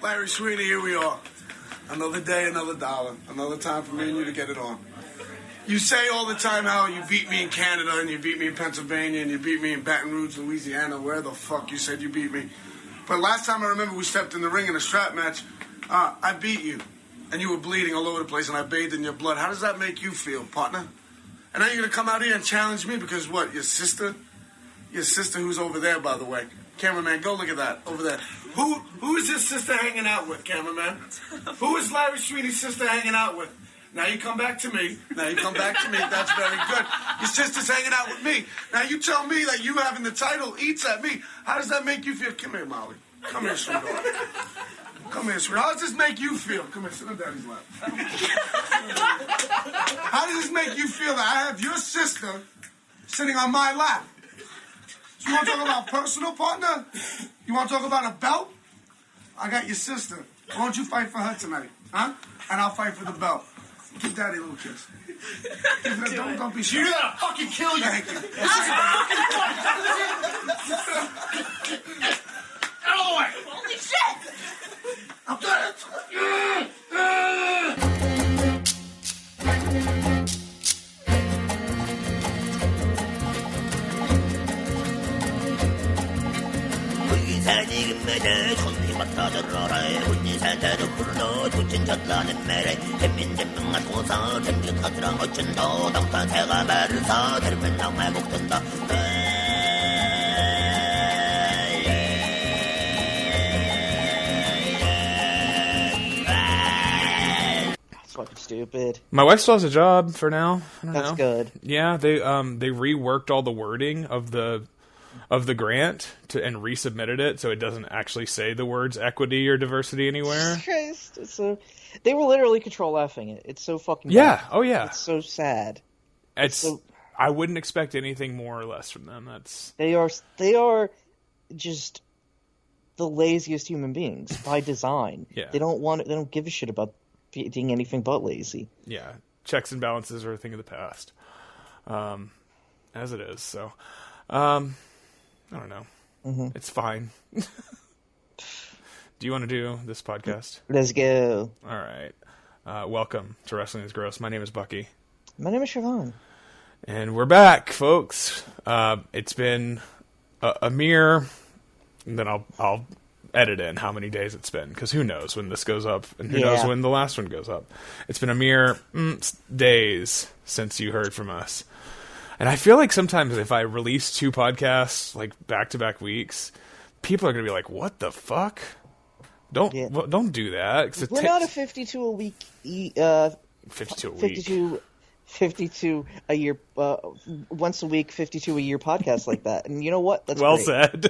Larry Sweeney, here we are. Another day, another dollar. Another time for me and you to get it on. You say all the time how you beat me in Canada and you beat me in Pennsylvania and you beat me in Baton Rouge, Louisiana, where the fuck you said you beat me. But last time I remember we stepped in the ring in a strap match, I beat you. And you were bleeding all over the place and I bathed in your blood. How does that make you feel, partner? And now you're going to come out here and challenge me because what, your sister? Your sister who's over there, by the way. Cameraman, go look at that, over there. Who is his sister hanging out with, cameraman? Who is Larry Sweeney's sister hanging out with? Now you come back to me. That's very good. Your sister's hanging out with me. Now you tell me that you having the title eats at me. How does that make you feel? Come here, Molly. Come here, sweetheart. Come here, sweetheart. How does this make you feel? Come here, sit on Daddy's lap. How does this make you feel that I have your sister sitting on my lap? So you want to talk about personal, partner? You want to talk about a belt? I got your sister. Why don't you fight for her tonight? Huh? And I'll fight for the belt. Give Daddy a little kiss. Don't be shy. You're gonna fucking kill you. Thank you. Out of the way. Holy shit! I'm done. Fucking stupid. My wife still has a job for now. I don't That's know. good. Yeah, they reworked all the wording of the grant and resubmitted it so it doesn't actually say the words equity or diversity anywhere. Christ, they were literally control F-ing it. It's so fucking Yeah. bad. Oh yeah. It's so sad. I wouldn't expect anything more or less from them. They are just the laziest human beings by design. Yeah. They don't give a shit about being anything but lazy. Yeah. Checks and balances are a thing of the past. As it is. So I don't know. Mm-hmm. It's fine. Do you want to do this podcast? Let's go. All right. Welcome to Wrestling is Gross. My name is Bucky. My name is Siobhan. And we're back, folks. It's been a mere... And then I'll edit in how many days it's been, because who knows when this goes up, and who knows when the last one goes up. It's been a mere days since you heard from us. And I feel like sometimes if I release 2 podcasts, like back-to-back weeks, people are going to be like, what the fuck? Don't do that. We're not a 52 a week... 52 a week. 52 a year, once a week, 52 a year podcast like that. And you know what? That's well great. said.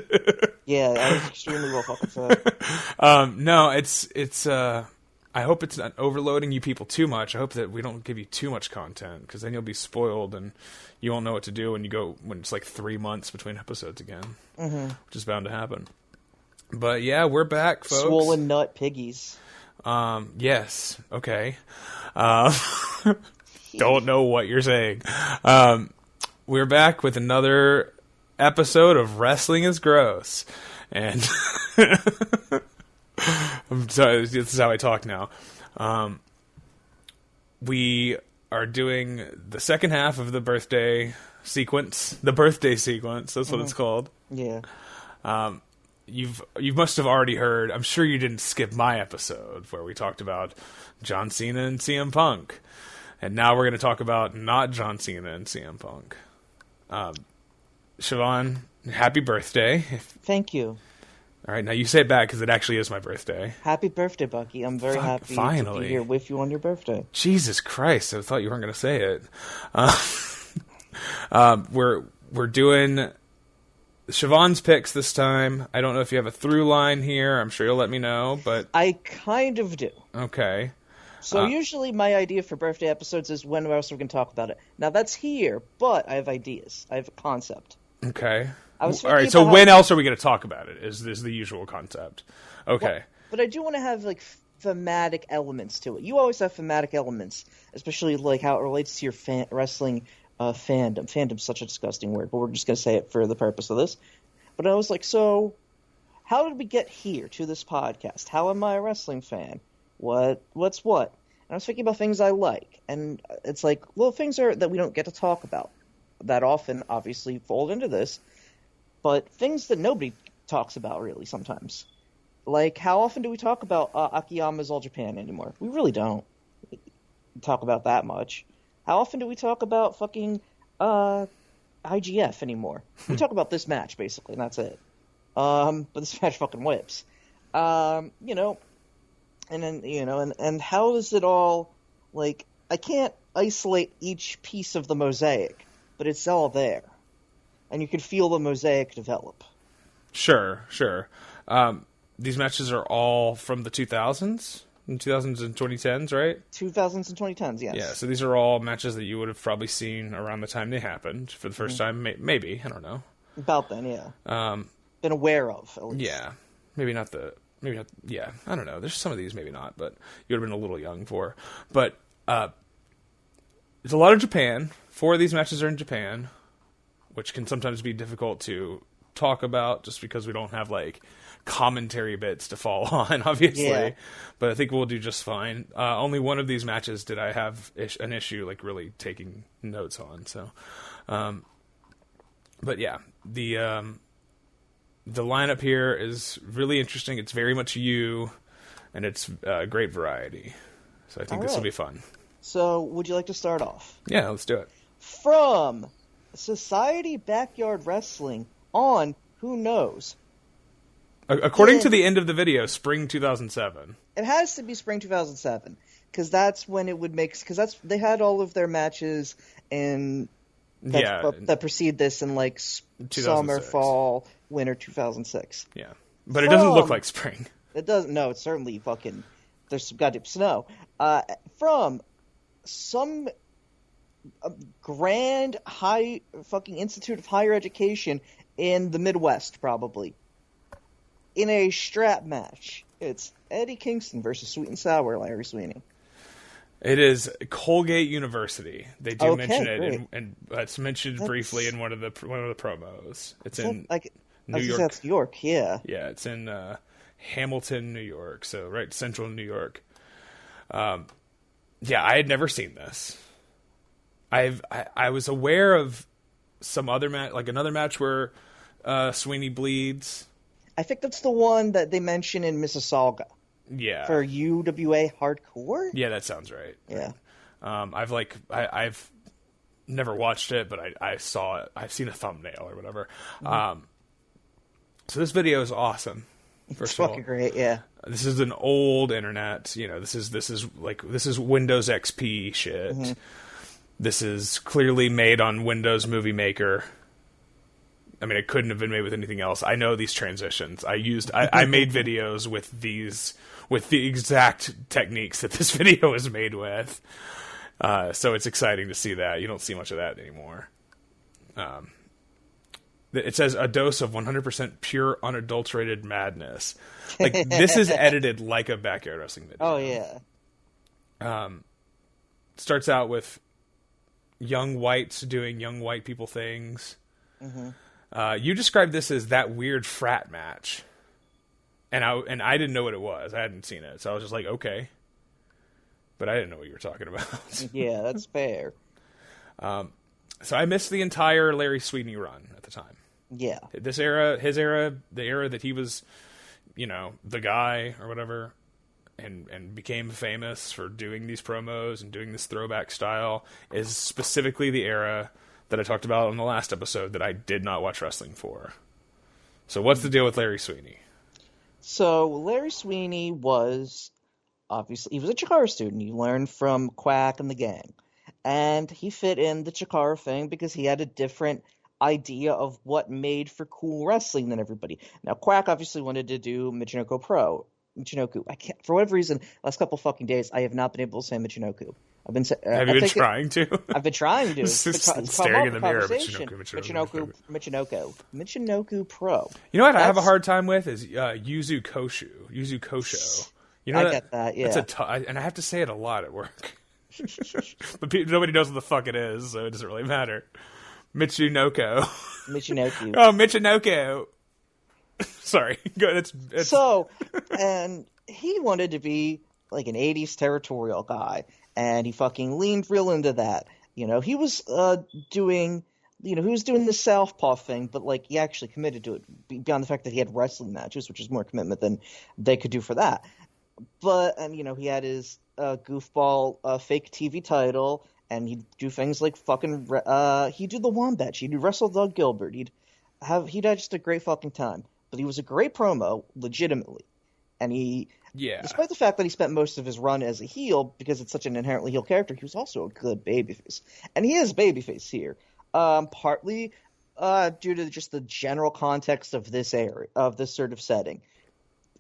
Yeah, that was extremely well fucking said. No, it's I hope it's not overloading you people too much. I hope that we don't give you too much content, because then you'll be spoiled and you won't know what to do when it's like 3 months between episodes again, which is bound to happen. But yeah, we're back, folks. Swollen nut piggies. Yes. Okay. Don't know what you're saying. We're back with another episode of Wrestling is Gross. And I'm sorry, this is how I talk now. We are doing the second half of the birthday sequence. The birthday sequence, that's what it's called. Yeah. You must have already heard, I'm sure you didn't skip my episode where we talked about John Cena and CM Punk. And now we're going to talk about not John Cena and CM Punk. Siobhan, happy birthday. Thank you. All right, now you say it back because it actually is my birthday. Happy birthday, Bucky. I'm very happy to be here with you on your birthday. Jesus Christ, I thought you weren't going to say it. We're doing Siobhan's picks this time. I don't know if you have a through line here. I'm sure you'll let me know, but I kind of do. Okay. So usually my idea for birthday episodes is when else we can talk about it. Now that's here, but I have ideas. I have a concept. Okay. I was all right, so when else are we going to talk about it? Is the usual concept? Okay. Well, but I do want to have like thematic elements to it. You always have thematic elements, especially like how it relates to your wrestling fandom. Fandom's such a disgusting word, but we're just going to say it for the purpose of this. But I was like, so how did we get here to this podcast? How am I a wrestling fan? What's what? And I was thinking about things I like, and it's like, well, things that we don't get to talk about that often, obviously, fold into this, but things that nobody talks about really sometimes. Like, how often do we talk about Akiyama's All Japan anymore? We really don't talk about that much. How often do we talk about fucking IGF anymore? We talk about this match, basically, and that's it. But this match fucking whips. And then, and how does it all, like, I can't isolate each piece of the mosaic, but it's all there. And you can feel the mosaic develop. Sure. These matches are all from the 2000s? 2000s and 2010s, right? 2000s and 2010s, yes. Yeah, so these are all matches that you would have probably seen around the time they happened for the first time. Maybe, I don't know. About then, yeah. Been aware of, at least. Yeah. Maybe not, yeah, I don't know. There's some of these, maybe not, but you would have been a little young for. But it's a lot of Japan. 4 of these matches are in Japan, which can sometimes be difficult to talk about just because we don't have, like, commentary bits to fall on, obviously. Yeah. But I think we'll do just fine. Only one of these matches did I have an issue, like, really taking notes on. So, but yeah, the lineup here is really interesting. It's very much you, and it's great variety. So I think this will be fun. So would you like to start off? Yeah, let's do it. From Society Backyard Wrestling on Who Knows? According to the end of the video, spring 2007. It has to be spring 2007, because that's when it would make... Because they had all of their matches that precede this in, like, summer, fall, winter 2006. Yeah. But it doesn't look like spring. It doesn't. No, it's certainly fucking... There's some goddamn snow. From some grand high fucking institute of higher education in the Midwest, probably. In a strap match, it's Eddie Kingston versus Sweet and Sour Larry Sweeney. It is Colgate University. They do mention it, and it's mentioned briefly in one of the promos. It's in New York. That's New York, yeah. Yeah, it's in Hamilton, New York. So right central New York. Yeah, I had never seen this. I was aware of some other match, like another match where Sweeney bleeds. I think that's the one that they mention in Mississauga. Yeah. For UWA Hardcore? Yeah, that sounds right. Yeah. I've never watched it, but I saw it. I've seen a thumbnail or whatever. Mm-hmm. So this video is awesome. It's fucking great, yeah. This is an old internet. This is Windows XP shit. Mm-hmm. This is clearly made on Windows Movie Maker. I mean, it couldn't have been made with anything else. I know these transitions. I made videos with the exact techniques that this video is made with. So it's exciting to see that. You don't see much of that anymore. It says a dose of 100% pure, unadulterated madness. Like, this is edited like a backyard wrestling video. Oh, yeah. Starts out with young whites doing young white people things. Mm-hmm. You described this as that weird frat match, and I didn't know what it was. I hadn't seen it, so I was just like, okay, but I didn't know what you were talking about. Yeah, that's fair. So I missed the entire Larry Sweeney run at the time. Yeah, this era, his era, the era that he was, the guy or whatever, and became famous for doing these promos and doing this throwback style, is specifically the era that I talked about on the last episode that I did not watch wrestling for. So what's the deal with Larry Sweeney? So Larry Sweeney was, obviously, he was a Chikara student. He learned from Quack and the gang. And he fit in the Chikara thing because he had a different idea of what made for cool wrestling than everybody. Now, Quack obviously wanted to do Michinoku. I can't, for whatever reason, last couple fucking days, I have not been able to say Michinoku. Have you been trying to? I've been trying to. It's staring in the mirror. Michinoku Pro. You know what I have a hard time with is Yuzu Kosho. I get that, yeah. And I have to say it a lot at work. But nobody knows what the fuck it is, so it doesn't really matter. Michinoku. Michinoku. Oh, Michinoku. Sorry. It's So, and he wanted to be like an 80s territorial guy, and he fucking leaned real into that. He was doing the Southpaw thing, but like he actually committed to it beyond the fact that he had wrestling matches, which is more commitment than they could do for that. But, and he had his goofball fake TV title, and he'd do things like fucking, he'd do the Wombat. He'd wrestle Doug Gilbert. He'd had just a great fucking time. But he was a great promo, legitimately. And despite the fact that he spent most of his run as a heel, because it's such an inherently heel character, he was also a good babyface. And he is babyface here. Partly due to just the general context of this area, of this sort of setting.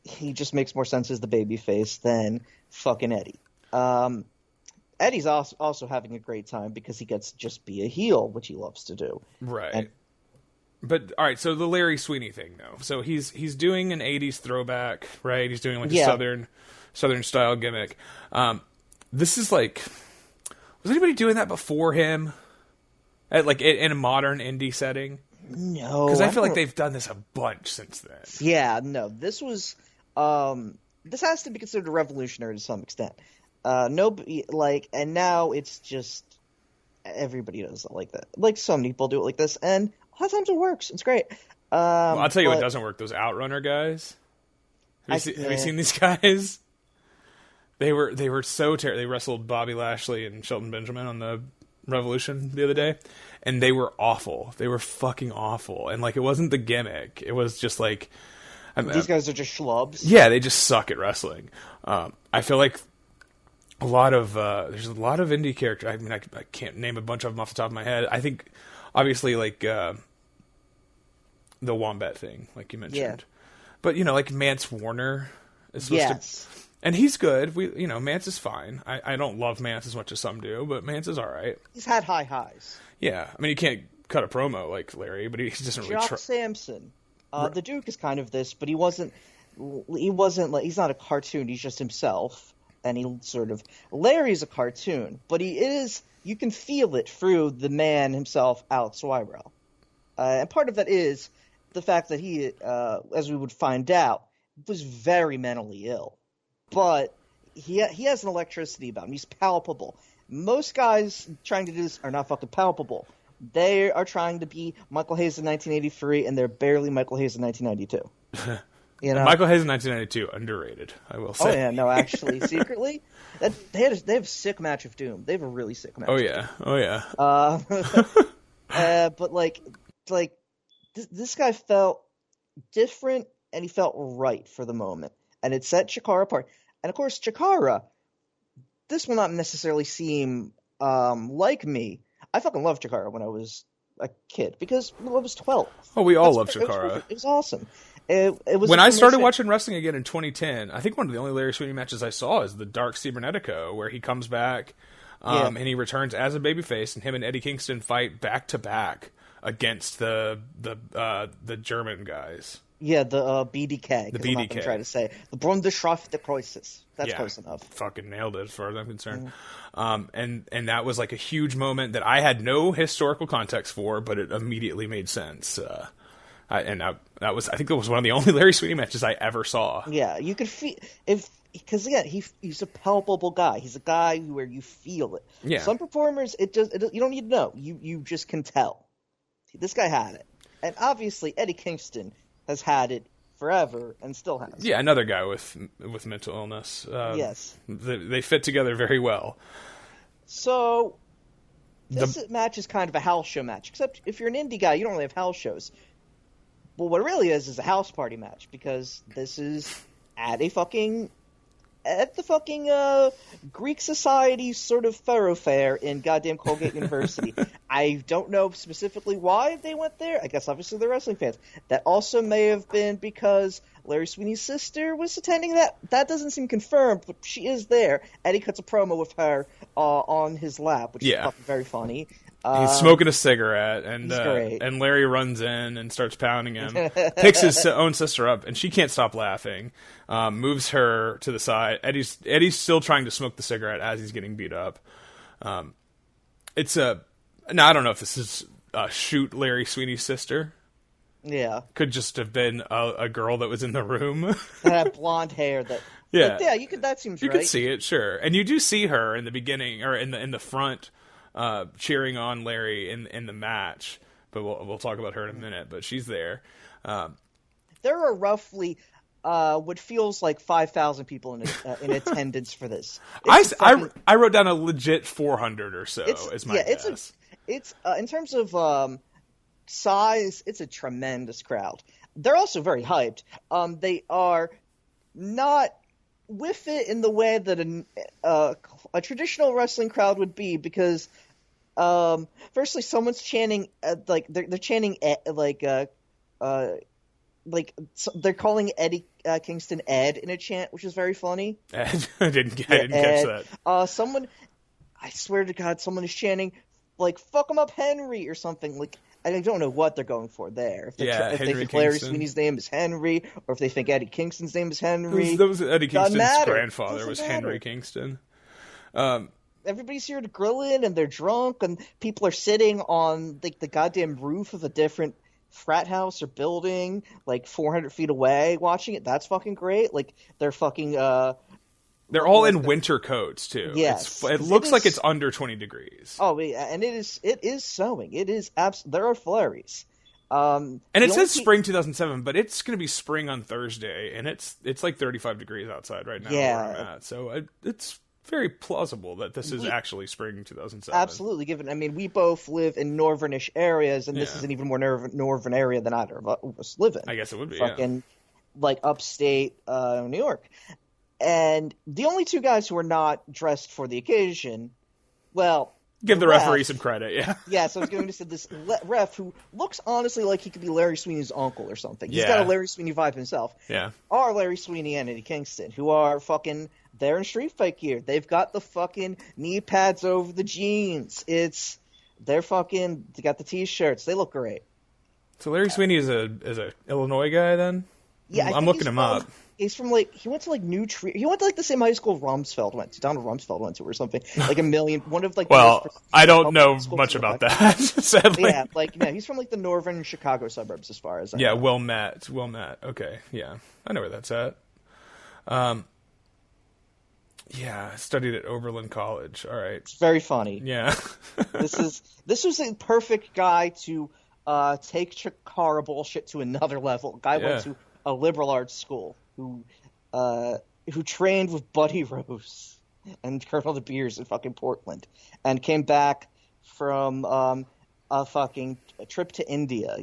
He just makes more sense as the babyface than fucking Eddie. Eddie's also having a great time because he gets to just be a heel, which he loves to do. Right. But all right, so the Larry Sweeney thing, though. So he's doing an '80s throwback, right? He's doing like a southern style gimmick. This is like, was anybody doing that before him? In a modern indie setting? No, because I feel like they've done this a bunch since then. Yeah, no, this was this has to be considered revolutionary to some extent. And now it's just everybody does it like that. Like some people do it like this, and a lot of times it works. It's great. Well, I'll tell you what doesn't work. Those Outrunner guys. Have you seen these guys? They were so terrible. They wrestled Bobby Lashley and Shelton Benjamin on the Revolution the other day, and they were awful. They were fucking awful. And like, it wasn't the gimmick. It was just like, these guys are just schlubs. Yeah, they just suck at wrestling. I feel like there's a lot of indie characters. I mean, I can't name a bunch of them off the top of my head. I think obviously like the Wombat thing, like you mentioned. Yeah. But like Mance Warner is supposed to, and he's good. Mance is fine. I don't love Mance as much as some do, but Mance is all right. He's had high highs. Yeah, I mean, he can't cut a promo like Larry, but he doesn't really try. Samson, the Duke is kind of this, but he wasn't like, he's not a cartoon. He's just himself, and Larry's a cartoon, but he is. You can feel it through the man himself, Alex Wyrell, and part of that is the fact that he, as we would find out, was very mentally ill. But he has an electricity about him. He's palpable. Most guys trying to do this are not fucking palpable. They are trying to be Michael Hayes in 1983, and they're barely Michael Hayes in 1992. Michael Hayes in 1992, underrated, I will say. Oh, yeah, no, actually, secretly, they have a sick match of Doom. They have a really sick match. Oh, yeah. But, this guy felt different, and he felt right for the moment. And it set Chikara apart. And, of course, Chikara, this will not necessarily seem like me. I fucking loved Chikara when I was a kid, because I was 12. Oh, we all loved Chikara. It was awesome. It was when I started watching wrestling again in 2010, I think one of the only Larry Sweeney matches I saw is the Dark Cybernetico, where he comes back and he returns as a babyface, and him and Eddie Kingston fight back to back against the German guys. Yeah, the BDK. The BDK. I'm not going to try to say the Bundesstrafe der Kreuzes. That's close enough. Fucking nailed it, as far as I'm concerned. And that was like a huge moment that I had no historical context for, but it immediately made sense. I think that was one of the only Larry Sweeney matches I ever saw. Yeah, you could feel because again, he's a palpable guy. He's a guy where you feel it. Yeah. Some performers, you don't need to know. You just can tell. This guy had it, and obviously Eddie Kingston has had it forever and still has. Yeah, another guy with mental illness. Yes, they fit together very well. So this match is kind of a house show match, except if you're an indie guy, you don't really have house shows. But what it really is a house party match, because this is at the fucking Greek society sort of thoroughfare in goddamn Colgate University. I don't know specifically why they went there. I guess obviously they're wrestling fans. That also may have been because Larry Sweeney's sister was attending that. That doesn't seem confirmed, but she is there. Eddie cuts a promo with her on his lap, which is fucking very funny. He's smoking a cigarette, and Larry runs in and starts pounding him, picks his own sister up, and she can't stop laughing, moves her to the side. Eddie's still trying to smoke the cigarette as he's getting beat up. Now, I don't know if this is Shoot Larry Sweeney's sister. Yeah. Could just have been a girl that was in the room. That had blonde hair. That you could. That seems you right. could see it, sure, and you do see her in the beginning or in the front, cheering on Larry in the match. But we'll talk about her in a minute. But she's there. There are roughly what feels like 5,000 people in attendance for this. I wrote down a legit 400 or so. Is my guess. It's in terms of size, it's a tremendous crowd. They're also very hyped. They are not with it in the way that a traditional wrestling crowd would be, because firstly, someone's chanting they're chanting they're calling Eddie Kingston Ed in a chant, which is very funny. Ed? I didn't catch that. Someone, I swear to God, someone is chanting like "fuck him up, Henry" or something. Like, I don't know what they're going for there. If they think Larry Sweeney's name is Henry, or if they think Eddie Kingston's name is Henry. That was Eddie Kingston's grandfather was Henry Kingston. Everybody's here to grill in, and they're drunk, and people are sitting on the goddamn roof of a different frat house or building, like 400 feet away, watching it. That's fucking great. Like, they're fucking. They're all in winter coats too. Yes, it looks like it's under 20 degrees. Oh, yeah, and it is snowing. It is there are flurries. And it says spring 2007, but it's going to be spring on Thursday, and it's like 35 degrees outside right now. Yeah. Where I'm at. So it's very plausible that this is actually spring 2007. Absolutely. We both live in northernish areas, and this is an even more northern area than either of us live in. I guess it would be. Fucking like upstate New York. And the only two guys who are not dressed for the occasion, well, give the referee some credit, yeah. Yeah, so I was going to say this ref, who looks honestly like he could be Larry Sweeney's uncle or something. He's got a Larry Sweeney vibe himself. Yeah. Are Larry Sweeney and Eddie Kingston, who are fucking, they're in street fight gear. They've got the fucking knee pads over the jeans. They got the t-shirts. They look great. So Larry Sweeney is a Illinois guy then? Yeah, I'm looking him up. He's from he went to he went to the same high school Rumsfeld went to, Donald Rumsfeld went to or something. Like one of well, I don't know much about that, sadly. Yeah, he's from the northern Chicago suburbs as far as I know. Wilmette. Okay, yeah. I know where that's at. Yeah, I studied at Oberlin College. All right. It's very funny. Yeah. This was a perfect guy to take Chikara bullshit to another level. Guy went to a liberal arts school who trained with Buddy Rose and Colonel De Beers in fucking Portland, and came back from a fucking trip to India.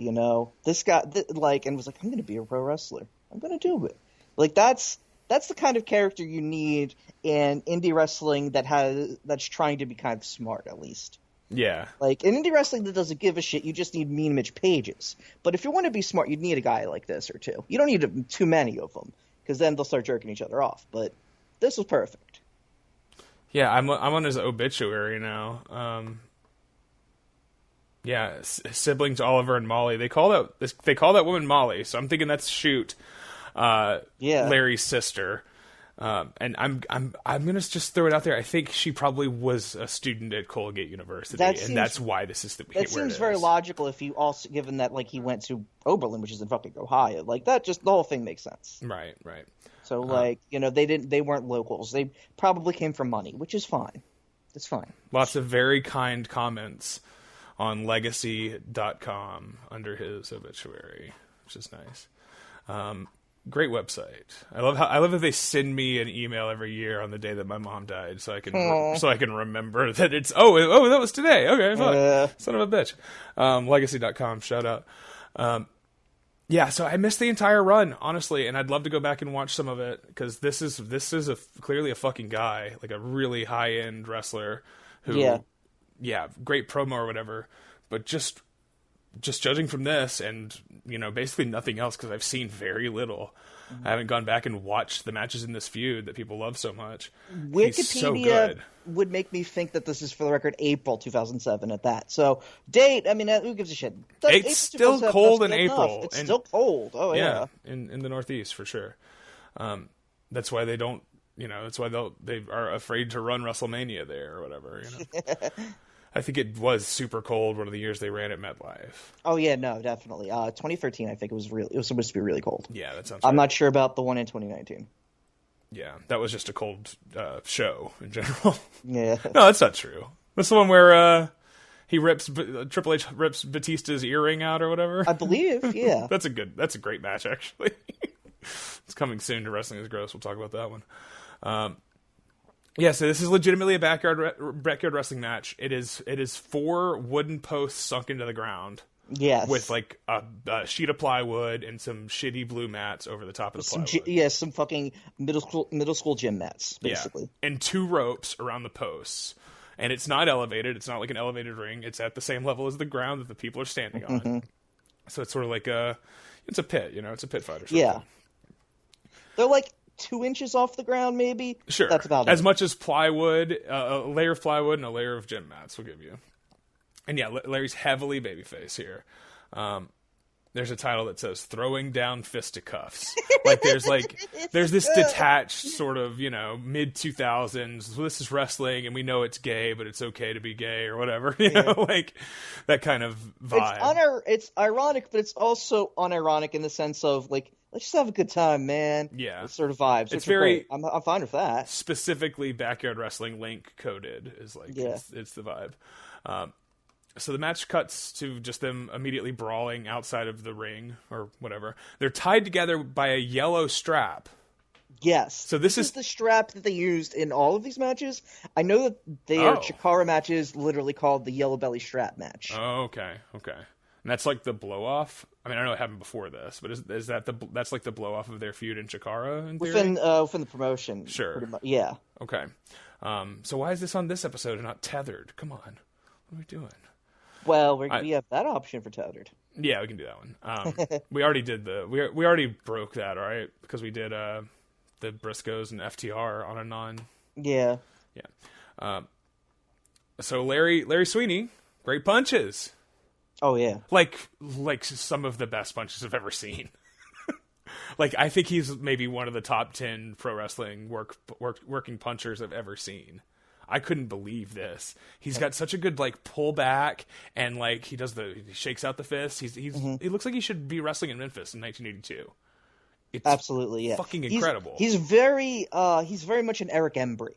This guy and was like, I'm going to be a pro wrestler. I'm going to do it. That's the kind of character you need in indie wrestling that's trying to be kind of smart, at least. Yeah. In indie wrestling that doesn't give a shit, you just need meme image pages. But if you want to be smart, you'd need a guy like this or two. You don't need too many of them, because then they'll start jerking each other off. But this was perfect. Yeah, I'm on his obituary now. Siblings Oliver and Molly. They call that woman Molly, so I'm thinking that's Shoot. Larry's sister. And I'm gonna just throw it out there. I think she probably was a student at Colgate University, that's why this is that seems very logical. If you also given that he went to Oberlin, which is in fucking Ohio, that just the whole thing makes sense. Right. So they weren't locals. They probably came from money, which is fine. It's fine. Lots of very kind comments on Legacy.com under his obituary, which is nice. Great website. I love that they send me an email every year on the day that my mom died, so I can remember that it's that was today. Okay, fuck. Son of a bitch. Legacy.com, shout out. So I missed the entire run, honestly, and I'd love to go back and watch some of it, because this is clearly a fucking guy, a really high end wrestler who great promo or whatever, but just judging from this and, basically nothing else, because I've seen very little. Mm-hmm. I haven't gone back and watched the matches in this feud that people love so much. Wikipedia He's so good. Would make me think that this is, for the record, April 2007 at that. So, date, who gives a shit? It's still cold in April. It's still cold. Oh, yeah. In the Northeast, for sure. That's why they don't, that's why they are afraid to run WrestleMania there or whatever, I think it was super cold one of the years they ran at MetLife. Oh yeah, no, definitely. 2013, I think it was supposed to be really cold. Yeah, that sounds. I'm right. not sure about the one in 2019. Yeah, that was just a cold show in general. Yeah. No, that's not true. That's the one where Triple H rips Batista's earring out or whatever. I believe, yeah. That's a great match actually. It's coming soon to Wrestling is Gross. We'll talk about that one. Yeah, so this is legitimately a backyard wrestling match. It is 4 wooden posts sunk into the ground. Yes. With like a sheet of plywood and some shitty blue mats over the top of the plywood. Some fucking middle school gym mats, basically. Yeah. And 2 ropes around the posts. And it's not elevated. It's not like an elevated ring. It's at the same level as the ground that the people are standing on. Mm-hmm. So it's sort of like it's a pit, it's a pit fight or something. Yeah. They're like 2 inches off the ground, maybe. Sure. That's about as it. much as plywood, a layer of plywood and a layer of gym mats will give you. And yeah, Larry's heavily babyface here. There's a title that says "Throwing Down Fisticuffs." There's this detached sort of mid 2000s. Well, this is wrestling, and we know it's gay, but it's okay to be gay or whatever. Like that kind of vibe. It's ironic, but it's also unironic in the sense of like, let's just have a good time, man. Yeah, it's sort of vibes. It's very. I'm fine with that. Specifically, backyard wrestling link coded is like it's the vibe. So the match cuts to just them immediately brawling outside of the ring or whatever. They're tied together by a yellow strap. Yes. So this is the strap that they used in all of these matches. I know that they are Chikara matches, literally called the Yellow Belly Strap match. Oh, okay. And that's like the blow off. I mean, I know it happened before this, but is that that's like the blow off of their feud in Chikara? Within the promotion. Sure. Pretty much. Yeah. Okay. So why is this on this episode and not tethered? Come on. What are we doing? Well, we have that option for tethered. Yeah, we can do that one. We already did we already broke that, all right? Because we did the Briscoes and FTR on a non. Yeah. Yeah. So Larry Sweeney, great punches. Oh yeah. Like some of the best punches I've ever seen. Like I think he's maybe one of the top 10 pro wrestling working punchers I've ever seen. I couldn't believe this. He's got such a good pullback, and he shakes out the fist. He looks like he should be wrestling in Memphis in 1982. It's absolutely fucking incredible. He's very much an Eric Embry.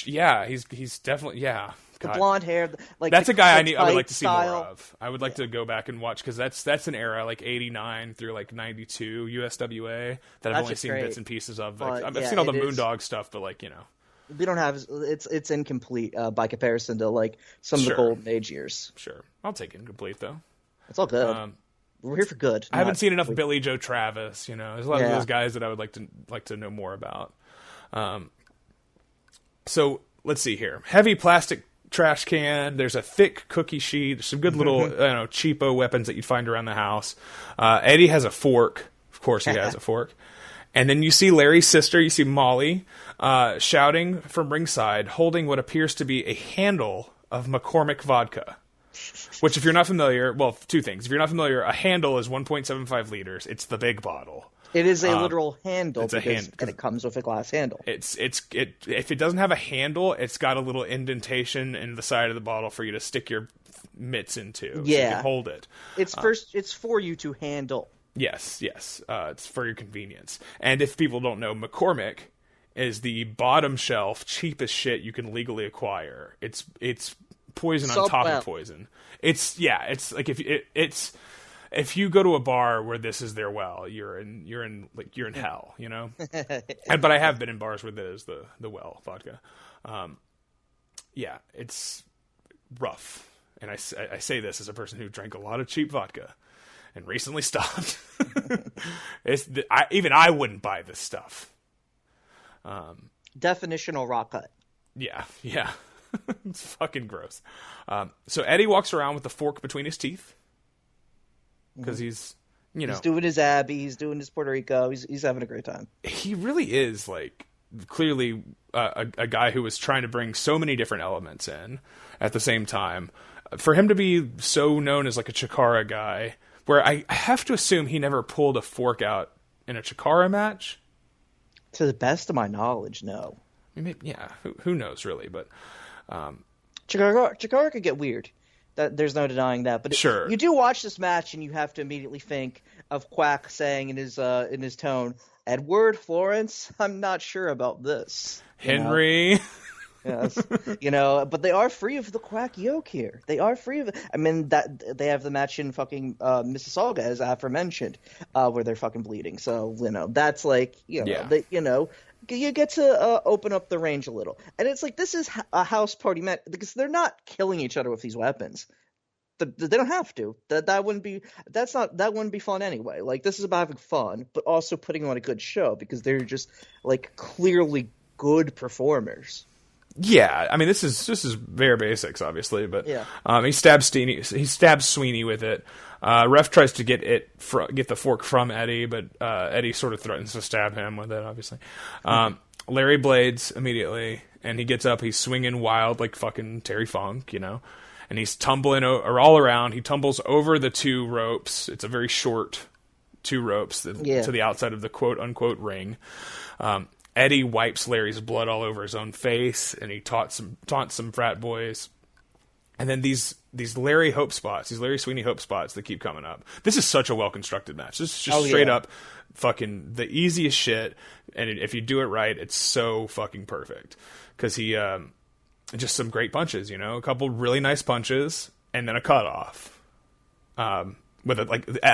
Yeah, he's definitely God. The blonde hair, that's a guy I would like to see more of. I would like to go back and watch because that's an era like 89 through 92 USWA that I've only seen bits and pieces of. I've seen all the Moondog stuff, but we don't have it's incomplete by comparison to some of the golden age years. Sure, I'll take incomplete though. It's all good. We're here for good. I haven't seen enough Billy Joe Travis. There's a lot of those guys that I would like to know more about. So let's see here. Heavy plastic trash can. There's a thick cookie sheet. There's some good little cheapo weapons that you'd find around the house. Eddie has a fork. Of course, he has a fork. And then you see Larry's sister, you see Molly, shouting from ringside, holding what appears to be a handle of McCormick vodka. Which, if you're not familiar, well, 2 things. If you're not familiar, a handle is 1.75 liters. It's the big bottle. It is a literal handle, and it comes with a glass handle. If it doesn't have a handle, it's got a little indentation in the side of the bottle for you to stick your mitts into, so you can hold it. It's for you to handle. Yes. It's for your convenience. And if people don't know, McCormick is the bottom shelf cheapest shit you can legally acquire. It's poison on top of poison. It's like if you go to a bar where this is their well, you're in hell, But I have been in bars where that is the well vodka. It's rough. And I say this as a person who drank a lot of cheap vodka and recently stopped. Even I wouldn't buy this stuff. Definitional rock cut. Yeah. It's fucking gross. So Eddie walks around with the fork between his teeth because he's doing his Abbey, he's doing his Puerto Rico, he's having a great time. He really is clearly a guy who was trying to bring so many different elements in at the same time. For him to be so known as a Chikara guy, where I have to assume he never pulled a fork out in a Chikara match. To the best of my knowledge, no. I mean, yeah, who knows really, but Chikara could get weird. There's no denying that. But Sure. You do watch this match, and you have to immediately think of Quack saying in his tone, "Edward, Florence, I'm not sure about this." Henry. Yes, but they are free of the Quack yoke here. They are free of it. I mean, that they have the match in fucking Mississauga, as aforementioned, where they're fucking bleeding. So that's like you get to open up the range a little, and it's like this is a house party match because they're not killing each other with these weapons. They don't have to. That wouldn't be fun anyway. Like, this is about having fun, but also putting on a good show because they're just like clearly good performers. Yeah, I mean this is bare basics, obviously, but yeah. He stabs Sweeney with it. Ref tries to get the fork from Eddie, but Eddie sort of threatens to stab him with it, obviously. Larry blades immediately, and he gets up. He's swinging wild like fucking Terry Funk, and he's tumbling all around. He tumbles over the two ropes. It's a very short two ropes to the outside of the quote unquote ring. Eddie wipes Larry's blood all over his own face, and he taunts some frat boys. And then these Larry Sweeney hope spots that keep coming up. This is such a well-constructed match. This is just straight up fucking the easiest shit, and if you do it right, it's so fucking perfect. Because he, just some great punches, a couple really nice punches, and then a cutoff. I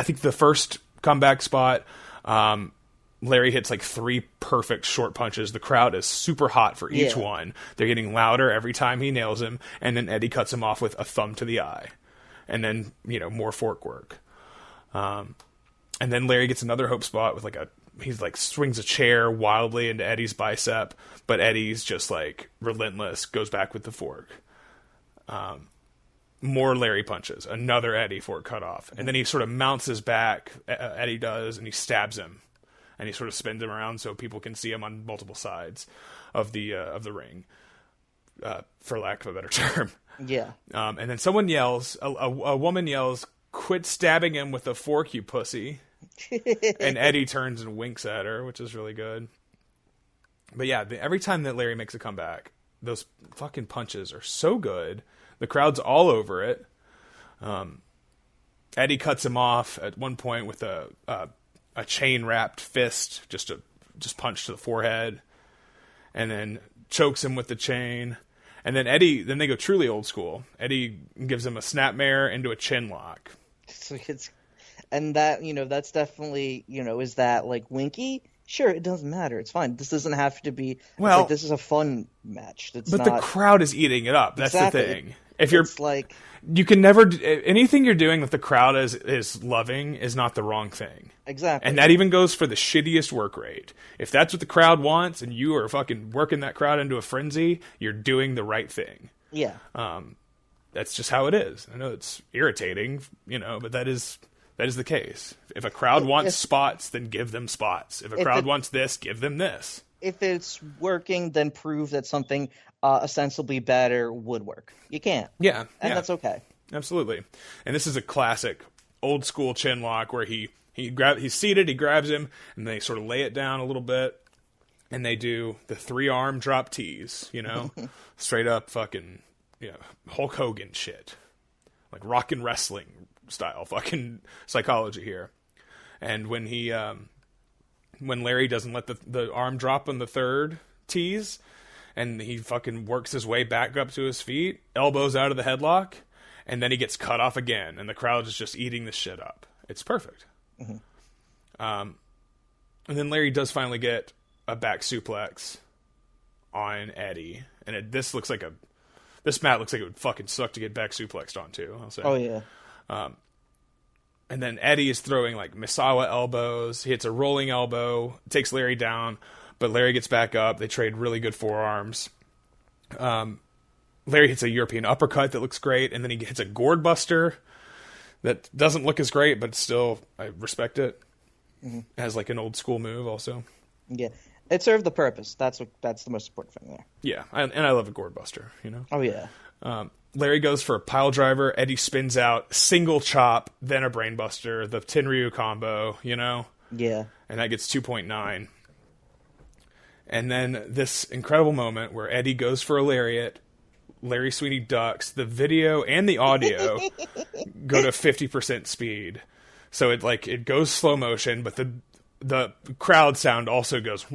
think the first comeback spot, Larry hits like 3 perfect short punches. The crowd is super hot for each one. They're getting louder every time he nails him, and then Eddie cuts him off with a thumb to the eye. And then, more fork work. And then Larry gets another hope spot with he's swings a chair wildly into Eddie's bicep, but Eddie's just like relentless, goes back with the fork. More Larry punches, another Eddie fork cut off. And then he sort of mounts his back, Eddie does, and he stabs him. And he sort of spins him around so people can see him on multiple sides of the ring, for lack of a better term. Yeah. And then someone yells, a woman yells, "Quit stabbing him with a fork, you pussy." And Eddie turns and winks at her, which is really good. But yeah, every time that Larry makes a comeback, those fucking punches are so good. The crowd's all over it. Eddie cuts him off at one point with a chain-wrapped fist, just punch to the forehead, and then chokes him with the chain. And then then they go truly old school. Eddie gives him a snapmare into a chin lock. And that, that's definitely, is that like winky? Sure, it doesn't matter. It's fine. This doesn't have to be. Well, this is a fun match. The crowd is eating it up. That's exactly. The thing. If you're like, you can never anything you're doing that the crowd is loving is not the wrong thing. Exactly. And that even goes for the shittiest work rate. If that's what the crowd wants, and you are fucking working that crowd into a frenzy, you're doing the right thing. Yeah. That's just how it is. I know it's irritating, but that is the case. If a crowd wants spots, then give them spots. If a crowd wants this, give them this. If it's working, then prove that something ostensibly better would work. You can't. Yeah. And that's okay. Absolutely. And this is a classic old school chin lock where he's seated, he grabs him, and they sort of lay it down a little bit, and they do the 3-arm drop tease, straight up fucking Hulk Hogan shit. Like rock and wrestling style fucking psychology here. And when when Larry doesn't let the arm drop on the third tease, and he fucking works his way back up to his feet, elbows out of the headlock, and then he gets cut off again, and the crowd is just eating this shit up. It's perfect. Mm-hmm. And then Larry does finally get a back suplex on Eddie, and this mat looks like it would fucking suck to get back suplexed on too. I'll say. Oh yeah. And then Eddie is throwing like Misawa elbows. He hits a rolling elbow, takes Larry down, but Larry gets back up. They trade really good forearms. Larry hits a European uppercut that looks great, and then he hits a gourd buster that doesn't look as great, but still I respect it. Mm-hmm. It has like an old school move also. Yeah, it served the purpose. That's the most important thing there. Yeah, and I love a gourd buster. Oh yeah. Larry goes for a pile driver. Eddie spins out, single chop, then a brainbuster, the Tenryu combo, Yeah. And that gets 2.9. And then this incredible moment where Eddie goes for a lariat, Larry Sweeney ducks. The video and the audio go to 50% speed. So it goes slow motion, but the crowd sound also goes.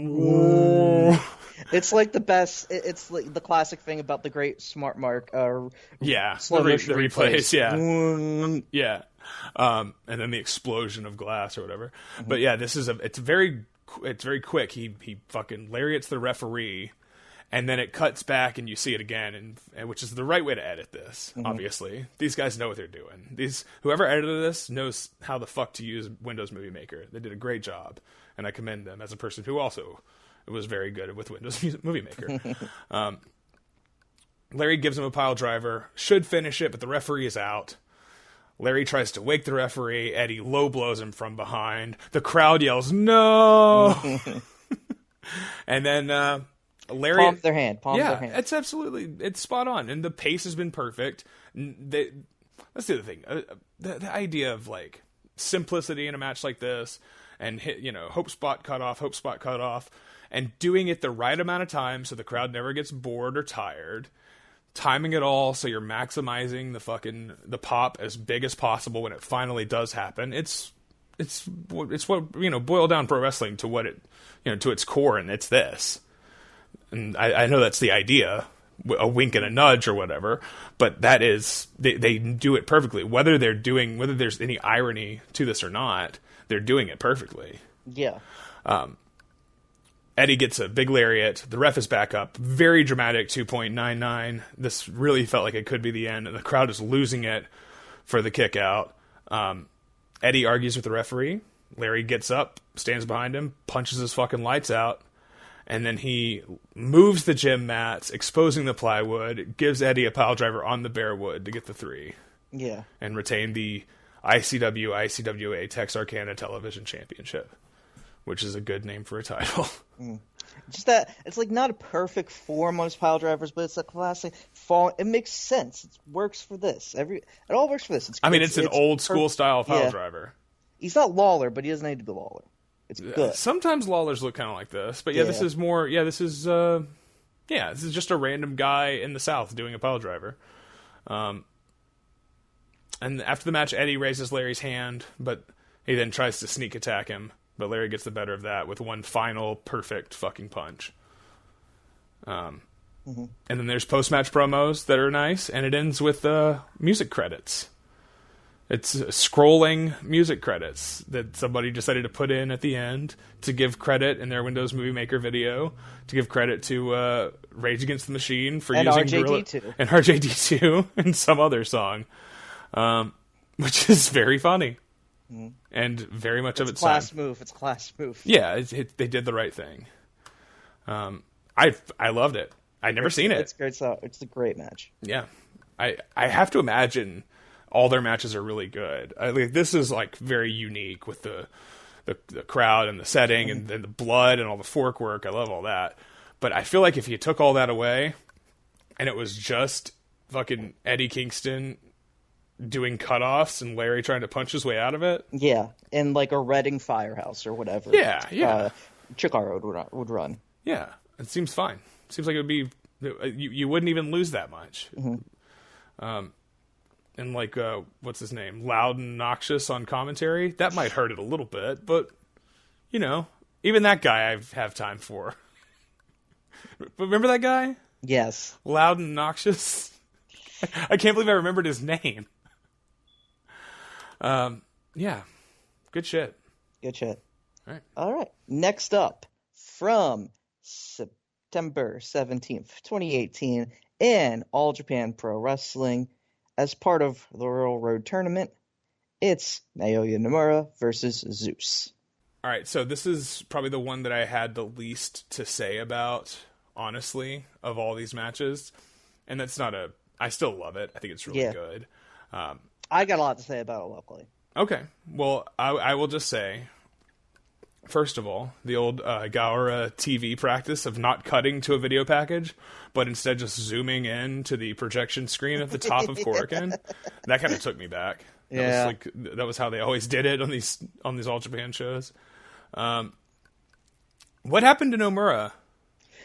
It's like the best. It's like the classic thing about the great Smart Mark. Slow motion replays. Yeah. And then the explosion of glass or whatever. Mm-hmm. But yeah, it's very quick. He fucking lariats the referee, and then it cuts back and you see it again, and which is the right way to edit this. Mm-hmm. Obviously, these guys know what they're doing. Whoever edited this knows how the fuck to use Windows Movie Maker. They did a great job, and I commend them as a person who also was very good with Windows Movie Maker. Larry gives him a pile driver, should finish it, but the referee is out. Larry tries to wake the referee. Eddie low blows him from behind. The crowd yells, "No!" And then Larry... Palm their hand. It's spot on. And the pace has been perfect. Let's do the thing. The idea of, like, simplicity in a match like this, and hope spot cut off, and doing it the right amount of time so the crowd never gets bored or tired. Timing it all so you're maximizing the pop as big as possible when it finally does happen. It's what boil down pro wrestling to what it to its core, and it's this. And I know that's the idea, a wink and a nudge or whatever, but that is they do it perfectly. Whether there's any irony to this or not, they're doing it perfectly. Yeah. Eddie gets a big lariat. The ref is back up. Very dramatic 2.99. This really felt like it could be the end, and the crowd is losing it for the kick out. Eddie argues with the referee. Larry gets up, stands behind him, punches his fucking lights out, and then he moves the gym mats, exposing the plywood, gives Eddie a pile driver on the bare wood to get the 3. Yeah. And retain the ICWA Texarkana Television Championship, which is a good name for a title. Just that it's like not a perfect form on his pile drivers, but it's a classic fall. It makes sense. It works for this. It all works for this. It's an old school style pile driver. He's not Lawler, but he doesn't need to be Lawler. It's good. Sometimes Lawlers look kind of like this, but this is more. This is just a random guy in the South doing a pile driver. And after the match, Eddie raises Larry's hand, but he then tries to sneak attack him. But Larry gets the better of that with one final perfect fucking punch. And then there's post-match promos that are nice, and it ends with music credits. It's scrolling music credits that somebody decided to put in at the end to give credit in their Windows Movie Maker video, to give credit to Rage Against the Machine for using RJD2. And RJD2 and some other song, which is very funny. And very much of its class move. It's a class move. Yeah, they did the right thing. I loved it. I'd never seen it. It's great. It's a great match. Yeah, I have to imagine all their matches are really good. This is like very unique with the crowd and the setting and the blood and all the fork work. I love all that. But I feel like if you took all that away and it was just fucking Eddie Kingston doing cutoffs and Larry trying to punch his way out of it. Yeah, in like a Reading firehouse or whatever. Yeah. Chikara would run. Yeah, it seems fine. Seems like it would be... You wouldn't even lose that much. And like, what's his name? Loud and Noxious on commentary. That might hurt it a little bit, but, even that guy I have time for. Remember that guy? Yes. Loud and Noxious? I can't believe I remembered his name. Yeah. Good shit. All right. Next up, from September 17th, 2018, in All Japan Pro Wrestling, as part of the Royal Road Tournament, it's Naoya Nomura versus Zeus. All right, so this is probably the one that I had the least to say about, honestly, of all these matches. And that's not I still love it. I think it's really good. I got a lot to say about it locally. Okay. Well, I will just say, first of all, the old Gaora TV practice of not cutting to a video package, but instead just zooming in to the projection screen at the top of Korakuen, that kind of took me back. That was how they always did it on these All Japan shows. What happened to Nomura?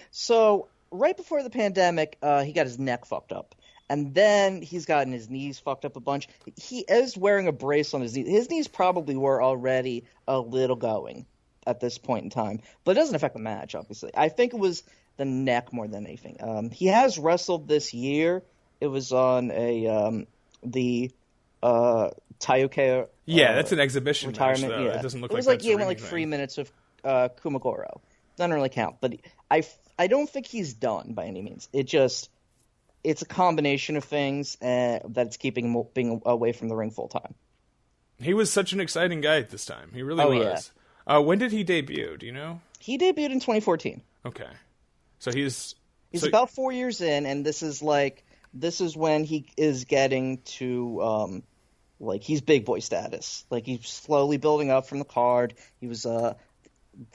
So right before the pandemic, he got his neck fucked up. And then he's gotten his knees fucked up a bunch. He is wearing a brace on his knees. His knees probably were already a little going at this point in time. But it doesn't affect the match, obviously. I think it was the neck more than anything. He has wrestled this year. It was on the Taiyuke that's an exhibition retirement. match, though. Yeah. It doesn't look it was like like that's a went ring like thing. 3 minutes of Kumagoro. Doesn't really count. But I don't think he's done by any means. It's a combination of things that's keeping him being away from the ring full time. He was such an exciting guy at this time. He really was. Yeah. When did he debut? Do you know? He debuted in 2014. Okay. So he's about 4 years in, and this is when he is getting to he's big boy status. Like, he's slowly building up from the card. He was the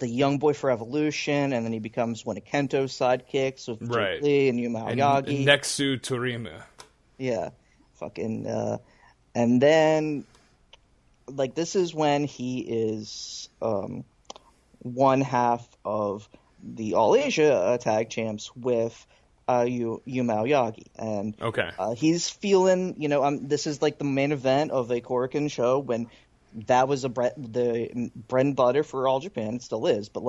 young boy for Evolution, and then he becomes one of Kento's sidekicks with Jake Lee and Yu Aoyagi. And Nexu Torima. Yeah. And then, like, this is when he is one half of the All Asia Tag Champs with Yu Aoyagi. And he's feeling, this is like the main event of a Korakuen show when that was the bread and butter for All Japan. It still is, but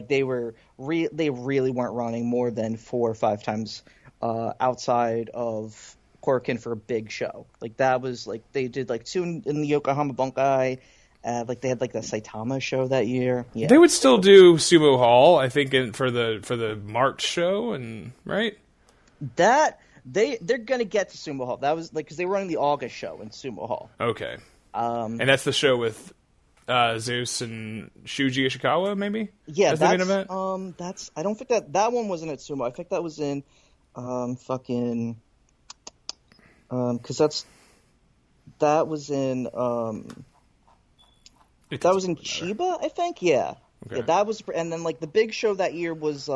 they really weren't running more than 4 or 5 times outside of Korakuen for a big show. Like, that was like they did like 2 in the Yokohama Bunkai. They had like the Saitama show that year. Yeah. They would still do Sumo Hall, I think, for the March show, and right. That they're gonna get to Sumo Hall. That was like because they were running the August show in Sumo Hall. Okay. And that's the show with Zeus and Shuji Ishikawa, maybe? Yeah, that's the main event? I don't think that one wasn't at Sumo. I think that was in because that was in Chiba, I think. Yeah. Okay. Yeah, that was, and then like the big show that year was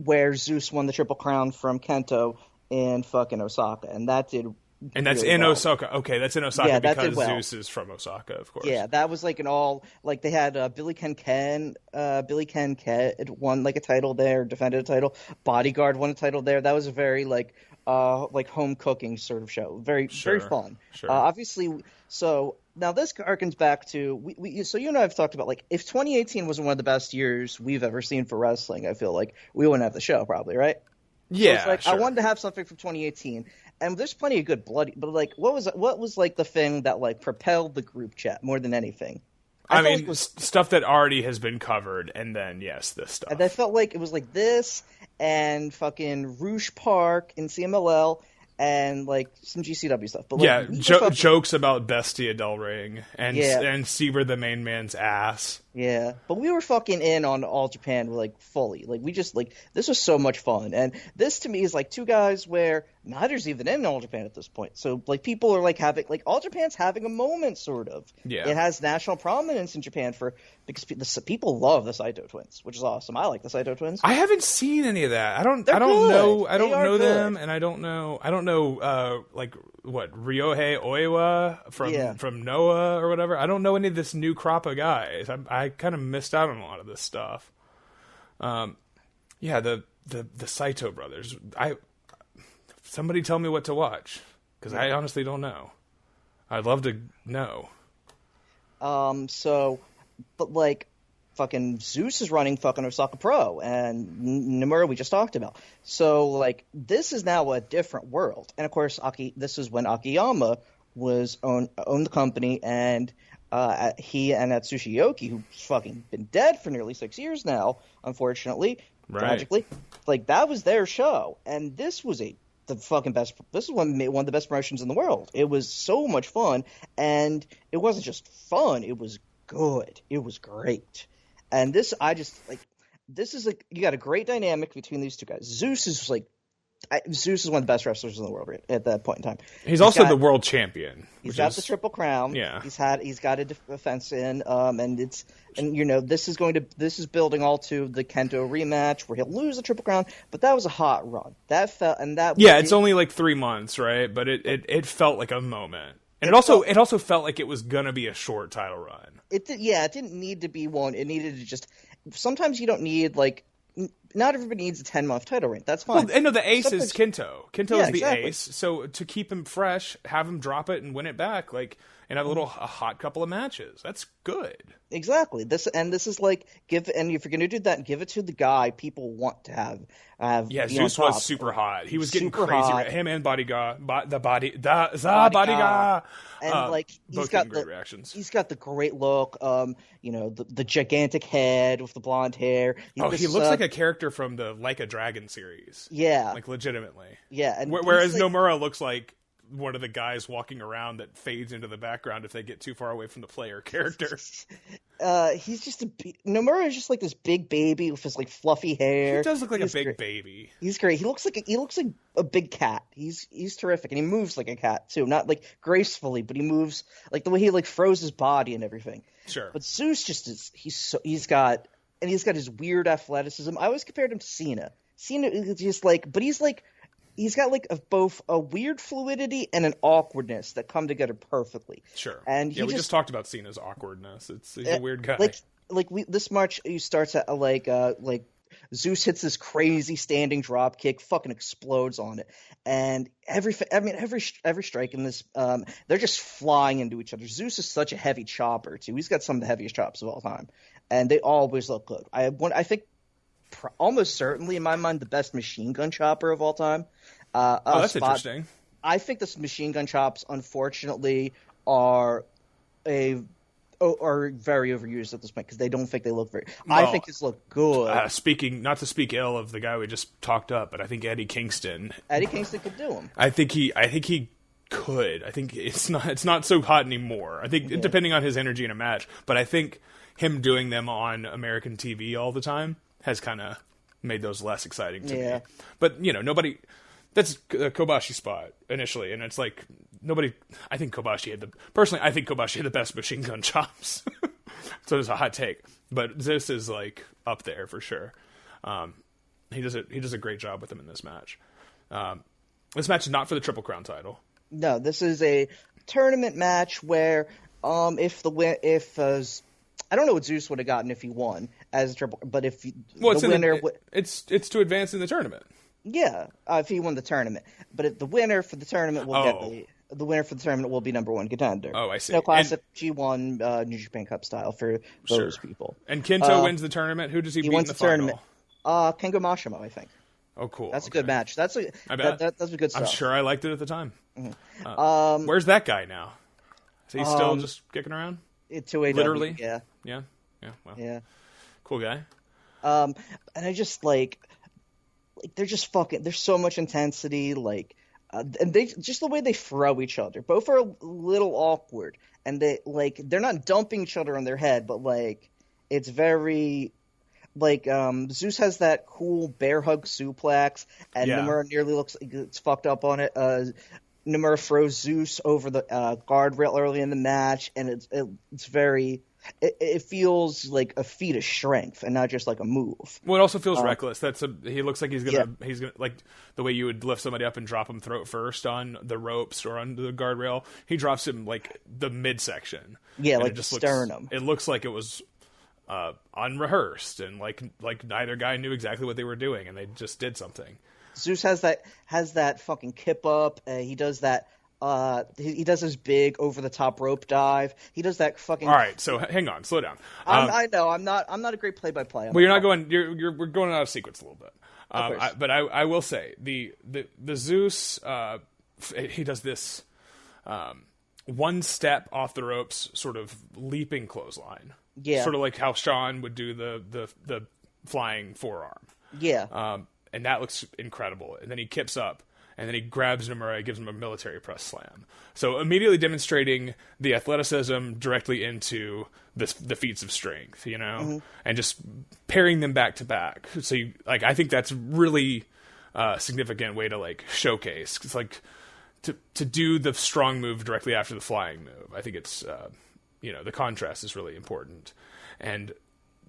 where Zeus won the Triple Crown from Kento in fucking Osaka, and that did. And that's in Osaka. Okay, that's in Osaka because Zeus is from Osaka, of course. Yeah, that was like an all like they had Billy Ken won like a title there, defended a title. Bodyguard won a title there. That was a very like home cooking sort of show. Very fun. Sure. Obviously, so now this harkens back to we. So you and I have talked about like if 2018 wasn't one of the best years we've ever seen for wrestling, I feel like we wouldn't have the show probably, right? Yeah, so it's like, sure. I wanted to have something from 2018, and there's plenty of good bloody. But like, what was like the thing that like propelled the group chat more than anything? I mean, like stuff that already has been covered, and then this stuff. And I felt like it was like this and fucking Rouge Park in CMLL and like some GCW stuff. But like, jokes about Bestia Del Ring and Seaver the main man's ass. Yeah, but we were fucking in on All Japan like fully. Like we just like this was so much fun, and this to me is like 2 guys where neither's even in All Japan at this point. So like people are like having like All Japan's having a moment sort of. Yeah, it has national prominence in Japan because people love the Saito twins, which is awesome. I like the Saito twins. I haven't seen any of that. I don't know them, and I don't know like what Ryohei Oiwa from Noah or whatever. I don't know any of this new crop of guys. I kind of missed out on a lot of this stuff. The Saito brothers. Somebody tell me what to watch because I honestly don't know. I'd love to know. But like fucking Zeus is running fucking Osaka Pro and Nomura we just talked about. So like this is now a different world. And of course this is when Akiyama was owned the company, and he and Atsushi Yoki, who's fucking been dead for nearly 6 years now, unfortunately, tragically, like that was their show. And this was the fucking best. This is one of the best promotions in the world. It was so much fun, and it wasn't just fun. It was good. It was great. And this, this is like you got a great dynamic between these 2 guys. Zeus is one of the best wrestlers in the world at that point in time. He's also the world champion. He's got the Triple Crown. Yeah. He's got a defense in, this is building all to the Kento rematch where he'll lose the Triple Crown, but that was a hot run. It's only like 3 months, right? But it felt like a moment. And it also felt like it was gonna be a short title run. It didn't need to be one. It needed to just. Sometimes you don't need like. not everybody needs a 10-month title reign. That's fine. Well, and no, the ace is Kento. Kento is the exactly. ace. So to keep him fresh, have him drop it and win it back, and have a hot couple of matches. That's good. Exactly. This is like and if you're going to do that, give it to the guy people want to have. Yeah, Zeus was super hot. He was getting crazy. Hot. Him and Bodyguard, Bodyguard, and he's got great reactions. He's got the great look. The gigantic head with the blonde hair. He looks like a character from the Like a Dragon series. Yeah, legitimately. Yeah, and whereas Nomura looks like one of the guys walking around that fades into the background if they get too far away from the player character. He's just Nomura is just like this big baby with his fluffy hair. He does look like a big baby. He's great. He looks like a big cat. He's terrific, and he moves like a cat too. Not gracefully, but he moves the way he throws his body and everything. Sure. But Zeus just is. He's got his weird athleticism. I always compared him to Cena. Cena is just but he's got both a weird fluidity and an awkwardness that come together perfectly. Sure. And we just talked about Cena's awkwardness. He's a weird guy. This match, he starts at Zeus hits this crazy standing drop kick, fucking explodes on it, and every strike in this, they're just flying into each other. Zeus is such a heavy chopper too. He's got some of the heaviest chops of all time, and they always look good. I think. Almost certainly, in my mind, the best machine gun chopper of all time. That's interesting. I think the machine gun chops, unfortunately, are very overused at this point because they don't think they look very. I think this look good. Not to speak ill of the guy we just talked up, but I think Eddie Kingston could do him. I think he could. I think it's not so hot anymore. I think depending on his energy in a match, but I think him doing them on American TV all the time has kind of made those less exciting to me. But, nobody... That's a Kobashi spot initially, and it's nobody... I think Kobashi had the best machine gun chops. So there's a hot take. But this is, up there for sure. He does a great job with him in this match. This match is not for the Triple Crown title. No, this is a tournament match where I don't know what Zeus would have gotten if he won as a triple, but if the winner, it's to advance in the tournament. Yeah, if he won the tournament, but the winner for the tournament will get the winner for the tournament will be number one contender. Oh, I see. Classic G1 New Japan Cup style for those people. And Kento wins the tournament. Who does he beat in the final? Kengo Mashima, I think. Oh, cool. That's a good match. That's a good stuff. I'm sure I liked it at the time. Mm-hmm. Where's that guy now? Is he still just kicking around? To AW, literally, yeah. Well, yeah, cool guy. And I just they're just fucking. There's so much intensity, and they just the way they throw each other. Both are a little awkward, and they're not dumping each other on their head, but it's very. Zeus has that cool bear hug suplex, and Nomura nearly looks like it's fucked up on it. Nomura throws Zeus over the guardrail early in the match, and it's very. It feels like a feat of strength and not just like a move. Well, it also feels reckless. He looks like he's gonna the way you would lift somebody up and drop him throat first on the ropes or on the guardrail. He drops him the midsection. Yeah, and like the sternum. It looks like it was unrehearsed and like neither guy knew exactly what they were doing and they just did something. Zeus has that fucking kip up. He does that. He does his big over the top rope dive. He does that fucking. All right, so hang on, slow down. I know I'm not a great play by play. Well, you're not going. We're going out of sequence a little bit. But I will say the Zeus. He does this one step off the ropes, sort of leaping clothesline. Yeah. Sort of like how Sean would do the flying forearm. Yeah. And that looks incredible. And then he kips up. And then he grabs Nomura, gives him a military press slam. So immediately demonstrating the athleticism directly into the feats of strength, Mm-hmm. and just pairing them back to back. So I think that's really significant way to showcase. It's to do the strong move directly after the flying move. I think it's the contrast is really important. And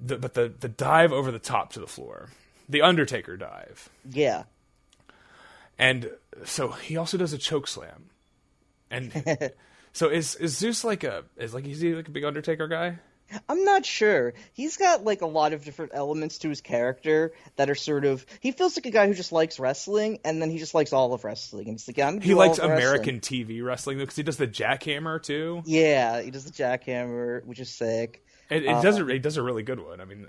the dive over the top to the floor, the Undertaker dive. Yeah. And so he also does a choke slam. And so is Zeus is he like a big Undertaker guy? I'm not sure. He's got like a lot of different elements to his character that are sort of. He feels like a guy who just likes wrestling, and then he just likes all of wrestling. And it's like, he likes American TV wrestling because he does the jackhammer too. Yeah, he does the jackhammer, which is sick. It does a really good one. I mean,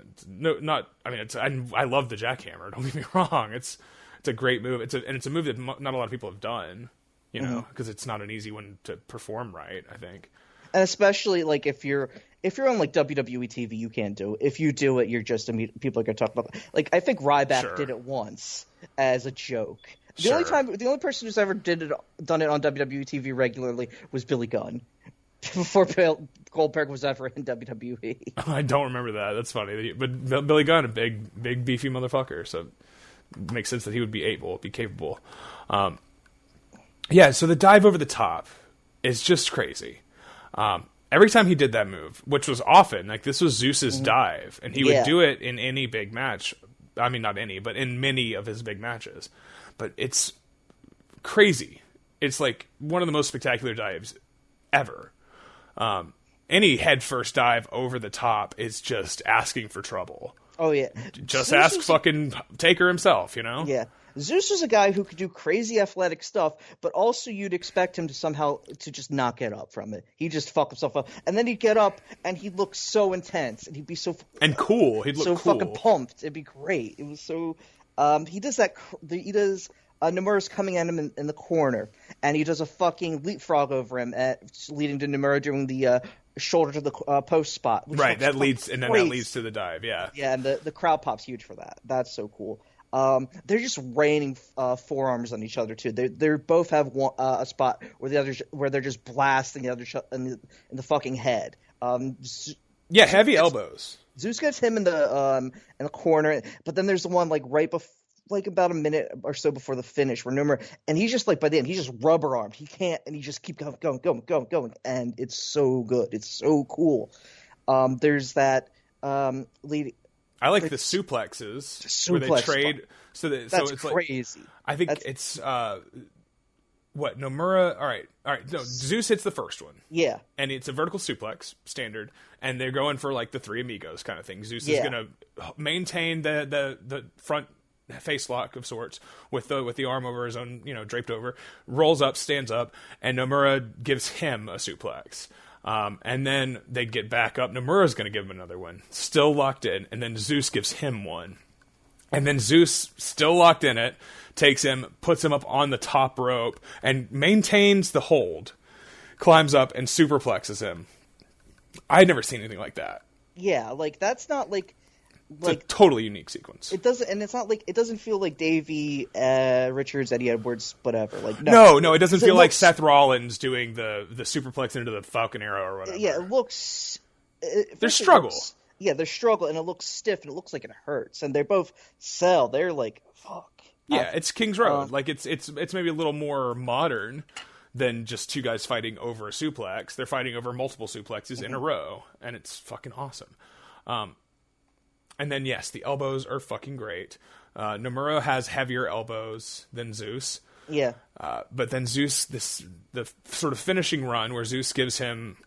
I love the jackhammer. Don't get me wrong. It's a great move. It's a move that not a lot of people have done. You know, because it's not an easy one to perform right, I think. And especially like if you're on like WWE TV, you can't do it. If you do it, you're just people are gonna talk about it. Like I think Ryback did it once as a joke. The only person who's ever done it on WWE TV regularly was Billy Gunn before Goldberg was ever in WWE. I don't remember that. That's funny. But Billy Gunn, a big beefy motherfucker, so it makes sense that he would be capable. Yeah, so the dive over the top is just crazy. Every time he did that move, which was often, like this was Zeus's dive, and he would do it in any big match. I mean, not any, but in many of his big matches. But it's crazy. It's like one of the most spectacular dives ever. Any headfirst dive over the top is just asking for trouble. Oh, yeah. Just ask fucking Taker himself, you know? Yeah. Zeus is a guy who could do crazy athletic stuff, but also you'd expect him to somehow to just not get up from it. He'd just fuck himself up. And then he'd get up, and he'd look so intense, and he'd be so... And cool. He'd look so cool. Fucking pumped. It'd be great. It was so... he does that... He does... Nomura's coming at him in the corner, and he does a fucking leapfrog over him, leading to Nomura doing the shoulder to the post spot. Right, that leads to the dive, yeah. Yeah, and the crowd pops huge for that. That's so cool. They're just raining forearms on each other too. They both have a spot where they're just blasting the other in the fucking head. Heavy elbows. Zeus gets him in the corner, but then there's the one like right before. Like about a minute or so before the finish, where Nomura, and he's just like by the end, he's just rubber armed. He can't, and he just keep going, and it's so good. It's so cool. There's that lead. I like the suplexes where they trade. So it's crazy. Like, I think it's what Nomura. All right. No, Zeus hits the first one. Yeah, and it's a vertical suplex standard, and they're going for like the Three Amigos kind of thing. Zeus is going to maintain the front face lock of sorts with the arm over his own, draped over, rolls up, stands up, and Nomura gives him a suplex. And then they get back up. Nomura's going to give him another one, still locked in, and then Zeus gives him one. And then Zeus, still locked in it, takes him, puts him up on the top rope, and maintains the hold, climbs up, and superplexes him. I'd never seen anything like that. Yeah, like, that's not like... It's a totally unique sequence. It doesn't, and it's not like it doesn't feel like Davey Richards, Eddie Edwards, whatever. Like no, it doesn't feel like Seth Rollins doing the superplex into the Falcon Arrow or whatever. Yeah, it looks. There's struggle. There's struggle, and it looks stiff, and it looks like it hurts. And they both sell. They're like, fuck. Yeah, it's King's Road. Like it's maybe a little more modern than just two guys fighting over a suplex. They're fighting over multiple suplexes in a row, and it's fucking awesome. And then, yes, the elbows are fucking great. Nomura has heavier elbows than Zeus. Yeah. But then Zeus, the sort of finishing run where Zeus gives him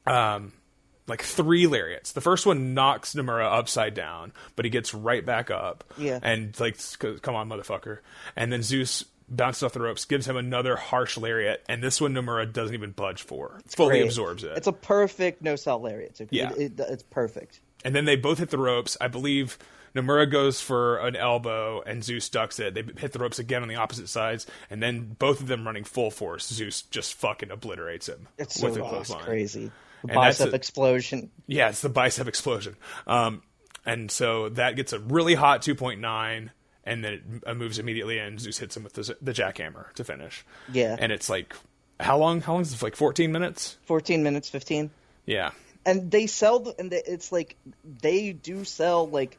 like 3 lariats. The first one knocks Nomura upside down, but he gets right back up. Yeah. And like, come on, motherfucker. And then Zeus bounces off the ropes, gives him another harsh lariat, and this one Nomura doesn't even budge for. It fully absorbs it. It's a perfect no-sell lariat. It's perfect. And then they both hit the ropes. I believe Nomura goes for an elbow, and Zeus ducks it. They hit the ropes again on the opposite sides, and then both of them running full force. Zeus just fucking obliterates him. It's crazy. The bicep explosion. Yeah, it's the bicep explosion. And so that gets a really hot 2.9, and then it moves immediately, and Zeus hits him with the jackhammer to finish. Yeah. And it's like, how long? How long is it? Like 14 minutes? 14 minutes, 15. Yeah. And they sell, it's like they do sell like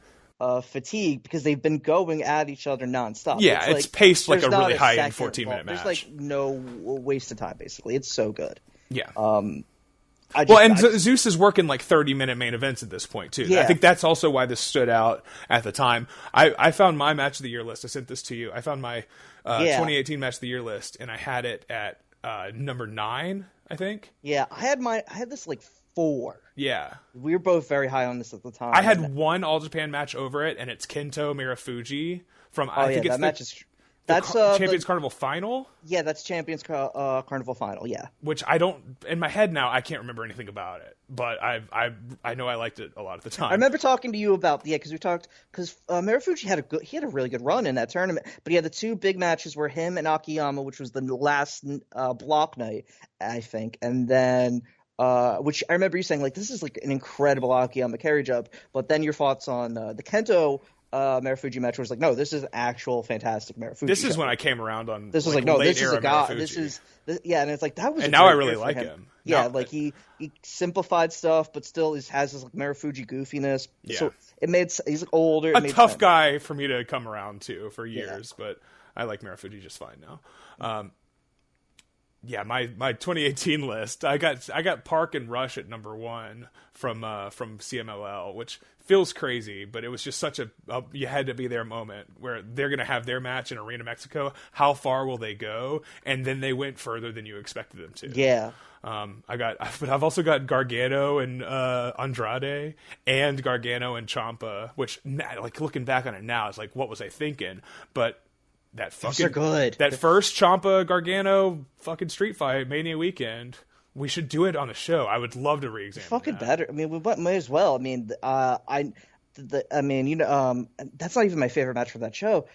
fatigue because they've been going at each other nonstop. Yeah, it's like, paced like a really high-end 14-minute match. There's like no waste of time, basically. It's so good. Yeah. Zeus is working like 30-minute main events at this point too. Yeah. I think that's also why this stood out at the time. I found my match of the year list. I sent this to you. I found my 2018 match of the year list, and I had it at number 9. I think. Yeah, I had this like 4. Yeah. We were both very high on this at the time. I had one All Japan match over it, and it's Kento Mirufuji from, I think it's that match is... That's Champions Carnival Final? Yeah, that's Champions Carnival Final, yeah. Which I don't... In my head now, I can't remember anything about it. But I know I liked it a lot at the time. I remember talking to you about... Yeah, because we talked... Because Mirufuji had a really good run in that tournament. But yeah, the 2 big matches were him and Akiyama, which was the last block night, I think. And then... which I remember you saying, like, this is like an incredible Akiyama carry job. But then your thoughts on the Kento... Marufuji match was like, no, this is actual fantastic Marufuji. This is when I came around on. This was like, no, this is a guy. Yeah, and it's like that was. And now I really like him. Yeah, like he simplified stuff, but still has this like Marufuji goofiness. Yeah. So he's like older. A tough guy for me to come around to for years, but I like Marufuji just fine now. Yeah, my 2018 list. I got Park and Rush at number 1 from CMLL, which feels crazy, but it was just such a you had to be there moment where they're gonna have their match in Arena Mexico. How far will they go? And then they went further than you expected them to. Yeah. But I've also got Gargano and Andrade and Gargano and Ciampa, which like looking back on it now, it's like, what was I thinking? But that fucking good. That first Ciampa Gargano fucking street fight Mania weekend. We should do it on a show. I would love to re-examine fucking that. Better. I mean, we might as well. I mean, that's not even my favorite match for that show.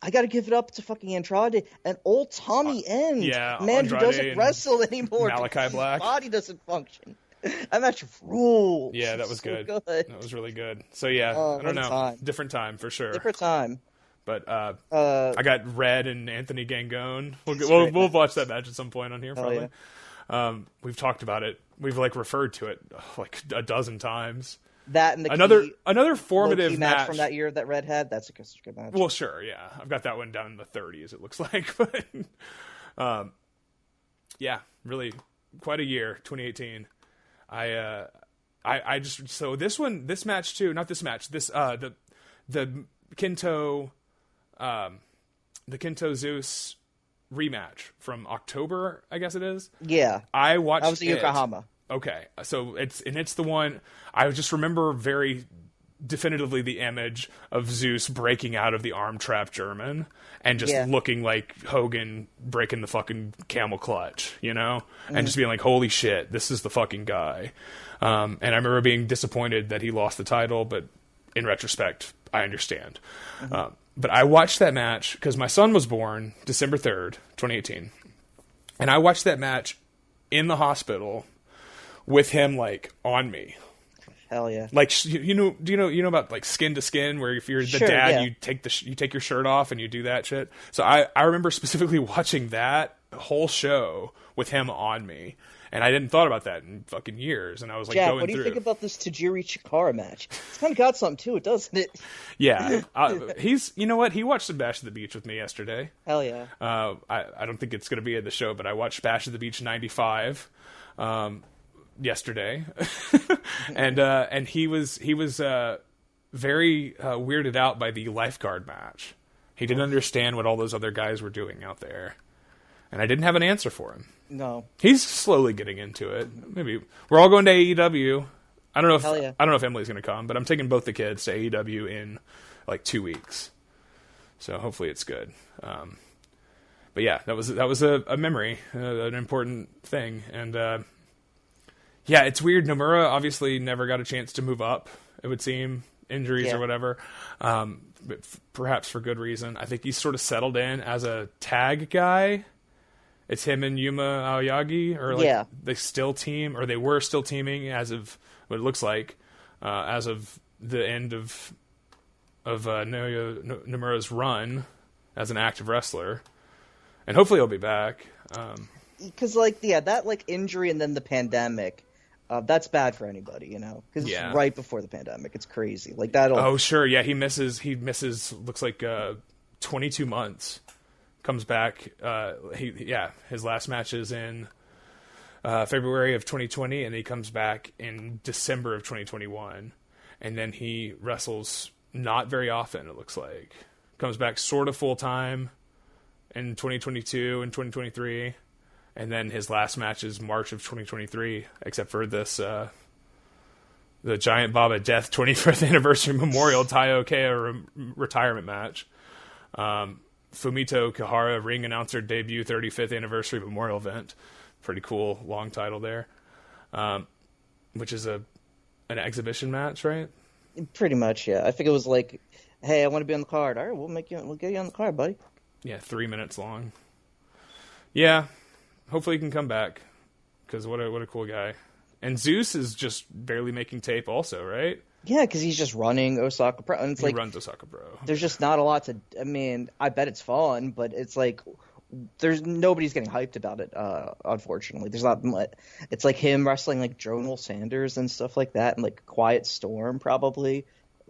I got to give it up to fucking Andrade and old Tommy End. Yeah, man Andrade who doesn't wrestle anymore. Malachi Black. His body doesn't function. That match rules. Yeah, that was so good. That was really good. So yeah, I don't know. Time. Different time for sure. Different time. But I got Red and Anthony Gangone. We'll watch that match at some point on here probably. Yeah. We've talked about it. We've like referred to it like a dozen times. That and the another formative match from that year that Red had. That's a good match. Well, sure, yeah. I've got that one down in the 30s. It looks like, but yeah, really quite a year, 2018. I just so this match too. Not this match. This the Kento Zeus rematch from October, I guess it is. Yeah, I watched. That was the Yokohama. Okay, so it's the one I just remember very definitively the image of Zeus breaking out of the arm trap German and just looking like Hogan breaking the fucking camel clutch, you know, and just being like, holy shit, this is the fucking guy. And I remember being disappointed that he lost the title, but in retrospect, I understand. But I watched that match because my son was born December 3rd, 2018. And I watched that match in the hospital with him like on me. Hell yeah! Like do you know about like skin to skin, where if you're the dad, you take your shirt off and you do that shit. So I remember specifically watching that whole show with him on me, and I didn't thought about that in fucking years. And I was like, Jack, going what do you through. think about this Tajiri Chikara match? It's kind of got something to it, doesn't it? Yeah, he's you know what? He watched some Bash at the Beach with me yesterday. Hell yeah! I don't think it's going to be at the show, but I watched Bash at the Beach '95. Yesterday, and he was very weirded out by the lifeguard match. He didn't understand what all those other guys were doing out there, and I didn't have an answer for him. No, he's slowly getting into it. Maybe we're all going to AEW. I don't know if I don't know if Emily's going to come, but I'm taking both the kids to AEW in like 2 weeks, so hopefully it's good. But yeah, that was a memory, an important thing, and. Yeah, it's weird. Nomura obviously never got a chance to move up, it would seem. Injuries or whatever. But perhaps for good reason. I think he's sort of settled in as a tag guy. It's him and Yuma Aoyagi, or like they still team, or they were still teaming as of what it looks like, as of the end of Nomura's run as an active wrestler. And hopefully he'll be back. Because that injury and then the pandemic, that's bad for anybody, you know. Because it's right before the pandemic, it's crazy. Like that'll. Oh sure, yeah. He misses. Looks like 22 months. Comes back. His last match is in February of 2020, and he comes back in December of 2021, and then he wrestles not very often. It looks like comes back sort of full time in 2022 and 2023. And then his last match is March of 2023, except for this, the Giant Baba Death 25th Anniversary Memorial Taio retirement match. Fumito Kihara ring announcer debut 35th Anniversary Memorial event. Pretty cool, long title there. Which is an exhibition match, right? Pretty much, yeah. I think it was like, hey, I want to be on the card. All right, we'll get you on the card, buddy. Yeah, 3 minutes long. Yeah, hopefully he can come back, because what a cool guy. And Zeus is just barely making tape also, right? Yeah, because he's just running Osaka Pro. And it's he runs Osaka Pro. There's just not a lot to... I mean, I bet it's fun, but it's like... Nobody's getting hyped about it, unfortunately. There's not much. It's like him wrestling like Jonal Sanders and stuff like that, and like Quiet Storm, probably.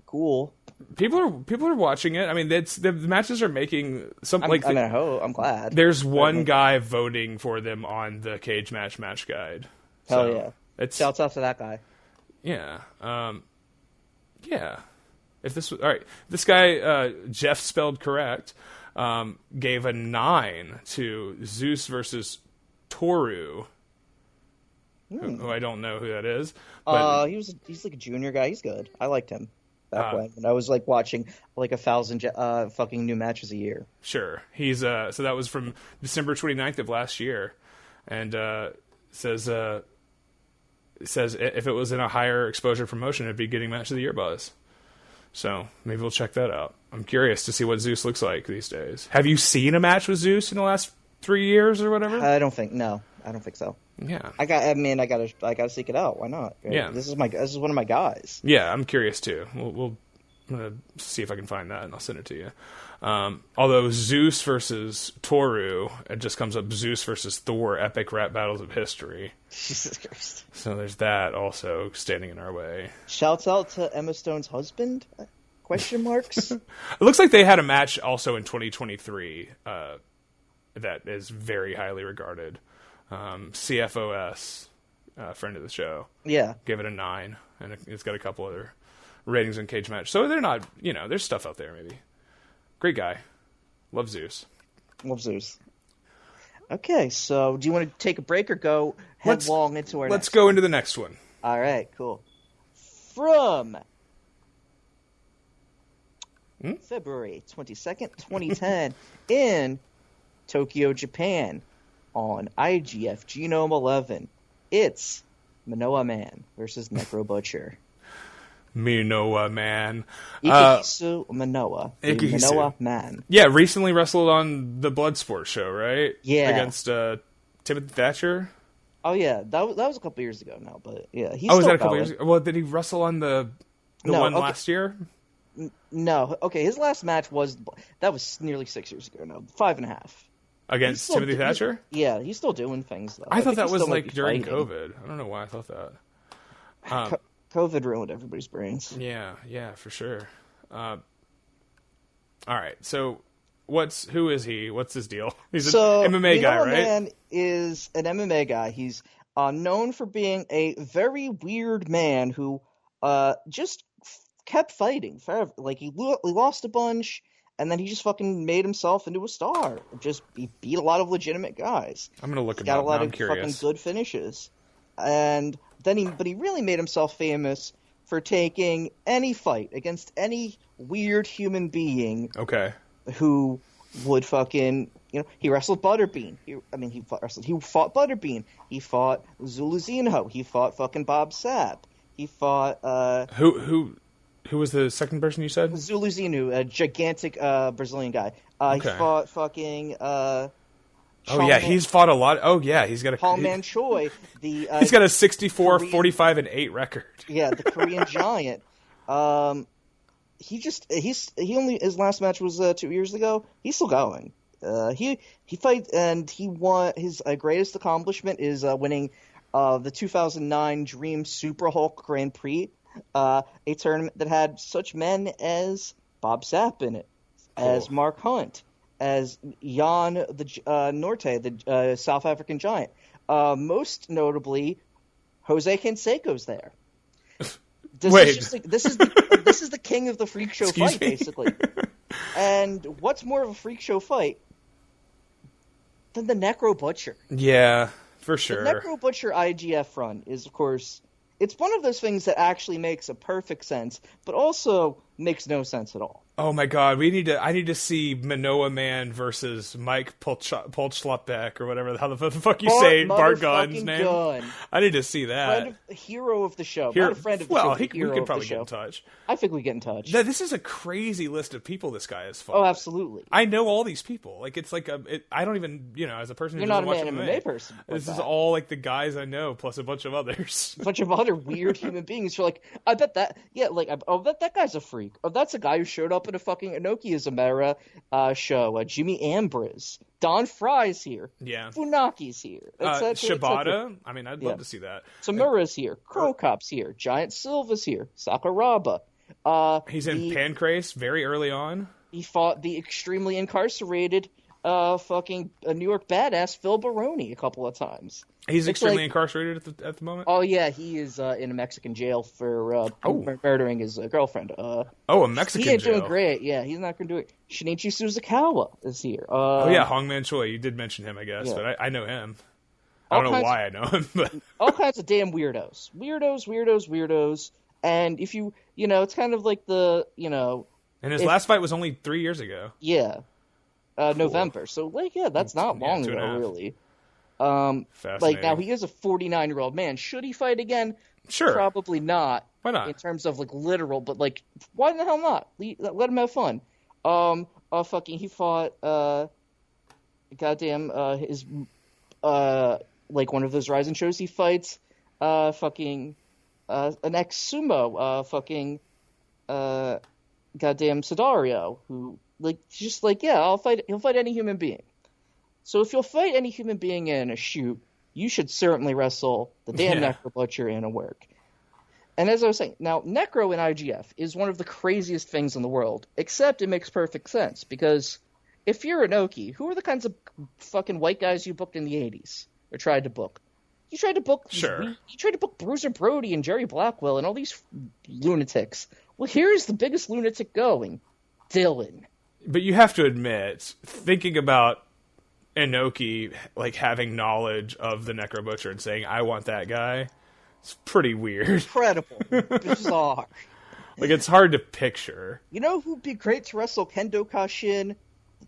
Cool. People are watching it. I mean, the matches are making some. I'm glad. There's one guy voting for them on the Cage Match guide. Hell yeah! Shouts out to that guy. Yeah. Yeah. If this was all right, this guy Jeff spelled correct. Gave a 9 to Zeus versus Toru. Who I don't know who that is. But he's like a junior guy. He's good. I liked him back when I was like watching like 1,000 fucking new matches a year. Sure. He's so that was from December 29th of last year, and says if it was in a higher exposure promotion, it'd be getting match of the year buzz. So maybe we'll check that out. I'm curious to see what Zeus looks like these days. Have you seen a match with Zeus in the last 3 years or whatever? I don't think so. Yeah. I gotta seek it out. Why not? Yeah. This is one of my guys. Yeah, I'm curious too. I'm gonna see if I can find that and I'll send it to you. Although Zeus versus Toru, it just comes up Zeus versus Thor, epic rap battles of history. Jesus Christ. So there's that also standing in our way. Shouts out to Emma Stone's husband? Question marks? It looks like they had a match also in 2023 that is very highly regarded. CFOS, friend of the show. Yeah. Gave it a 9, and it's got a couple other ratings in Cage Match. So they're not, there's stuff out there maybe. Great guy. Love Zeus. Okay, so do you want to take a break or go headlong into our Let's go into the next one. All right, cool. From February 22nd, 2010, in Tokyo, Japan, on IGF Genome 11, it's Minowaman versus Necro Butcher. Minowaman. Ikehisu Minowa. Minowaman. Yeah, recently wrestled on the Bloodsport show, right? Yeah. Against Timothy Thatcher. Oh, yeah. That was a couple years ago now, but yeah. He's was still that a couple going. years ago? Well, did he wrestle on the one last year? No. Okay, his last match was nearly 6 years ago now. 5.5. Against Timothy Thatcher? Yeah, he's still doing things, though. I thought that was like during COVID. I don't know why I thought that. COVID ruined everybody's brains. Yeah, for sure. All right, so who is he? What's his deal? He's an MMA guy, right? Man is an MMA guy. He's known for being a very weird man who just kept fighting forever. Like he lost a bunch, and then he just fucking made himself into a star. He beat a lot of legitimate guys. I'm gonna look him up. Got a lot of fucking good finishes, and then he really made himself famous for taking any fight against any weird human being. Okay. Who would fucking, he wrestled Butterbean. He fought Butterbean. He fought Zuluzinho. He fought fucking Bob Sapp. He fought Who was the second person you said? Zuluzinho, a gigantic Brazilian guy. He fought fucking he's fought a lot. Oh yeah, he's got a Paul Man Choi. He's got a 64, 45, and 8 record. Yeah, the Korean Giant. His last match was 2 years ago. He's still going. He fights and he won. His greatest accomplishment is winning the 2009 Dream Super Hulk Grand Prix, a tournament that had such men as Bob Sapp in it, as Mark Hunt, as Jan Norte, the South African Giant. Most notably, Jose Canseco's there. This is the king of the freak show fight, basically. And what's more of a freak show fight than the Necro Butcher. Yeah, for sure. The Necro Butcher IGF run is, of course, it's one of those things that actually makes a perfect sense, but also makes no sense at all. Oh my god, I need to see Minowaman versus Mike Polchlopek or whatever how the fuck you say Bart Gunn's name. Gunn. I need to see that. Hero of the show. Not a friend of the show. We could probably get in touch. I think we get in touch. This is a crazy list of people this guy has fought. Oh, absolutely. I know all these people. Like it's like I don't even as a person who doesn't watch You're not an MMA person. This is all like the guys I know plus a bunch of others. A bunch of other weird human beings. You're like, I bet that. Yeah, like that guy's a freak. Oh, that's a guy who showed up in a fucking Inoki Izumera show. Jimmy Ambrose. Don Fry's here. Yeah. Funaki's here. Shibata. I mean, I'd love to see that. Tamura's here. Krokop's here. Giant Silva's here. Sakuraba. He's in Pancrase very early on. He fought the extremely incarcerated fucking New York badass Phil Baroni a couple of times. He's extremely incarcerated at the moment? Oh, yeah. He is in a Mexican jail for murdering his girlfriend. A Mexican jail. He ain't doing great. Yeah, he's not going to do it. Shinichi Suzukawa is here. Hongman Choi. You did mention him, I guess, but I know him. I don't know why I know him. But all kinds of damn weirdos. Weirdos. And if you, it's kind of like the, And his last fight was only 3 years ago. Yeah. Cool. November. So, that's not long ago, really. Like, now he is a 49-year-old man. Should he fight again? Sure. Probably not. Why not? In terms of, literal, but, why the hell not? Let him have fun. He fought, his, one of those Ryzen shows he fights, an ex-sumo, Sidario, who, he'll fight any human being. So if you'll fight any human being in a shoot, you should certainly wrestle the damn Necro Butcher in a work. And as I was saying, now, Necro in IGF is one of the craziest things in the world, except it makes perfect sense, because if you're Inoki, who are the kinds of fucking white guys you booked in the 80s, or tried to book? You tried to book You tried to book Bruiser Brody and Jerry Blackwell and all these lunatics. Well, here's the biggest lunatic going, Dylan. But you have to admit, thinking about Inoki having knowledge of the Necro Butcher and saying, I want that guy, it's pretty weird. Incredible. Bizarre. It's hard to picture. You know who'd be great to wrestle Kendo Kashin?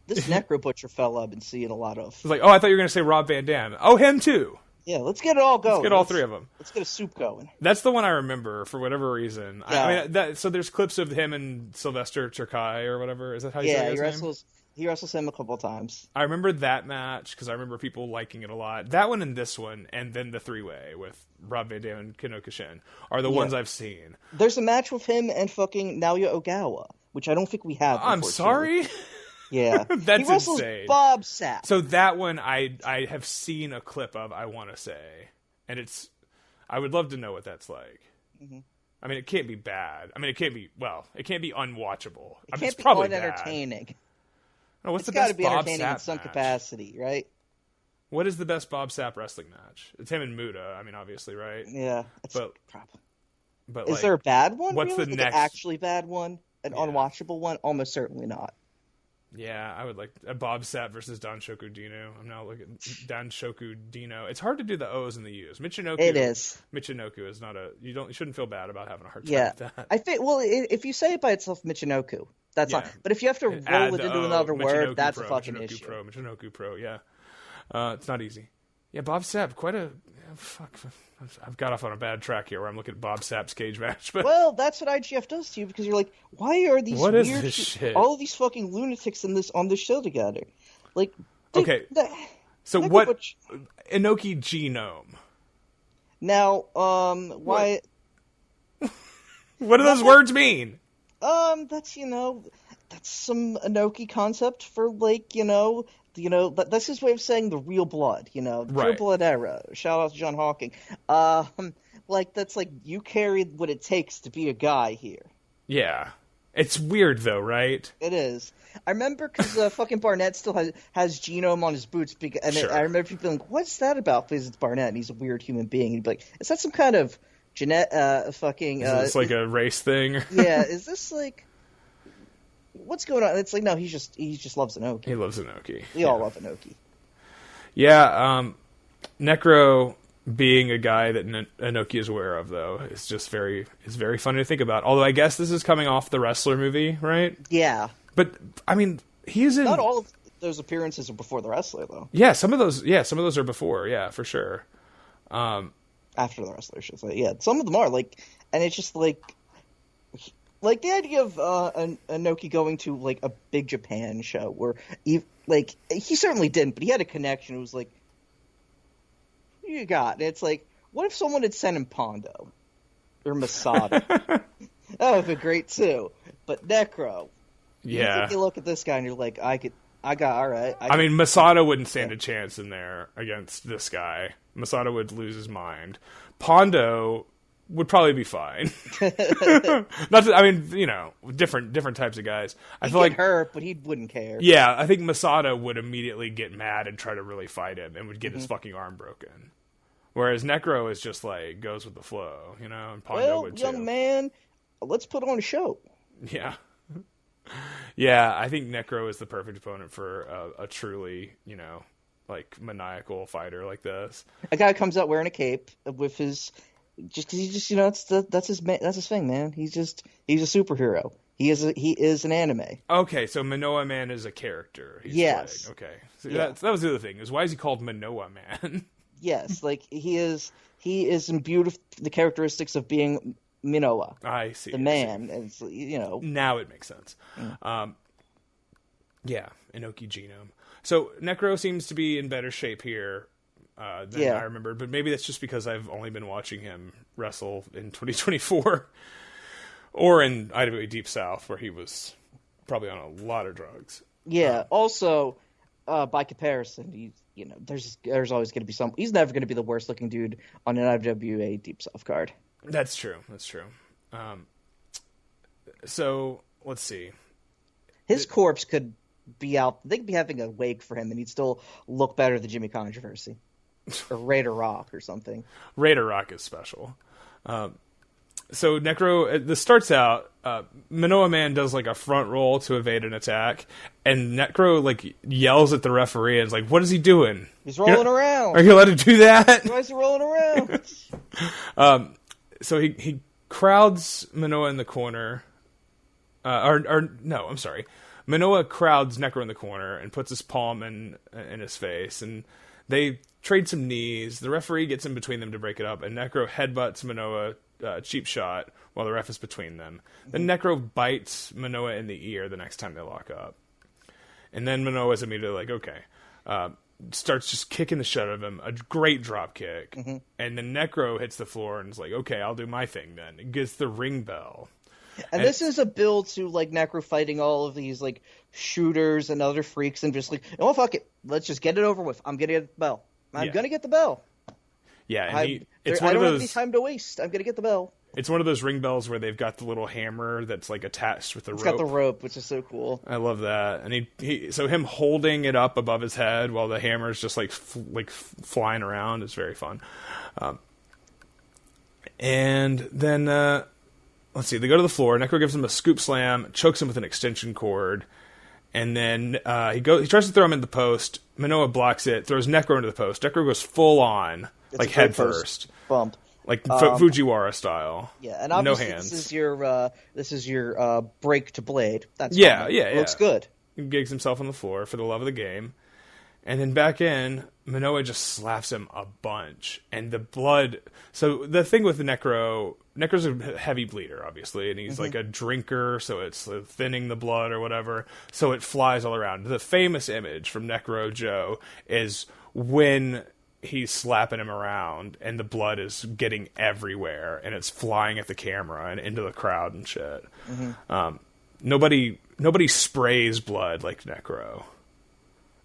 This Necro Butcher fella I've been seeing a lot of. It's I thought you were going to say Rob Van Dam. Oh, him too. Yeah, let's get it all going. Let's get all three of them. Let's get a soup going. That's the one I remember for whatever reason. Yeah. So there's clips of him and Sylvester Terkay or whatever. Is that how you say his name? He wrestles him a couple of times. I remember that match because I remember people liking it a lot. That one and this one, and then the three-way with Rob Van Dam and Keno Kashin are the ones I've seen. There's a match with him and fucking Naoya Ogawa, which I don't think we have. I'm sorry? Yeah. That's he wrestles insane. Bob Sapp. So that one I have seen a clip of, I want to say. And I would love to know what that's like. Mm-hmm. I mean, it can't be bad. I mean, it can't be unwatchable. It's be probably unentertaining. Oh, what's it's the best be Bob entertaining Sapp in some match? capacity, right? What is the best Bob Sapp wrestling match? It's him and Muda. I mean, obviously, right? Yeah. But is there a bad one? What's really? the next? An actually bad one? An unwatchable one? Almost certainly not. Yeah, I would like a Bob Sapp versus Danshoku Dino. I'm now looking at Danshoku Dino. It's hard to do the O's and the U's. Michinoku. It is. Michinoku is not you shouldn't feel bad about having a hard time with that. I think. Well, if you say it by itself, Michinoku, that's fine. But if you have to roll it into another word, that's a fucking issue. Michinoku Pro. Yeah, it's not easy. Yeah, Bob Sapp, quite a fuck. I've got off on a bad track here where I'm looking at Bob Sapp's cage match. But well, that's what IGF does to you because you're like, why are these what weird is this shit? All of these fucking lunatics on this show together? Like, okay, so what? Inoki Genome. Now, why? What do those words mean? That's some Inoki concept for that's his way of saying the real blood, pure blood era. Shout out to John Hawking. That's like you carried what it takes to be a guy here. Yeah, it's weird though, right? It is. I remember because fucking Barnett still has Genome on his boots, I remember people being like, "What's that about?" Because it's Barnett and he's a weird human being. And he'd be like, "Is that some kind of fucking?" Is this like a race thing? Yeah. Is this like? What's going on? It's like, no, he just loves Inoki. He loves Inoki. We all love Inoki. Yeah, Necro being a guy that Inoki is aware of, though, is just very funny to think about. Although I guess this is coming off the Wrestler movie, right? Yeah. But, I mean, he's in... Not all of those appearances are before the Wrestler, though. Yeah, some of those are before, yeah, for sure. After the Wrestler, I should say. Yeah, some of them are, like... And it's just, like the idea of Inoki going to, like, a big Japan show where, he certainly didn't, but he had a connection. It was like, who you got? And it's like, what if someone had sent him Pondo? Or Masato? That would have been great, too. But Necro. Yeah. You look at this guy and you're like, all right. I mean, Masato wouldn't stand a chance in there against this guy. Masato would lose his mind. Pondo would probably be fine. Different types of guys. I feel like hurt, but he wouldn't care. Yeah, I think Masato would immediately get mad and try to really fight him and would get his fucking arm broken. Whereas Necro is just like goes with the flow, and Pondo would too. Young man, let's put on a show. Yeah. Yeah, I think Necro is the perfect opponent for a truly, like maniacal fighter like this. A guy comes out wearing a cape with his, just because he just, that's his thing, man. He's a superhero. He is an anime. Okay, so Minowaman is a character. Yes. Playing. Okay, so that was the other thing. Is why is he called Minowaman? Yes, like he is imbued with the characteristics of being Minowa. I see. The man, and it's, Now it makes sense. Yeah, Inoki genome. So Necro seems to be in better shape here than I remembered, but maybe that's just because I've only been watching him wrestle in 2024 or in IWA Deep South, where he was probably on a lot of drugs. Yeah. Also, by comparison, there's always going to be some. He's never going to be the worst looking dude on an IWA Deep South card. That's true. So let's see. His corpse could be out. They could be having a wake for him, and he'd still look better than Jimmy Controversy or Raider Rock or something. Raider Rock is special. So Necro, this starts out. Minowaman does like a front roll to evade an attack, and Necro like yells at the referee and is like, "What is he doing? He's rolling around. Are you allowed to do that? Why is he rolling around?" So he crowds Minowa in the corner. I'm sorry. Minowa crowds Necro in the corner and puts his palm in his face, and they trade some knees. The referee gets in between them to break it up, and Necro headbutts Minowa, cheap shot, while the ref is between them. Then Necro bites Minowa in the ear the next time they lock up. And then Minowa is immediately like, okay. Starts just kicking the shit out of him, a great drop kick. And then Necro hits the floor and is like, okay, I'll do my thing then. It gets the ring bell. And this is a build to like Necro fighting all of these like shooters and other freaks and just like, oh fuck it, let's just get it over with. I'm gonna get the bell. I'm gonna get the bell. Yeah, and I don't have any time to waste. I'm gonna get the bell. It's one of those ring bells where they've got the little hammer that's like attached with the rope. It's got the rope, which is so cool. I love that. And so him holding it up above his head while the hammer's just like flying around is very fun. And then let's see, they go to the floor. Necro gives him a scoop slam, chokes him with an extension cord, and then he tries to throw him in the post. Minowa blocks it, throws Necro into the post. Necro goes full on, like head first, bump. Like Fujiwara style. Yeah, and obviously no hands. This is your break to blade. That's yeah, fine. yeah. Looks good. He gigs himself on the floor for the love of the game. And then back in, Minowa just slaps him a bunch. And the blood... So the thing with the Necro's a heavy bleeder, obviously, and he's like a drinker, so it's thinning the blood or whatever. So it flies all around. The famous image from Necro Joe is when he's slapping him around and the blood is getting everywhere and it's flying at the camera and into the crowd and shit. Nobody sprays blood like Necro.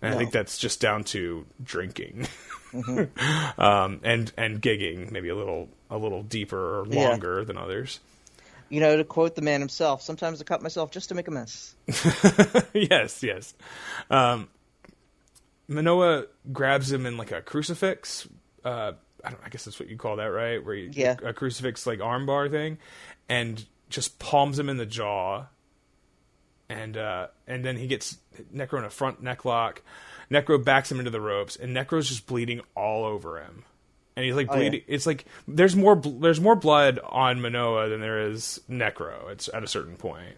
And I think that's just down to drinking. And gigging maybe a little deeper or longer than others. To quote the man himself, sometimes I cut myself just to make a mess. Yes. Minowa grabs him in like a crucifix. I guess that's what you call that, right? Where a crucifix like armbar thing, and just palms him in the jaw. And then he gets Necro in a front neck lock. Necro backs him into the ropes, and Necro's just bleeding all over him. And he's like bleeding. Yeah. It's like there's more blood on Minowa than there is Necro. It's at a certain point.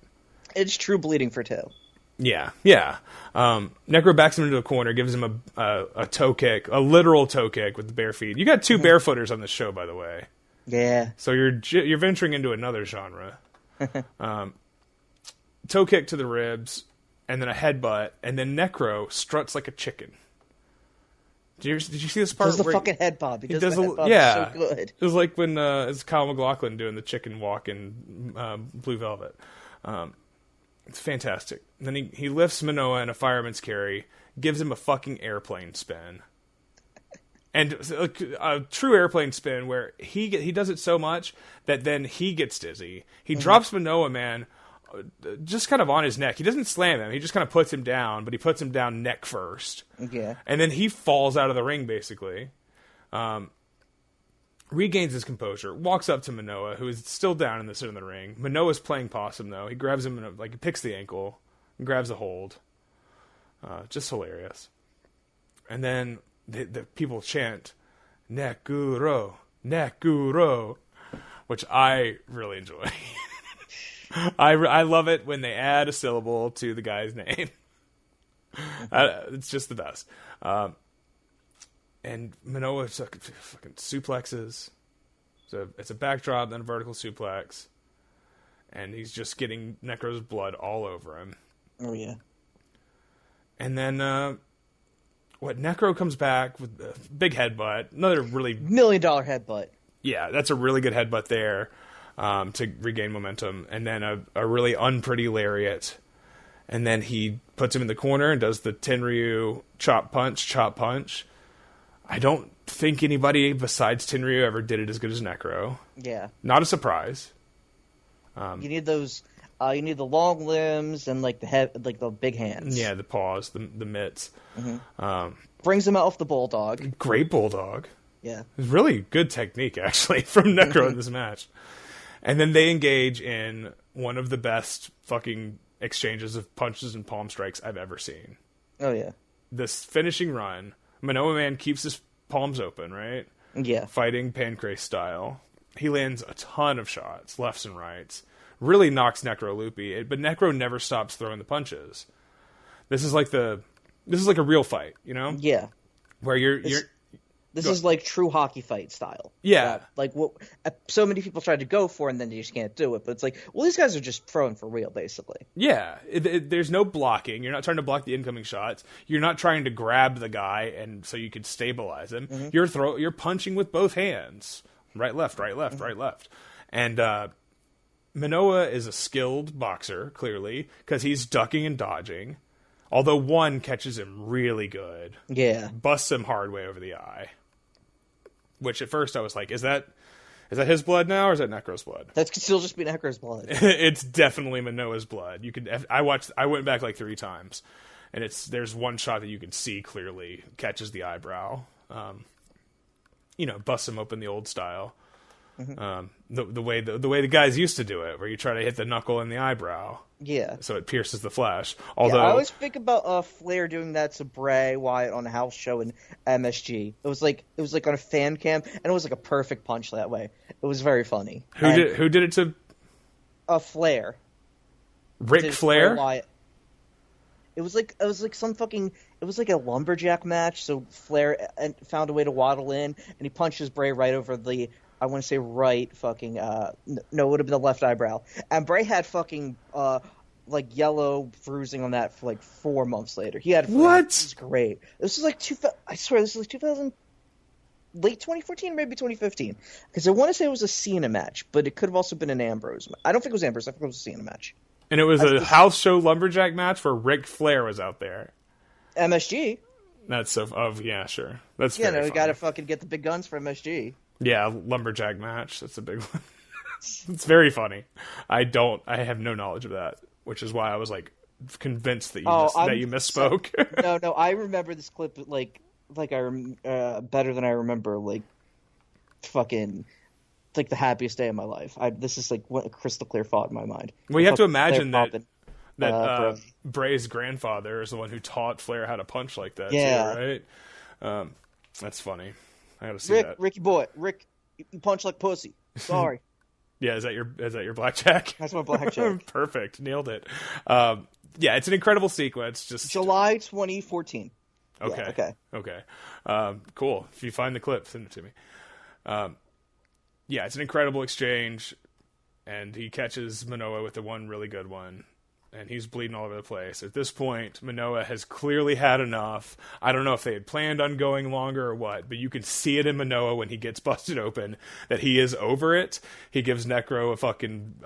It's true bleeding for two. Yeah. Necro backs him into a corner, gives him a toe kick, a literal toe kick with the bare feet. You got two barefooters on the show, by the way. Yeah. So you're venturing into another genre. Toe kick to the ribs, and then a headbutt, and then Necro struts like a chicken. Did you see this part? Does the fucking head bob? He does the head bob. Yeah, so good. It was like when it's Kyle MacLachlan doing the chicken walk in Blue Velvet. It's fantastic. And then he lifts Minowa in a fireman's carry, gives him a fucking airplane spin. And a true airplane spin where he does it so much that then he gets dizzy. He drops Minowaman just kind of on his neck. He doesn't slam him. He just kind of puts him down, but he puts him down neck first. Yeah. And then he falls out of the ring, basically. Regains his composure, walks up to Minowa, who is still down in the center of the ring. Minowa's playing possum, though. He grabs him, he picks the ankle, and grabs a hold. Just hilarious. And then the people chant, Nekuro, Nekuro, which I really enjoy. I love it when they add a syllable to the guy's name. It's just the best. And Minowa fucking suplexes. So it's a backdrop, then a vertical suplex. And he's just getting Necro's blood all over him. Oh, yeah. And then, Necro comes back with a big headbutt. Another really... $1 million headbutt. Yeah, that's a really good headbutt there to regain momentum. And then a really unpretty lariat. And then he puts him in the corner and does the Tenryu chop punch. I don't think anybody besides Tenryu ever did it as good as Necro. Yeah. Not a surprise. You need those... you need the long limbs and like the head, like the big hands. Yeah, the paws, the mitts. Mm-hmm. Brings him out off the bulldog. Great bulldog. Yeah, it's really good technique actually from Necro in this match. And then they engage in one of the best fucking exchanges of punches and palm strikes I've ever seen. Oh yeah. This finishing run, Minowaman keeps his palms open, right? Yeah. Fighting Pancrase style. He lands a ton of shots, lefts and rights. Really knocks Necro loopy, but Necro never stops throwing the punches. This is like a real fight, you know? Yeah. Where this is like true hockey fight style. Yeah. Like what so many people tried to go for and then they just can't do it. But it's like, well, these guys are just throwing for real, basically. Yeah. There's no blocking. You're not trying to block the incoming shots. You're not trying to grab the guy and so you could stabilize him. Mm-hmm. You're punching with both hands. Right, left, right, left, right, left. And Minowa is a skilled boxer, clearly, because he's ducking and dodging. Although one catches him really good. Yeah. Busts him hard way over the eye. Which at first I was like, is that his blood now or is that Necro's blood? That could still just be Necro's blood. It's definitely Minowa's blood. I went back like 3 times. And there's one shot that you can see clearly catches the eyebrow. Busts him open the old style. Mm-hmm. The way the guys used to do it, where you try to hit the knuckle in the eyebrow. Yeah. So it pierces the flesh. Although I always think about Flair doing that to Bray Wyatt on a house show in MSG. It was like on a fan cam, and it was like a perfect punch that way. It was very funny. Who did it to? Flair. Ric Flair. Wyatt. It was like a lumberjack match. So Flair found a way to waddle in, and he punches Bray right over the. I want to say right fucking, no, it would have been the left eyebrow. And Bray had fucking, yellow bruising on that for 4 months later. He had, what? This is great. This was I swear, this was 2000, late 2014 or maybe 2015. Because I want to say it was a Cena match, but it could have also been an Ambrose. I don't think it was Ambrose. I think it was a Cena match. And it was a house show lumberjack match where Ric Flair was out there. MSG. That's yeah, sure. That's very we got to fucking get the big guns for MSG. Yeah, lumberjack match. That's a big one. It's very funny. I have no knowledge of that, which is why I was convinced that you misspoke. No, I remember this clip better than I remember fucking the happiest day of my life. This is what a crystal clear thought in my mind. Well, you have to imagine that that Bray's grandfather is the one who taught Flair how to punch like that. Yeah. Too, right? That's funny. I gotta see that. Ricky boy, Rick, you punch like pussy. Sorry. Yeah, is that your blackjack? That's my blackjack. Perfect, nailed it. Yeah, it's an incredible sequence. Just July 2014. Okay. Yeah, okay. Cool. If you find the clip, send it to me. Yeah, it's an incredible exchange, and he catches Minowa with the one really good one, and he's bleeding all over the place. At this point, Minowa has clearly had enough. I don't know if they had planned on going longer or what, but you can see it in Minowa when he gets busted open that he is over it. He gives Necro a fucking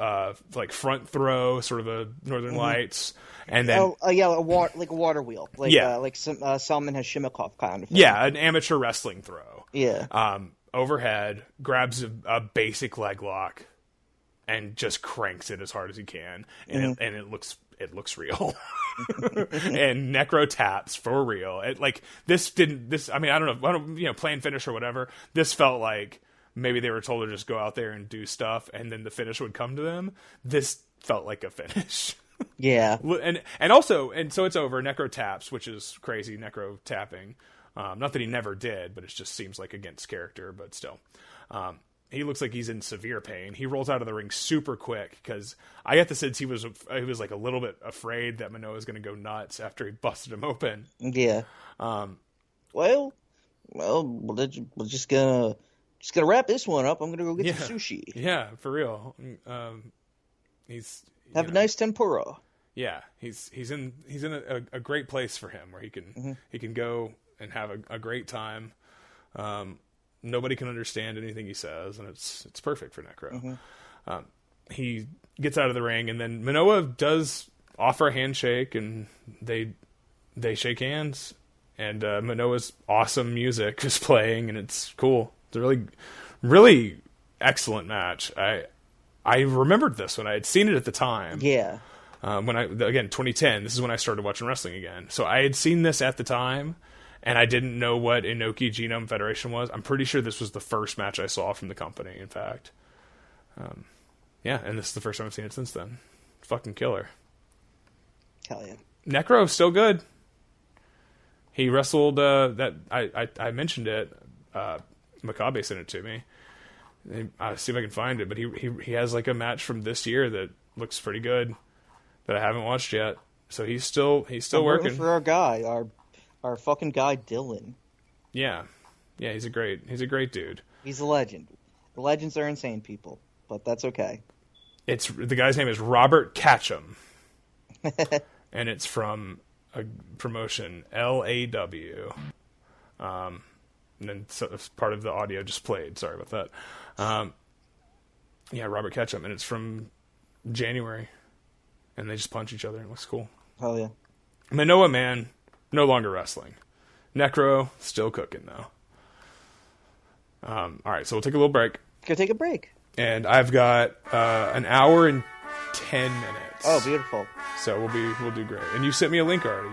like front throw, sort of a Northern Lights, and then like a water wheel, like some Salman Hashimoto kind of thing. Yeah, an amateur wrestling throw. Yeah. Overhead, grabs a basic leg lock, and just cranks it as hard as he can, and it looks real. And Necro taps for real. I mean, I don't know, plan finish or whatever. This felt like maybe they were told to just go out there and do stuff, and then the finish would come to them. This felt like a finish. Yeah. And so it's over. Necro taps, which is crazy. Necro tapping. Not that he never did, but it just seems like against character, but still. He looks like he's in severe pain. He rolls out of the ring super quick because I get the sense he was like a little bit afraid that Minowa was going to go nuts after he busted him open. Yeah. Well, we're just gonna wrap this one up. I'm gonna go get some sushi. Yeah, for real. Have a nice tempura. Yeah, he's in a great place for him where he can go and have a great time. Nobody can understand anything he says, and it's perfect for Necro. He gets out of the ring, and then Minowa does offer a handshake, and they shake hands, and Minowa's awesome music is playing, and it's cool. It's a really, really excellent match. I remembered this when I had seen it at the time. Yeah. 2010, this is when I started watching wrestling again. So I had seen this at the time, and I didn't know what Inoki Genome Federation was. I'm pretty sure this was the first match I saw from the company, in fact. And this is the first time I've seen it since then. Fucking killer. Hell yeah. Necro's still good. He wrestled, I mentioned it, Makabe sent it to me. I'll see if I can find it, but he has like a match from this year that looks pretty good that I haven't watched yet. So he's still working for our guy, our fucking guy Dylan. Yeah, he's a great dude. He's a legend. The legends are insane people, but that's okay. The guy's name is Robert Catchum, and it's from a promotion LAW. And then part of the audio just played. Sorry about that. Robert Ketchum, and it's from January, and they just punch each other, and it looks cool. Hell yeah. Minowaman, no longer wrestling. Necro, still cooking, though. All right, so we'll take a little break. Go take a break. And I've got an hour and 10 minutes. Oh, beautiful. So we'll do great. And you sent me a link already.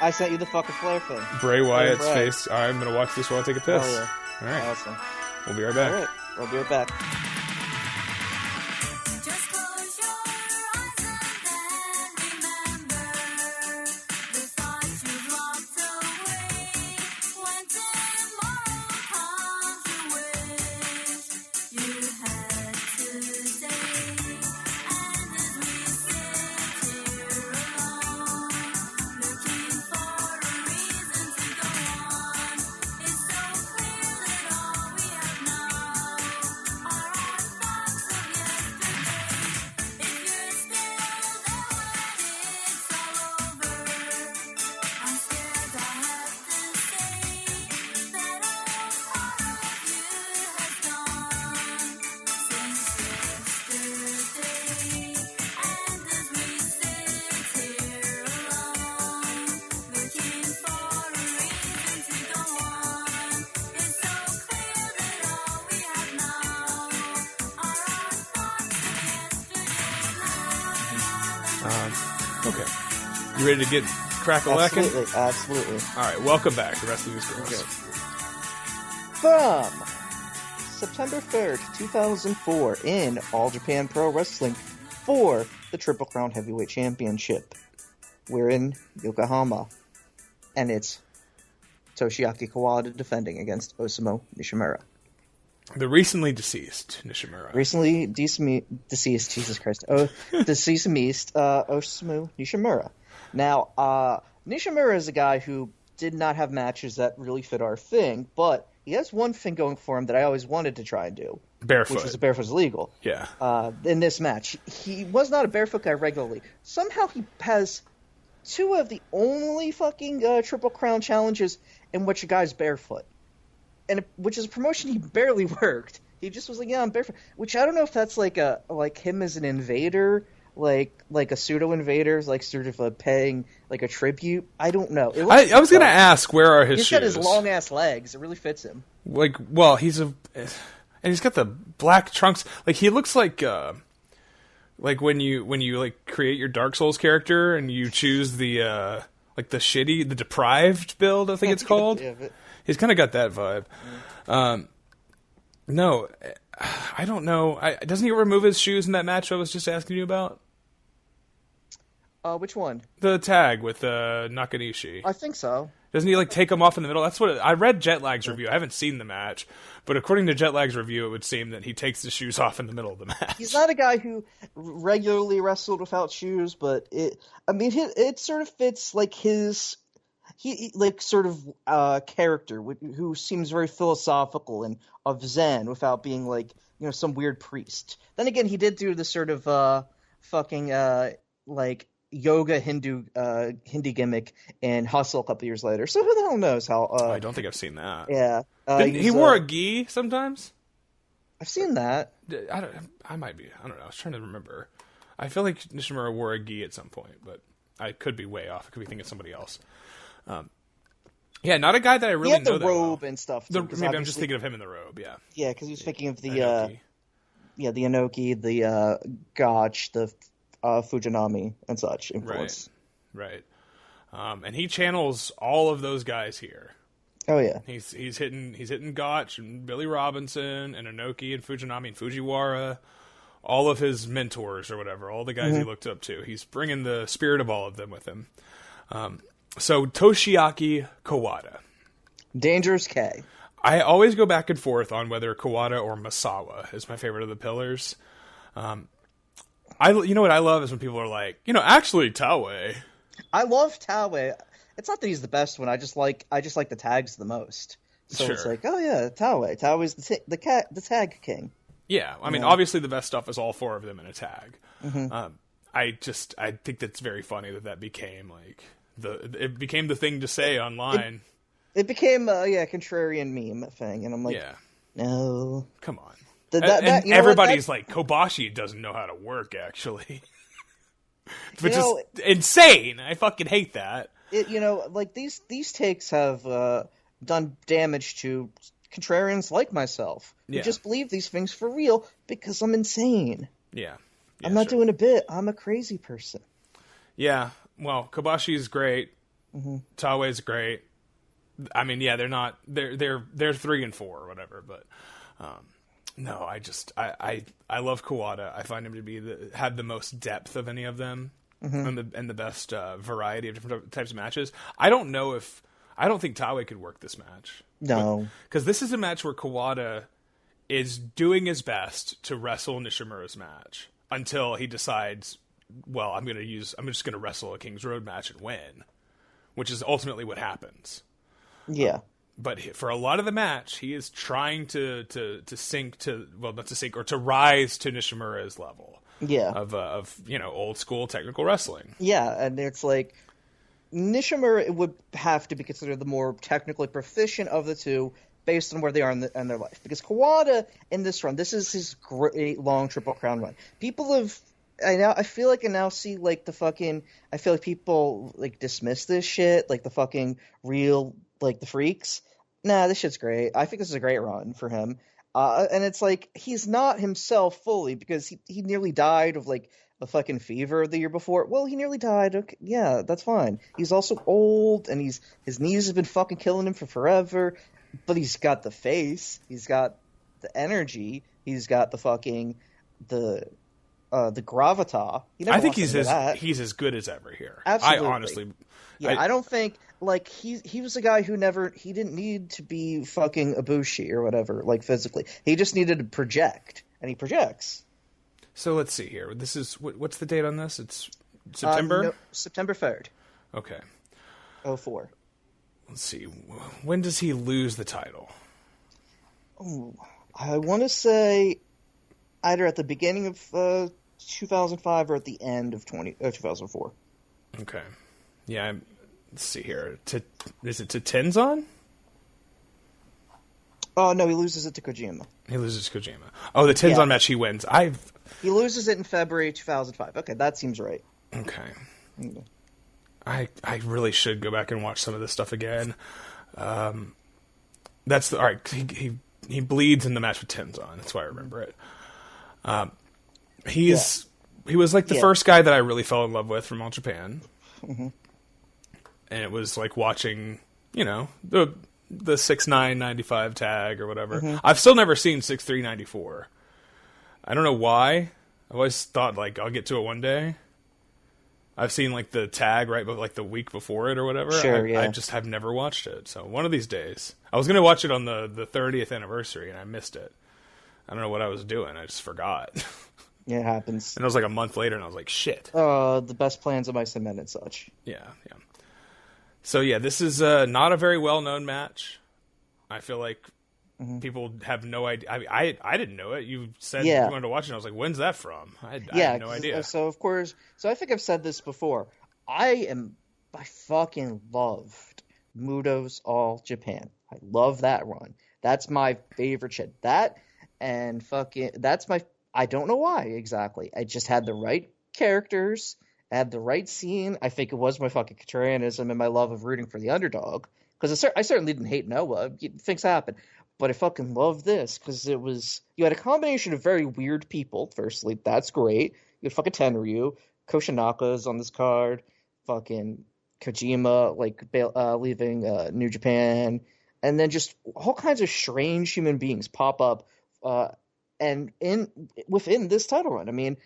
I sent you the fucking Flair thing. Bray Wyatt's face. All right, I'm going to watch this while I take a piss. Oh, yeah. All right. Awesome. We'll be right back. All right. We'll be right back. Okay. You ready to get crack-a-lackin'? Absolutely. All right, welcome back to Wrestling News Girls. From September 3rd, 2004, in All Japan Pro Wrestling, for the Triple Crown Heavyweight Championship. We're in Yokohama, and it's Toshiaki Kawada defending against Osamu Nishimura. The recently deceased Nishimura. Recently deceased, Jesus Christ. Deceased Osamu Nishimura. Now, Nishimura is a guy who did not have matches that really fit our thing, but he has one thing going for him that I always wanted to try and do. Barefoot. Which was a barefoot legal. Yeah. In this match. He was not a barefoot guy regularly. Somehow he has two of the only fucking Triple Crown challenges in which a guy's barefoot. Which is a promotion he barely worked. He just was like, yeah, I'm barefoot. Which I don't know if that's like him as an invader, like a pseudo invader, like sort of paying like a tribute. I don't know. I was gonna ask, where are his shoes? He's got his long ass legs. It really fits him. Like, well, and he's got the black trunks. Like, he looks like when you like create your Dark Souls character and you choose the the deprived build, I think it's called. Yeah, he's kind of got that vibe. No, I don't know. Doesn't he remove his shoes in that match I was just asking you about? Which one? The tag with Nakanishi. I think so. Doesn't he take them off in the middle? That's what I read. Jetlag's review. I haven't seen the match, but according to Jetlag's review, it would seem that he takes the shoes off in the middle of the match. He's not a guy who regularly wrestled without shoes, but it sort of fits like his character who seems very philosophical and of Zen without being some weird priest. Then again, he did do the sort of yoga Hindi gimmick and Hustle a couple years later. So who the hell knows how? I don't think I've seen that. Yeah, he wore a gi sometimes. I've seen that. I might be. I don't know. I was trying to remember. I feel like Nishimura wore a gi at some point, but I could be way off. I could be thinking of somebody else. Yeah, not a guy that I really know. The robe and stuff. Maybe I'm just thinking of him in the robe. Yeah. Yeah, because he was thinking of the Inoki, the Gotch, the Fujinami and such influence. Right. And he channels all of those guys here. Oh yeah. He's hitting Gotch and Billy Robinson and Inoki and Fujinami and Fujiwara, all of his mentors or whatever, all the guys he looked up to. He's bringing the spirit of all of them with him. So Toshiaki Kawada. Dangerous K. I always go back and forth on whether Kawada or Masawa is my favorite of the pillars. You know what I love is when people are like, actually Taue. I love Taue. It's not that he's the best one. I just like the tags the most. So It's like, oh yeah, Taue. Taue's the tag king. Yeah, I mean, obviously the best stuff is all four of them in a tag. Mm-hmm. I think that's very funny that became it became the thing to say online. It became a contrarian meme thing, and I'm like, no, come on. Everybody's like, Kobashi doesn't know how to work, actually. Which is insane. I fucking hate that. These takes have done damage to contrarians like myself who just believe these things for real because I'm insane. Yeah. I'm not doing a bit. I'm a crazy person. Yeah. Well, Kobashi's great. Mm-hmm. Taue's great. I mean, yeah, they're not. They're 3 and 4 or whatever, but. No, I love Kawada. I find him to be have the most depth of any of them, and the best variety of different types of matches. I don't think Taue could work this match. No, because this is a match where Kawada is doing his best to wrestle Nishimura's match until he decides, well, I'm just gonna wrestle a King's Road match and win, which is ultimately what happens. Yeah. But for a lot of the match, he is trying to sink to, well, not to sink, or to rise to Nishimura's level. Yeah. Of old school technical wrestling. Yeah, and it's like Nishimura would have to be considered the more technically proficient of the two based on where they are in their life. Because Kawada in this run, this is his great long Triple Crown run. I feel like I now see I feel like people dismiss this shit, the fucking real the freaks. Nah, this shit's great. I think this is a great run for him. And it's he's not himself fully because he nearly died of a fucking fever the year before. Well, he nearly died. Okay, yeah, that's fine. He's also old and his knees have been fucking killing him for forever. But he's got the face. He's got the energy. He's got the the Gravita. I think he's as good as ever here. Absolutely. I honestly, I don't think like he was a guy who he didn't need to be fucking Ibushi or whatever, like physically. He just needed to project, and he projects. So let's see here. This is what's the date on this? It's September. No, September 3rd. Okay. 04. Let's see. When does he lose the title? Oh, I want to say either at the beginning of 2005 or at the end of 2004. Okay. Yeah. Let's see here. Is it to Tenzan? Oh no, he loses it to Kojima. He loses to Kojima. Oh, the Tenzan match he wins. He loses it in February 2005. Okay, that seems right. Okay. I really should go back and watch some of this stuff again. That's all right. He bleeds in the match with Tenzan. That's why I remember it. He was like the first guy that I really fell in love with from All Japan. Mm-hmm. And it was like watching, the 6'9" tag or whatever. Mm-hmm. I've still never seen 6'3" I don't know why. I always thought like I'll get to it one day. I've seen like the tag right, but like the week before it or whatever. Sure, I just have never watched it. So one of these days, I was going to watch it on the 30th anniversary, and I missed it. I don't know what I was doing. I just forgot. Yeah, it happens. And it was like a month later, and I was like, shit. The best plans of mice and men and such. Yeah. So yeah, this is not a very well known match. I feel like people have no idea. I didn't know it. You said you wanted to watch it, and I was like, when's that from? I had no idea. So of course, I think I've said this before. I fucking loved Muto's All Japan. I love that run. That's my favorite shit. That and that's my. I don't know why exactly. I just had the right characters, had the right scene. I think it was my fucking contrarianism and my love of rooting for the underdog. Because I certainly didn't hate Noah. Things happen. But I fucking loved this because you had a combination of very weird people, firstly. That's great. You had fucking Tenryu. Koshinaka's on this card. Fucking Kojima, leaving New Japan. And then just all kinds of strange human beings pop up. And within this title run, I mean,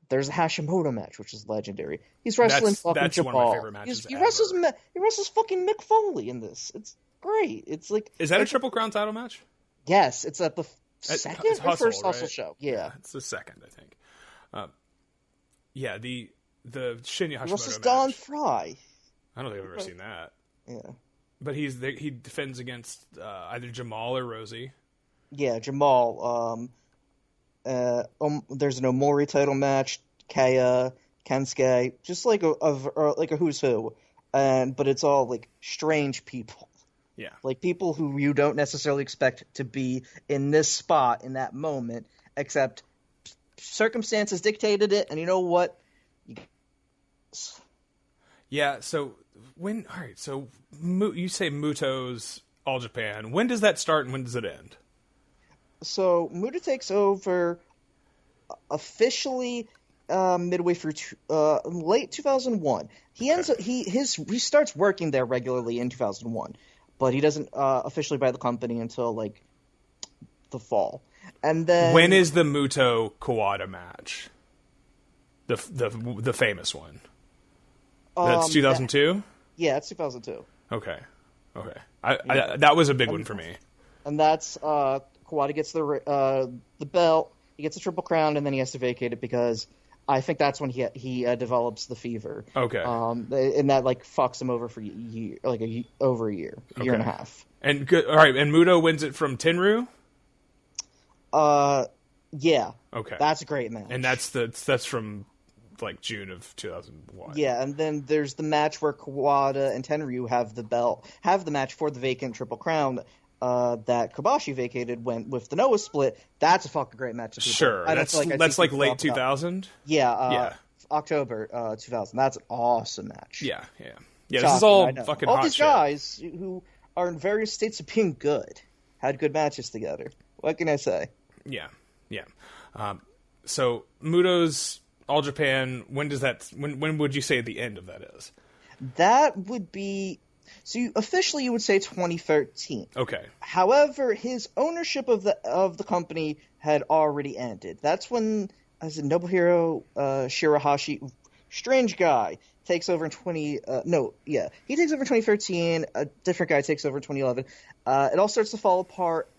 there's a Hashimoto match, which is legendary. He's wrestling fucking Jamal. One of my favorite matches he wrestles fucking Mick Foley in this. It's great. It's like, is that a Triple Crown title match? Yes, it's at the second or first Hustle show. Yeah, it's the second, I think. The Shinya Hashimoto versus match. Don Fry. I don't think I've ever seen that. Yeah, but he defends against either Jamal or Rosie. Yeah, Jamal. There's an Omori title match, Kaya, Kensuke, just like a who's who, but it's all like strange people. Yeah, like people who you don't necessarily expect to be in this spot in that moment, except circumstances dictated it, and you know what? Yeah. So you say Muto's All Japan. When does that start and when does it end? So Muto takes over officially midway through late 2001. He starts working there regularly in 2001, but he doesn't officially buy the company until like the fall. And then when is the Muto Kawada match? The famous one. That's 2002. Yeah, it's 2002. Okay. That was a big one for me. And that's Kawada gets the belt, he gets a Triple Crown, and then he has to vacate it because I think that's when he develops the fever. Okay. And that like fucks him over for over a year and a half. And good. All right. And Muto wins it from Tenryu. Yeah. Okay. That's a great match. And that's from like June of 2001. Yeah, and then there's the match where Kawada and Tenryu have the match for the vacant Triple Crown. That Kobashi vacated with the Noah split. That's a fucking great match. Sure, that's like late 2000. Yeah, October 2000. That's an awesome match. Yeah. This is all fucking all hot these shit. guys who are in various states of being good had good matches together. What can I say? Yeah. So Muto's All Japan. When would you say the end of that is? That would be. So officially you would say 2013. Okay. However, his ownership of the company had already ended. That's when as a Nobuhiro Shirahashi, strange guy, takes over in he takes over in 2013. A different guy takes over in 2011. It all starts to fall apart.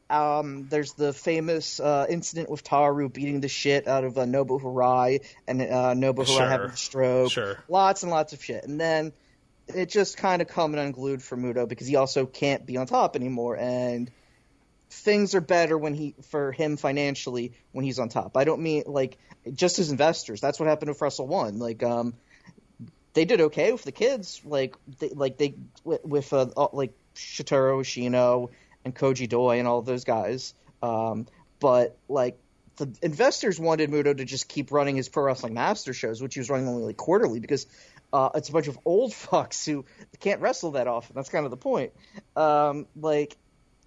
There's the famous incident with Taru beating the shit out of Nobu Hirai, and Nobu Hirai having a stroke. Sure. Lots and lots of shit. And then it just kind of come unglued for Muto because he also can't be on top anymore, and things are better for him financially when he's on top. I don't mean like just as investors. That's what happened with Wrestle One. Like they did okay with the kids, with Shitaro Ishino and Koji Doi and all of those guys. But like the investors wanted Muto to just keep running his Pro Wrestling Master shows, which he was running only like quarterly because it's a bunch of old fucks who can't wrestle that often. That's kind of the point.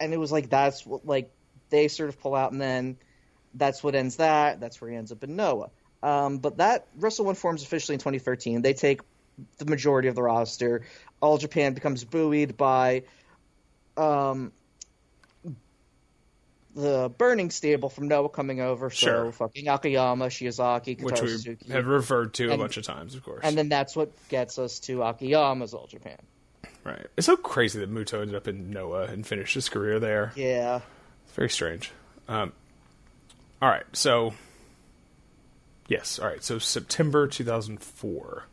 And it was like that's what like they sort of pull out, and then that's what ends that. That's where he ends up in Noah. But that Wrestle One forms officially in 2013. They take the majority of the roster. All Japan becomes buoyed by the Burning Stable from Noah coming over. So fucking Akiyama, Shiozaki, Kotaro which we Suzuki. have referred to a bunch of times, of course. And then that's what gets us to Akiyama's All Japan. Right. It's so crazy that Muto ended up in Noah and finished his career there. Yeah. It's very strange. All right. So, yes. All right. So, September 2004.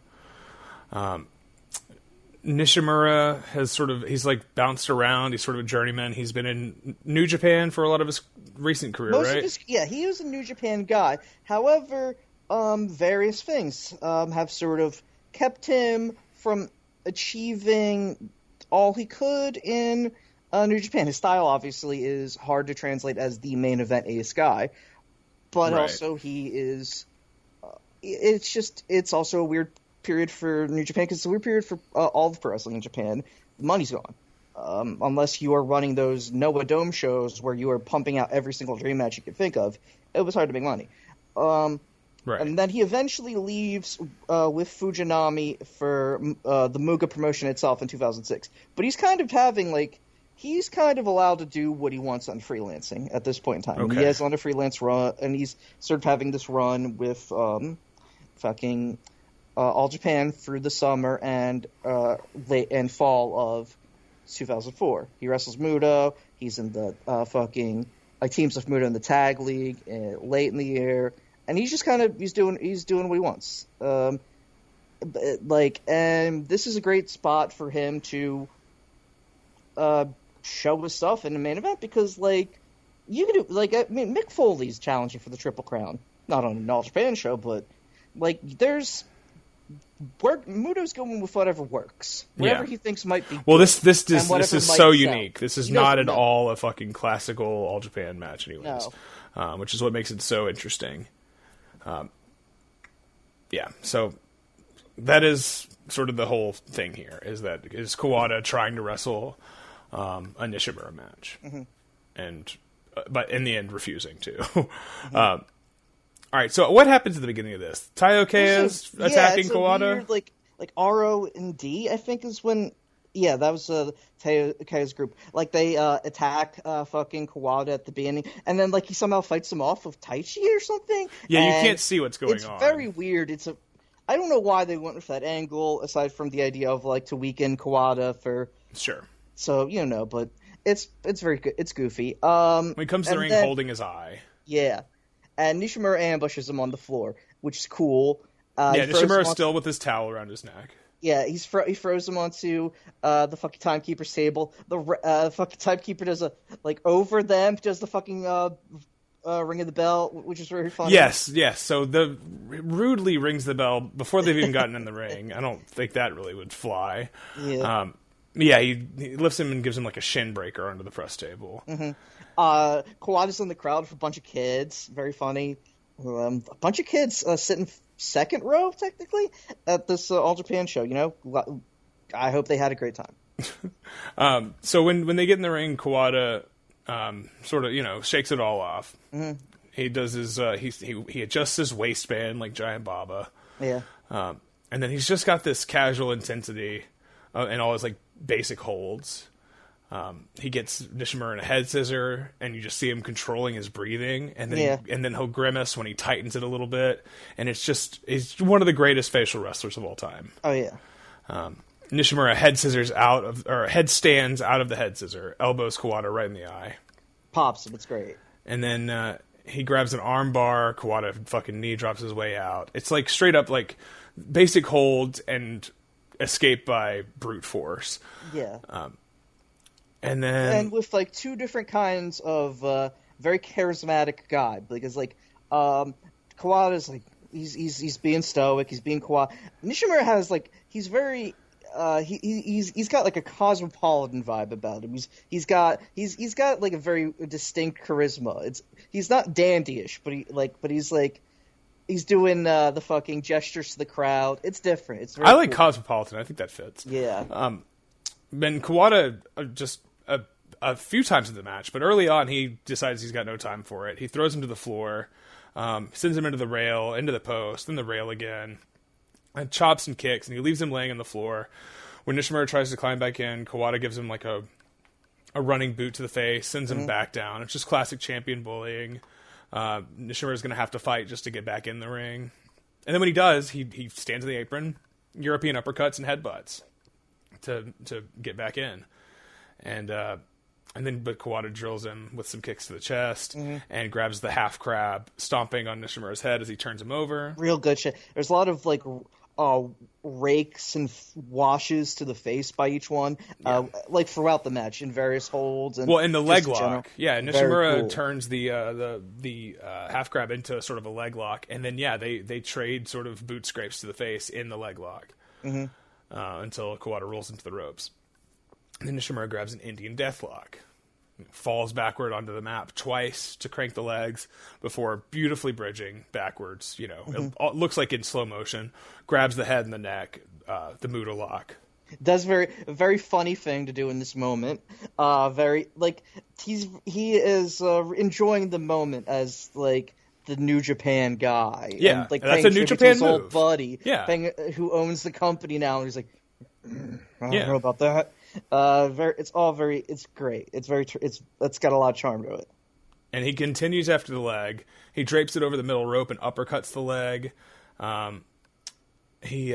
Nishimura he's like bounced around. He's sort of a journeyman. He's been in New Japan for a lot of his recent career, right? He was a New Japan guy. However, various things have sort of kept him from achieving all he could in New Japan. His style obviously is hard to translate as the main event ace guy, but also he is. It's also a weird period for New Japan because it's a weird period for all the pro wrestling in Japan. The money's gone. Unless you are running those Noah Dome shows where you are pumping out every single dream match you can think of, it was hard to make money. Right. And then he eventually leaves with Fujinami for the Muga promotion itself in 2006. But he's kind of allowed to do what he wants on freelancing at this point in time. Okay. He has on a freelance run, and he's sort of having this run with All Japan through the summer and late and fall of 2004. He wrestles Muto. He's in the teams with Muto in the tag league late in the year. And he's just he's doing what he wants. And this is a great spot for him to show his stuff in the main event because you can do Mick Foley's challenging for the Triple Crown, not on an All Japan show, but there's Muto's going with whatever works, whatever he thinks might be. Well, good, this is so unique. This is not at all a fucking classical All Japan match, anyways. No. Which is what makes it so interesting. So that is sort of the whole thing here, is Kawada trying to wrestle a Nishimura match, but in the end refusing to. All right, so what happens at the beginning of this? Taioke is attacking Kawada? Weird, like RO and D, I think is when... Yeah, that was Taioke's group. They attack fucking Kawada at the beginning, and then he somehow fights him off with Taichi or something. Yeah, you can't see what's going on. It's very weird. I don't know why they went with that angle, aside from the idea of to weaken Kawada for... Sure. So, but it's very good. It's goofy. When he comes to the ring holding his eye. Yeah. And Nishimura ambushes him on the floor, which is cool. Nishimura's still with his towel around his neck. Yeah, he throws him onto the fucking Timekeeper's table. The fucking Timekeeper does over them, does the fucking ring of the bell, which is very funny. Yes. So the rudely rings the bell before they've even gotten in the ring. I don't think that really would fly. Yeah. He lifts him and gives him a shin breaker under the press table. Mm-hmm. Kawada's in the crowd with a bunch of kids. Very funny. A bunch of kids sitting second row, technically, at this All Japan show. I hope they had a great time. So when they get in the ring, Kawada sort of, shakes it all off. Mm-hmm. He does his he adjusts his waistband like Giant Baba. Yeah. And then he's just got this casual intensity and all his basic holds. He gets Nishimura in a head scissor, and you just see him controlling his breathing, and then he'll grimace when he tightens it a little bit, and he's one of the greatest facial wrestlers of all time. Oh yeah. Nishimura head stands out of the head scissor, elbows Kawada right in the eye, Pops him. It's great. and then he grabs an arm bar. Kawada fucking knee drops his way out. It's like straight up like basic hold and escape by brute force. Yeah. And with like two different kinds of very charismatic guy, because like Kawada's like he's being stoic, he's being Kawada. Nishimura has like he's very he's got like a cosmopolitan vibe about him. He's got like a very distinct charisma. He's not dandyish, but he's doing the fucking gestures to the crowd. It's different. It's very I like cool. cosmopolitan. I think that fits. Yeah. Then Kawada just a few times in the match, but early on he decides he's got no time for it. He throws him to the floor, sends him into the rail, into the post, then the rail again, and chops and kicks, and he leaves him laying on the floor. When Nishimura tries to climb back in, Kawada gives him like a running boot to the face, sends him back down. It's just classic champion bullying. Nishimura's going to have to fight just to get back in the ring. And then when he does, he stands in the apron, European uppercuts and headbutts to get back in. But Kawada drills him with some kicks to the chest and grabs the half crab, stomping on Nishimura's head as he turns him over. Real good shit. There's a lot of like rakes and washes to the face by each one, like throughout the match in various holds. And in the leg lock, general. yeah, Nishimura Cool. turns the half grab into sort of a leg lock, and then they trade sort of boot scrapes to the face in the leg lock until Kawada rolls into the ropes. And then Nishimura grabs an Indian deathlock, falls backward onto the map twice to crank the legs before beautifully bridging backwards. It looks like in slow motion. Grabs the head and the neck, the Muda lock. That's a very funny thing to do in this moment. Very like he is enjoying the moment as like the New Japan guy. Yeah, and, like, that's a New Japan his move. old buddy. Yeah, who owns the company now. And he's like, I don't know about that. It's great. It's got a lot of charm to it. And he continues after the leg. He drapes it over the middle rope and uppercuts the leg. He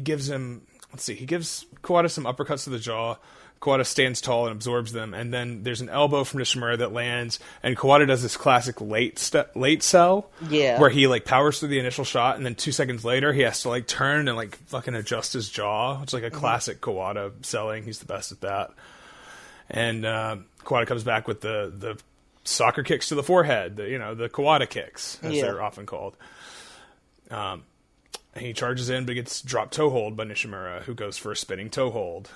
gives Kawada some uppercuts to the jaw. Kawada stands tall and absorbs them, and then there's an elbow from Nishimura that lands, and Kawada does this classic late sell, where he like powers through the initial shot, and then 2 seconds later he has to like turn and like fucking adjust his jaw. It's like a classic Kawada selling. He's the best at that. And Kawada comes back with the soccer kicks to the forehead, the Kawada kicks, as they're often called. He charges in, but gets dropped toe hold by Nishimura, who goes for a spinning toe hold.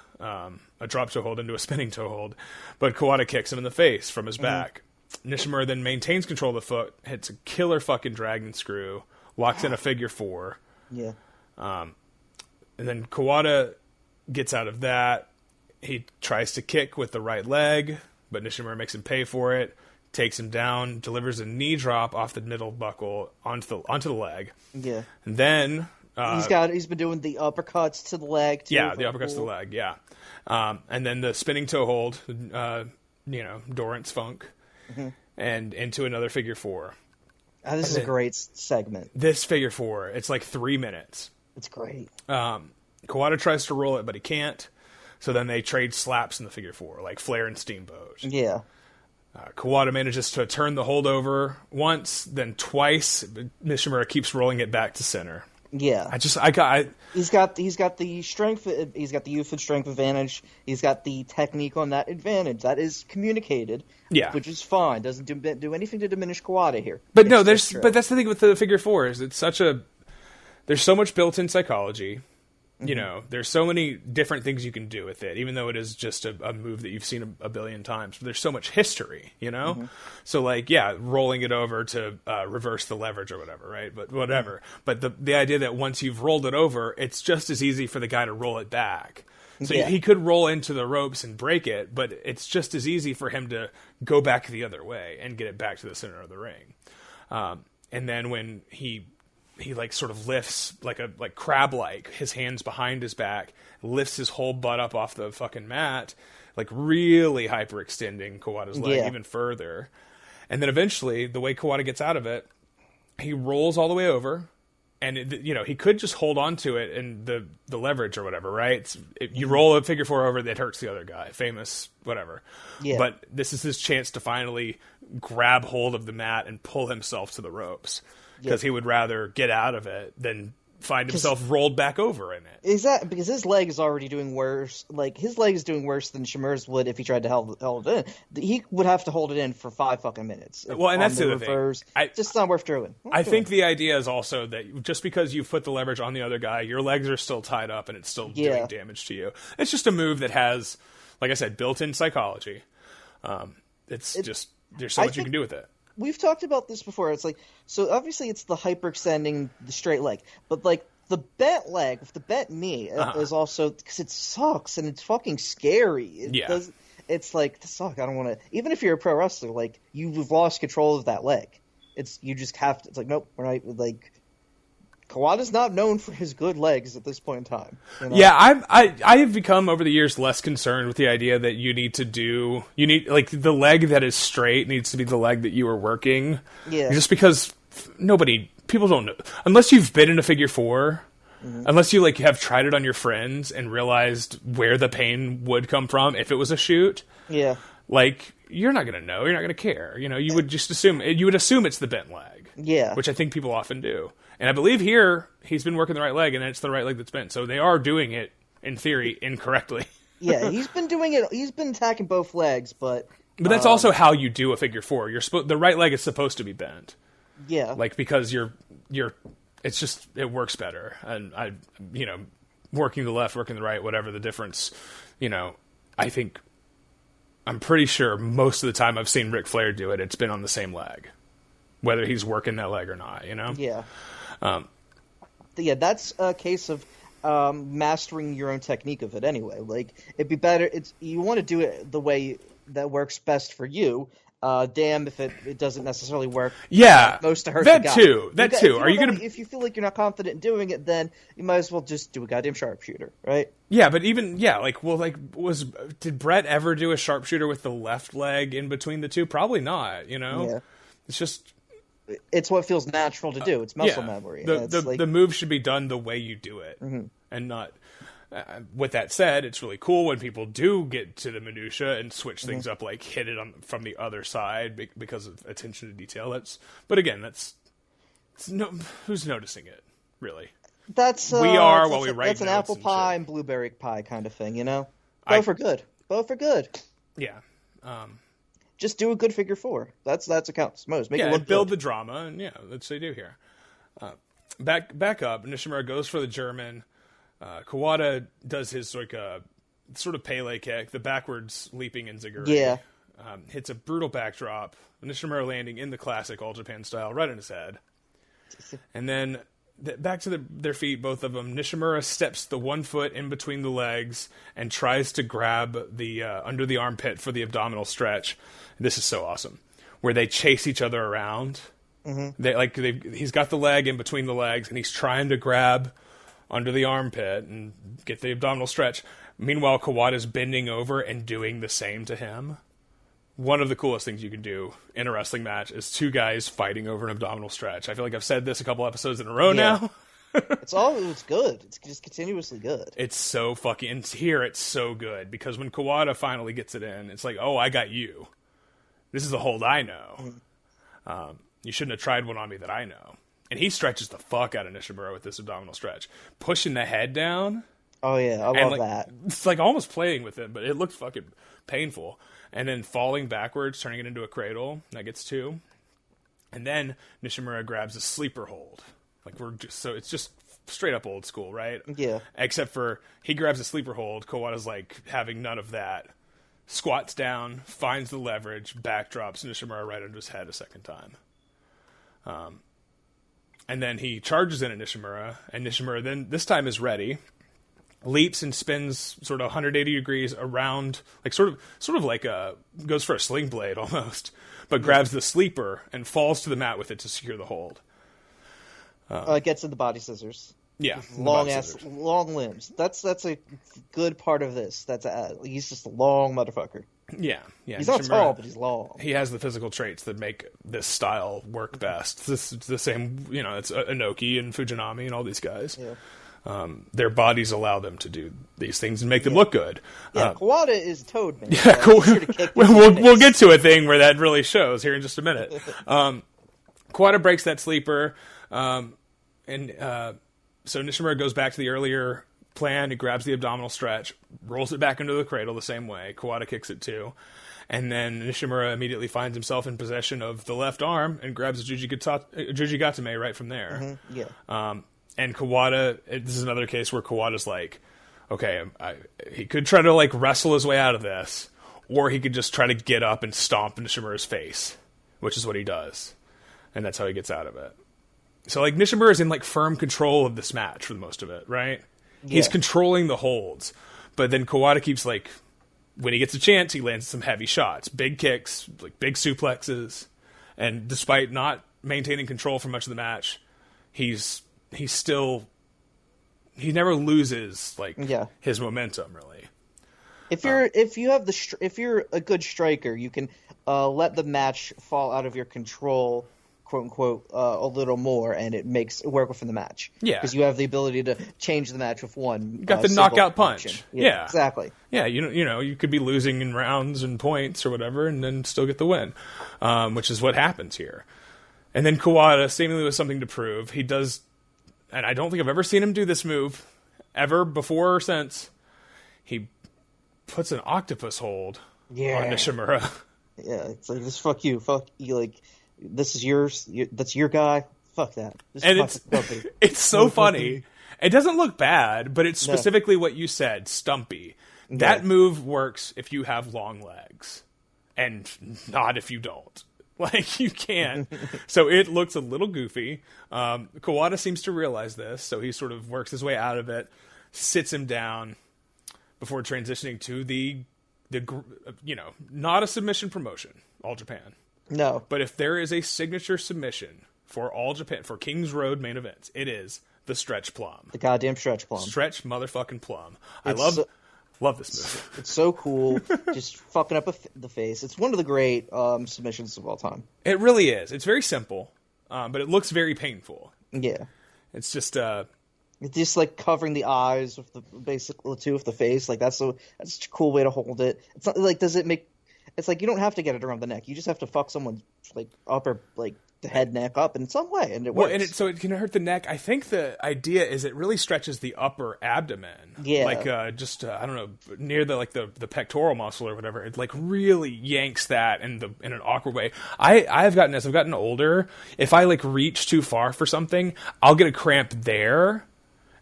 A drop toe hold into a spinning toe hold. But Kawada kicks him in the face from his back. Nishimura then maintains control of the foot, hits a killer fucking dragon screw, locks in a figure four. Yeah. And then Kawada gets out of that. He tries to kick with the right leg, but Nishimura makes him pay for it. Takes him down, delivers a knee drop off the middle buckle onto the leg. Yeah. And then he's been doing the uppercuts to the leg too. Yeah, the uppercuts to the leg, yeah. And then the spinning toe hold, Dorrance Funk, and into another figure four. This is a great segment. This figure four, it's like 3 minutes. It's great. Kawada tries to roll it, but he can't. So then they trade slaps in the figure four, like Flair and Steamboat. Yeah. Kawada manages to turn the hold over once, then twice. Nishimura keeps rolling it back to center. Yeah. He's got the strength. He's got the youth and strength advantage. He's got the technique on that advantage. That is communicated. Yeah. Which is fine. Doesn't do anything to diminish Kawada here. But no, that's the thing with the figure four is there's so much built-in psychology. There's so many different things you can do with it, even though it is just a move that you've seen a billion times. But there's so much history, So, rolling it over to reverse the leverage or whatever, right? But whatever. But the idea that once you've rolled it over, it's just as easy for the guy to roll it back. So he could roll into the ropes and break it, but it's just as easy for him to go back the other way and get it back to the center of the ring. And then when he he like sort of lifts like crab-like, his hands behind his back, lifts his whole butt up off the fucking mat, like really hyperextending Kawada's leg even further. And then eventually, the way Kawada gets out of it, he rolls all the way over, and he could just hold on to it and the leverage or whatever, right? You roll a figure four over, that hurts the other guy, famous whatever. Yeah. But this is his chance to finally grab hold of the mat and pull himself to the ropes, because he would rather get out of it than find himself rolled back over in it. Exactly, because his leg is already doing worse. Like, his leg is doing worse than Shimura's would if he tried to hold it in. He would have to hold it in for 5 fucking minutes. Well, and that's the other thing. Just not worth doing. I think the idea is also that just because you've put the leverage on the other guy, your legs are still tied up and it's still doing damage to you. It's just a move that has, like I said, built-in psychology. There's so much you can do with it. We've talked about this before. It's like, so obviously it's the hyperextending the straight leg, but like the bent leg with the bent knee is also, because it sucks and it's fucking scary. It's like, this sucks. I don't want to. Even if you're a pro wrestler, like, you've lost control of that leg. You just have to. It's like, nope, we're not, like, Kawada's not known for his good legs at this point in time. You know? Yeah, I have become over the years less concerned with the idea that you need like the leg that is straight needs to be the leg that you are working. Yeah. Just because people don't know, unless you've been in a figure four, unless you like have tried it on your friends and realized where the pain would come from if it was a shoot. Yeah. Like, you're not gonna know. You're not gonna care. You would just assume it's the bent leg. Yeah. Which I think people often do. And I believe here, he's been working the right leg, and it's the right leg that's bent. So they are doing it, in theory, incorrectly. Yeah, he's been doing it. He's been attacking both legs, but that's also how you do a figure four. The right leg is supposed to be bent. Yeah. Like, because it's just, it works better. And working the left, working the right, whatever the difference, I'm pretty sure most of the time I've seen Ric Flair do it, it's been on the same leg, whether he's working that leg or not, Yeah. That's a case of mastering your own technique of it anyway. Like, it'd be better. You want to do it the way that works best for you. Damn if it doesn't necessarily work. Yeah, most to hurt the guy. That too. Are you gonna? If you feel like you're not confident in doing it, then you might as well just do a goddamn sharpshooter, right? Yeah, but even did Brett ever do a sharpshooter with the left leg in between the two? Probably not. Yeah. It's just. It's what feels natural to do. It's muscle memory. The move should be done the way you do it, and not. With that said, it's really cool when people do get to the minutia and switch things up, like hit it from the other side because of attention to detail. Who's noticing it, really? That's we are while we write. That's an apple pie and blueberry pie kind of thing, Both are good. Both are good. Yeah. Just do a good figure four. That's what counts most. Make it look build good. The drama, and that's what they do here. Back up. Nishimura goes for the German. Kawada does his sort of Pele kick, the backwards leaping enziguri. Yeah. Hits a brutal backdrop. Nishimura landing in the classic All Japan style, right in his head. And then back to their feet, both of them. Nishimura steps the one foot in between the legs and tries to grab the under the armpit for the abdominal stretch. This is so awesome, where they chase each other around. He's got the leg in between the legs, and he's trying to grab under the armpit and get the abdominal stretch. Meanwhile, Kawada's bending over and doing the same to him. One of the coolest things you can do in a wrestling match is two guys fighting over an abdominal stretch. I feel like I've said this a couple episodes in a row now. It's good. It's just continuously good. It's so fucking... And here, it's so good. Because when Kawada finally gets it in, it's like, oh, I got you. This is a hold I know. You shouldn't have tried one on me that I know. And he stretches the fuck out of Nishimura with this abdominal stretch. Pushing the head down. Oh, yeah. I love that. It's like almost playing with it, but it looked fucking painful. And then falling backwards, turning it into a cradle. That gets two. And then Nishimura grabs a sleeper hold. It's just straight up old school, right? Yeah. Except for he grabs a sleeper hold. Kawada's like having none of that. Squats down, finds the leverage, backdrops Nishimura right under his head a second time. And then he charges in at Nishimura, and Nishimura then this time is ready, leaps and spins sort of 180 degrees around, like sort of like goes for a sling blade almost, but grabs the sleeper and falls to the mat with it to secure the hold. Gets in the body scissors. Yeah, Long limbs. That's a good part of this. He's just a long motherfucker. Yeah. He's not tall, but he's long. He has the physical traits that make this style work best. This is the same, it's Inoki and Fujinami and all these guys. Yeah. Their bodies allow them to do these things and make them look good. Yeah, Kawada is Toad Man. Yeah, we'll get to a thing where that really shows here in just a minute. Kawada breaks that sleeper, so Nishimura goes back to the earlier plan. He grabs the abdominal stretch, rolls it back into the cradle the same way. Kawada kicks it too. And then Nishimura immediately finds himself in possession of the left arm and grabs a Jujigatame right from there. Mm-hmm. Yeah. And Kawada, this is another case where Kawada's like, okay, he could try to like wrestle his way out of this, or he could just try to get up and stomp Nishimura's face, which is what he does. And that's how he gets out of it. So like Nishimura is in like firm control of this match for the most of it, right? Yeah. He's controlling the holds. But then Kawada keeps like, when he gets a chance, he lands some heavy shots, big kicks, like big suplexes. And despite not maintaining control for much of the match, he never loses like his momentum really. If you're a good striker, you can let the match fall out of your control, quote unquote, a little more, and it makes it work within the match. Yeah, because you have the ability to change the match with one. You got the knockout punch. Yeah, exactly. Yeah, you could be losing in rounds and points or whatever, and then still get the win, which is what happens here. And then Kawada, seemingly with something to prove, he does, and I don't think I've ever seen him do this move ever before or since. He puts an octopus hold on Nishimura. Yeah, it's like, just fuck you, like, this is yours, that's your guy, fuck that. It's so funny. It doesn't look bad, but it's specifically what you said, stumpy. That move works if you have long legs, and not if you don't. Like, you can't. So it looks a little goofy. Kawada seems to realize this, so he sort of works his way out of it, sits him down before transitioning to the not a submission promotion, All Japan. No. But if there is a signature submission for All Japan, for King's Road main events, it is the Stretch Plum. The goddamn Stretch Plum. Stretch motherfucking Plum. I love this move. It's so cool. Just fucking up the face. It's one of the great submissions of all time. It really is. It's very simple, but it looks very painful. Yeah. It's just... it's just like covering the eyes with the with the face. Like that's such a cool way to hold it. It's not like it's like you don't have to get it around the neck. You just have to fuck someone's like upper like the head neck up in some way, and it works. So it can hurt the neck. I think the idea is it really stretches the upper abdomen. Yeah, like I don't know, near the pectoral muscle or whatever. It like really yanks that in an awkward way. I've gotten older. If I like reach too far for something, I'll get a cramp there.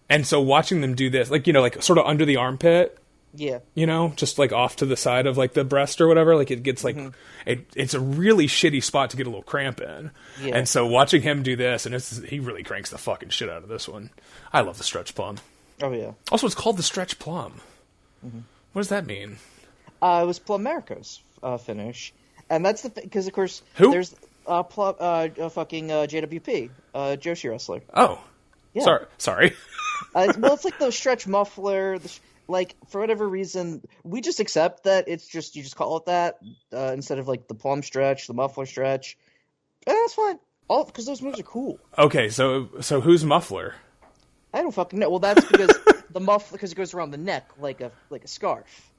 And so watching them do this, like, like sort of under the armpit, just like off to the side of like the breast or whatever, like it gets like, it's a really shitty spot to get a little cramp in. Yeah. And so watching him do this, and he really cranks the fucking shit out of this one. I love the Stretch Plum. Oh, yeah. Also, it's called the Stretch Plum. Mm-hmm. What does that mean? It was Plum America's finish. And that's because of course, who? There's fucking JWP, Joshi wrestler. Oh. Yeah. Sorry. Well, it's like the stretch muffler. Like, for whatever reason, we just accept that you just call it that instead of like the plum stretch, the muffler stretch. And that's fine. Because those moves are cool. Okay, so who's muffler? I don't fucking know. Well, that's because because it goes around the neck like a scarf.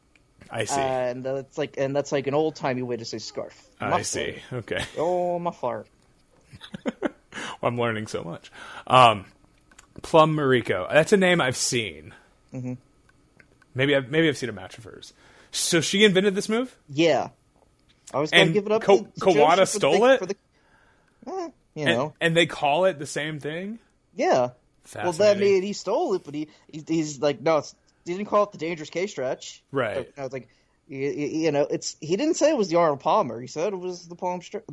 I see. And that's like an old timey way to say scarf. Muffler. I see. Okay. Oh, muffler. Well, I'm learning so much. Plum Mariko. That's a name I've seen. Mm-hmm. Maybe I've seen a match of hers. So she invented this move? Yeah. I was going to give it up to Kawada stole it? know. And they call it the same thing? Yeah. Well, that means he stole it, but he's like, no, he didn't call it the Dangerous K stretch. Right. I was like, he didn't say it was the Arnold Palmer. He said it was the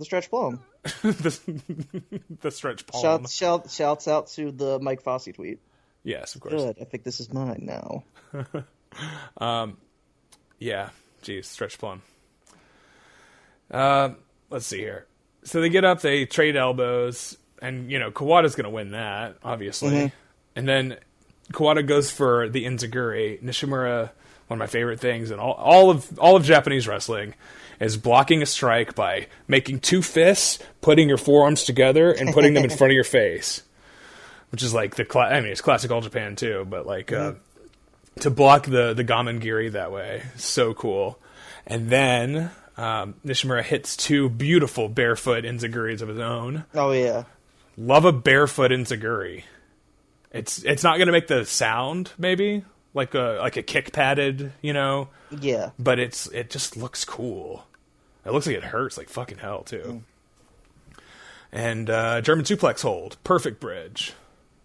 Stretch Plum. the Stretch Plum. Shouts out to the Mike Fossey tweet. Yes, of course. Good. I think this is mine now. Yeah. Geez, Stretch Plum. Let's see here. So they get up, they trade elbows, And, Kawada's going to win that, obviously. And then Kawada goes for the enziguri. Nishimura, one of my favorite things in all of Japanese wrestling, is blocking a strike by making two fists, putting your forearms together, and putting them in front of your face. Which is like it's classic All Japan too, but to block the Gamengiri that way, so cool. And then Nishimura hits two beautiful barefoot enziguris of his own. Oh yeah, love a barefoot enziguri. It's not going to make the sound maybe like a kick padded, Yeah, but it just looks cool. It looks like it hurts like fucking hell too. And German suplex hold, perfect bridge.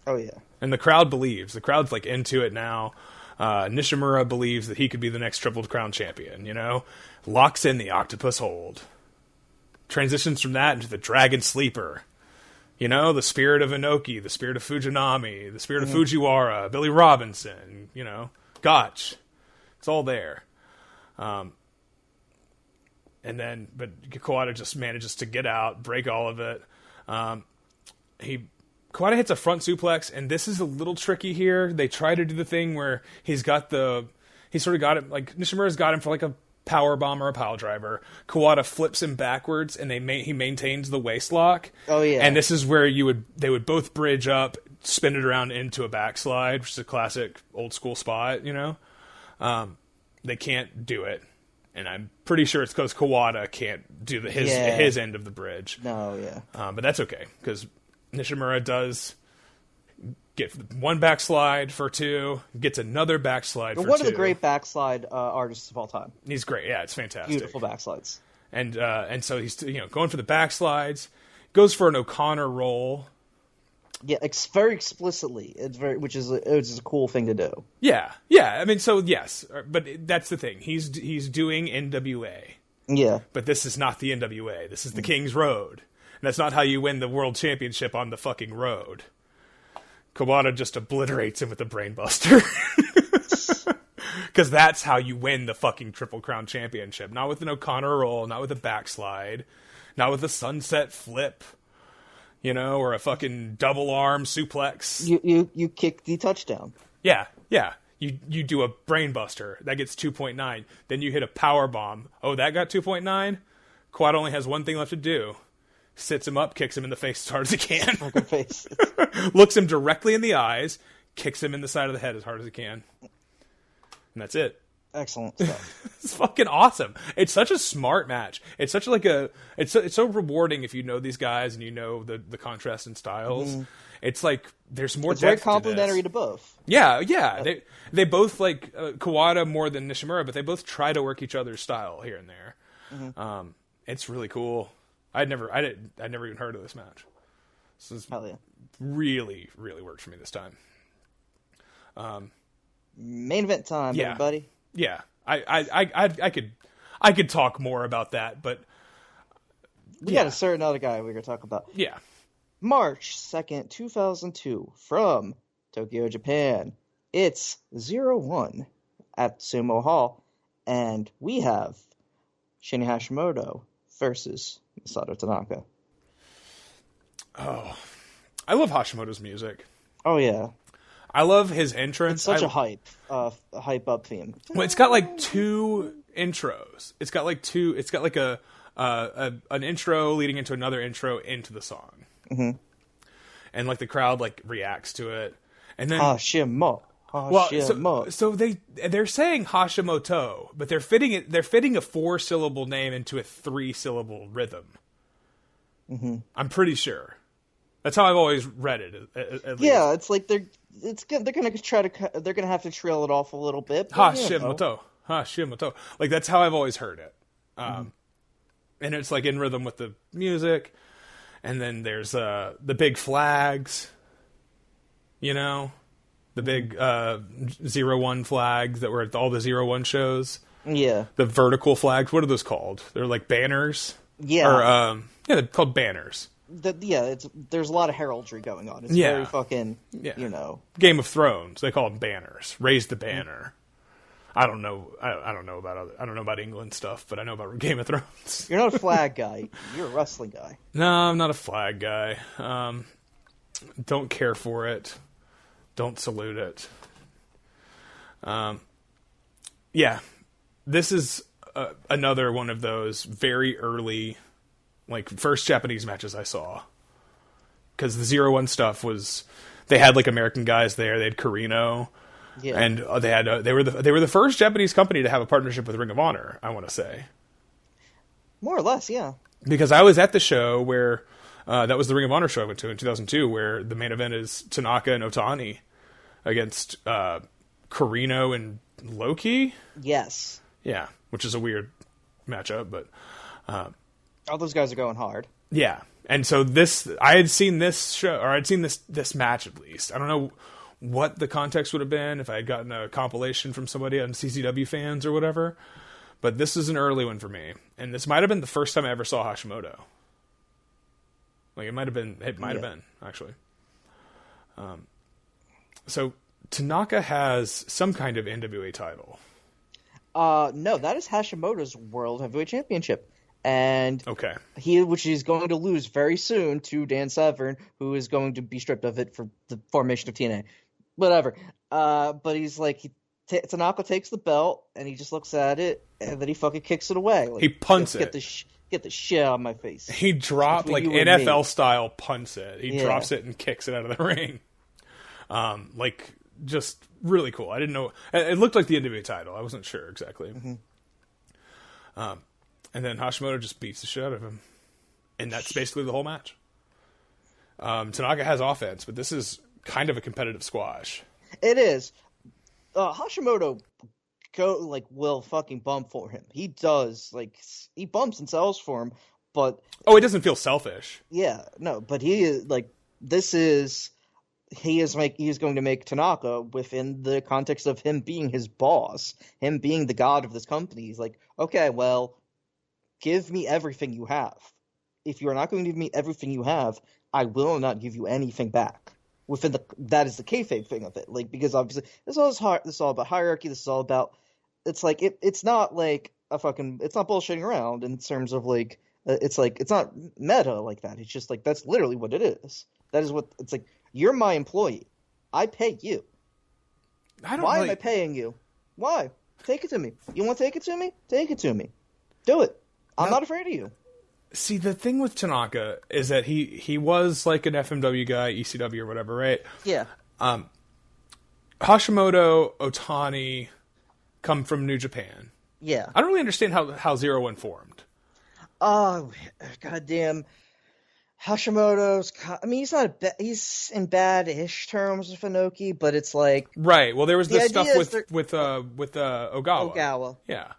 Oh yeah, and the crowd believes. The crowd's like into it now. Nishimura believes that he could be the next Triple Crown champion. Locks in the octopus hold. Transitions from that into the dragon sleeper. The spirit of Inoki, the spirit of Fujinami, the spirit of Fujiwara, Billy Robinson, Gotch. It's all there. And then, but Kawada just manages to get out, break all of it. Kawada hits a front suplex, and this is a little tricky here. They try to do the thing where he's sort of got it, like Nishimura's got him for like a power bomb or a pile driver. Kawada flips him backwards, and he maintains the waist lock. Oh yeah. And this is where they would both bridge up, spin it around into a backslide, which is a classic old school spot. They can't do it, and I'm pretty sure it's because Kawada can't do his end of the bridge. No, yeah. But that's okay because Nishimura does get one backslide for two, gets another backslide for two. One of the great backslide artists of all time. He's great. Yeah, it's fantastic. Beautiful backslides. And so he's going for the backslides, goes for an O'Connor roll. Yeah, very explicitly. Which is a cool thing to do. Yeah. I mean, so yes, but that's the thing. He's doing NWA. Yeah. But this is not the NWA. This is the King's Road. And that's not how you win the world championship on the fucking road. Kawada just obliterates him with a brainbuster. Because that's how you win the fucking Triple Crown championship. Not with an O'Connor roll, not with a backslide, not with a sunset flip, or a fucking double arm suplex. You kick the touchdown. Yeah. You do a brainbuster. That gets 2.9. Then you hit a power bomb. Oh, that got 2.9? Kawada only has one thing left to do. Sits him up, kicks him in the face as hard as he can. Face. Looks him directly in the eyes, kicks him in the side of the head as hard as he can. And that's it. Excellent stuff. It's fucking awesome. It's such a smart match. It's such like it's so rewarding if you know these guys and you know the contrast in styles. It's like there's more it's depth very complimentary to both. Yeah. They both like Kawada more than Nishimura, but they both try to work each other's style here and there. It's really cool. I'd never even heard of this match. This is really, really worked for me this time. Main event time, everybody. Yeah, I could talk more about that, but we got a certain other guy we're gonna talk about. Yeah, March 2nd, 2002, from Tokyo, Japan. It's 0-1 at Sumo Hall, and we have Shinya Hashimoto versus Masato Tanaka. Oh, I love Hashimoto's music. Oh yeah, I love his entrance. It's such a hype up theme. Well, it's got like two intros. It's got like an intro leading into another intro into the song, and like the crowd like reacts to it, and then Hashimoto. Well, so they're saying Hashimoto, but they're fitting a 4-syllable name into a 3-syllable rhythm. I'm pretty sure. That's how I've always read it. At least. Yeah, it's like they're gonna have to trail it off a little bit. Hashimoto. Like that's how I've always heard it. And it's like in rhythm with the music, and then there's the big flags. The big 0-1 flags that were at all the 0-1 shows. Yeah. The vertical flags. What are those called? They're like banners. Yeah. Or they're called banners. There's a lot of heraldry going on. It's very fucking, Game of Thrones. They call them banners. Raise the banner. I don't know. I don't know about England stuff, but I know about Game of Thrones. You're not a flag guy. You're a wrestling guy. No, I'm not a flag guy. Don't care for it. Don't salute it. Yeah, this is another one of those very early, like, first Japanese matches I saw. Because the 0-1 stuff was, they had like American guys there. They had Carino, and they were the first Japanese company to have a partnership with Ring of Honor. I want to say, more or less, yeah. Because I was at the show where that was the Ring of Honor show I went to in 2002, where the main event is Tanaka and Otani against Carino and Loki. Yes. Yeah, which is a weird matchup, but all those guys are going hard. Yeah. And so I had seen this show, or I'd seen this match at least. I don't know what the context would have been if I had gotten a compilation from somebody on CCW fans or whatever, but this is an early one for me. And this might have been the first time I ever saw Hashimoto. Like, it might have been, actually. So Tanaka has some kind of NWA title. No, that is Hashimoto's World Heavyweight Championship. And okay, which he's going to lose very soon to Dan Severn, who is going to be stripped of it for the formation of TNA. Whatever. But he's like, Tanaka takes the belt, and he just looks at it, and then he fucking kicks it away. Like, he punts it. Get the shit out of my face. He dropped, like, NFL style punts it. He drops it and kicks it out of the ring. Like, just really cool. I didn't know. It looked like the NWA title. I wasn't sure exactly. Mm-hmm. And then Hashimoto just beats the shit out of him. And that's basically the whole match. Tanaka has offense, but this is kind of a competitive squash. It is. Hashimoto will fucking bump for him. He does. Like, he bumps and sells for him, but... Oh, he doesn't feel selfish. Yeah, no, but he is, like, he is going to make Tanaka within the context of him being his boss, him being the god of this company. He's like, okay, well, give me everything you have. If you are not going to give me everything you have, I will not give you anything back. That is the kayfabe thing of it. Like, because obviously this is all about hierarchy. This is all about, it's like, it's not like it's not bullshitting around in terms of like, it's not meta like that. It's just like, that's literally what it is. That is what, it's like, you're my employee. I pay you. Why am I paying you? Why? Take it to me. You want to take it to me? Take it to me. Do it. I'm not afraid of you. See, the thing with Tanaka is that he was like an FMW guy, ECW or whatever, right? Yeah. Hashimoto, Otani come from New Japan. Yeah. I don't really understand how 0-1 formed. Oh, goddamn. Hashimoto's... I mean, he's in bad-ish terms with Inoki, but it's like... Right. Well, there was this stuff with Ogawa. Ogawa. Yeah.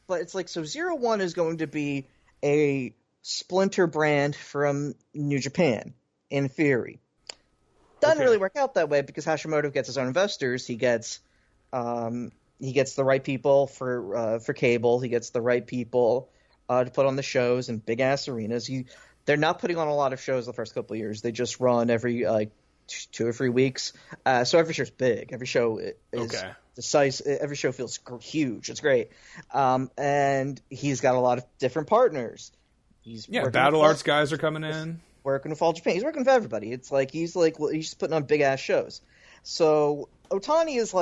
But it's like, so 0-1 is going to be a splinter brand from New Japan, in theory. Doesn't really work out that way because Hashimoto gets his own investors. He gets the right people for cable. He gets the right people to put on the shows in big ass arenas. They're not putting on a lot of shows the first couple of years. They just run every 2 or 3 weeks. So every show's big. Every show is the size. Every show feels huge. It's great. And he's got a lot of different partners. Battle Arts guys are coming in. Working with All Japan. He's working with everybody. It's like he's just putting on big ass shows. So Otani is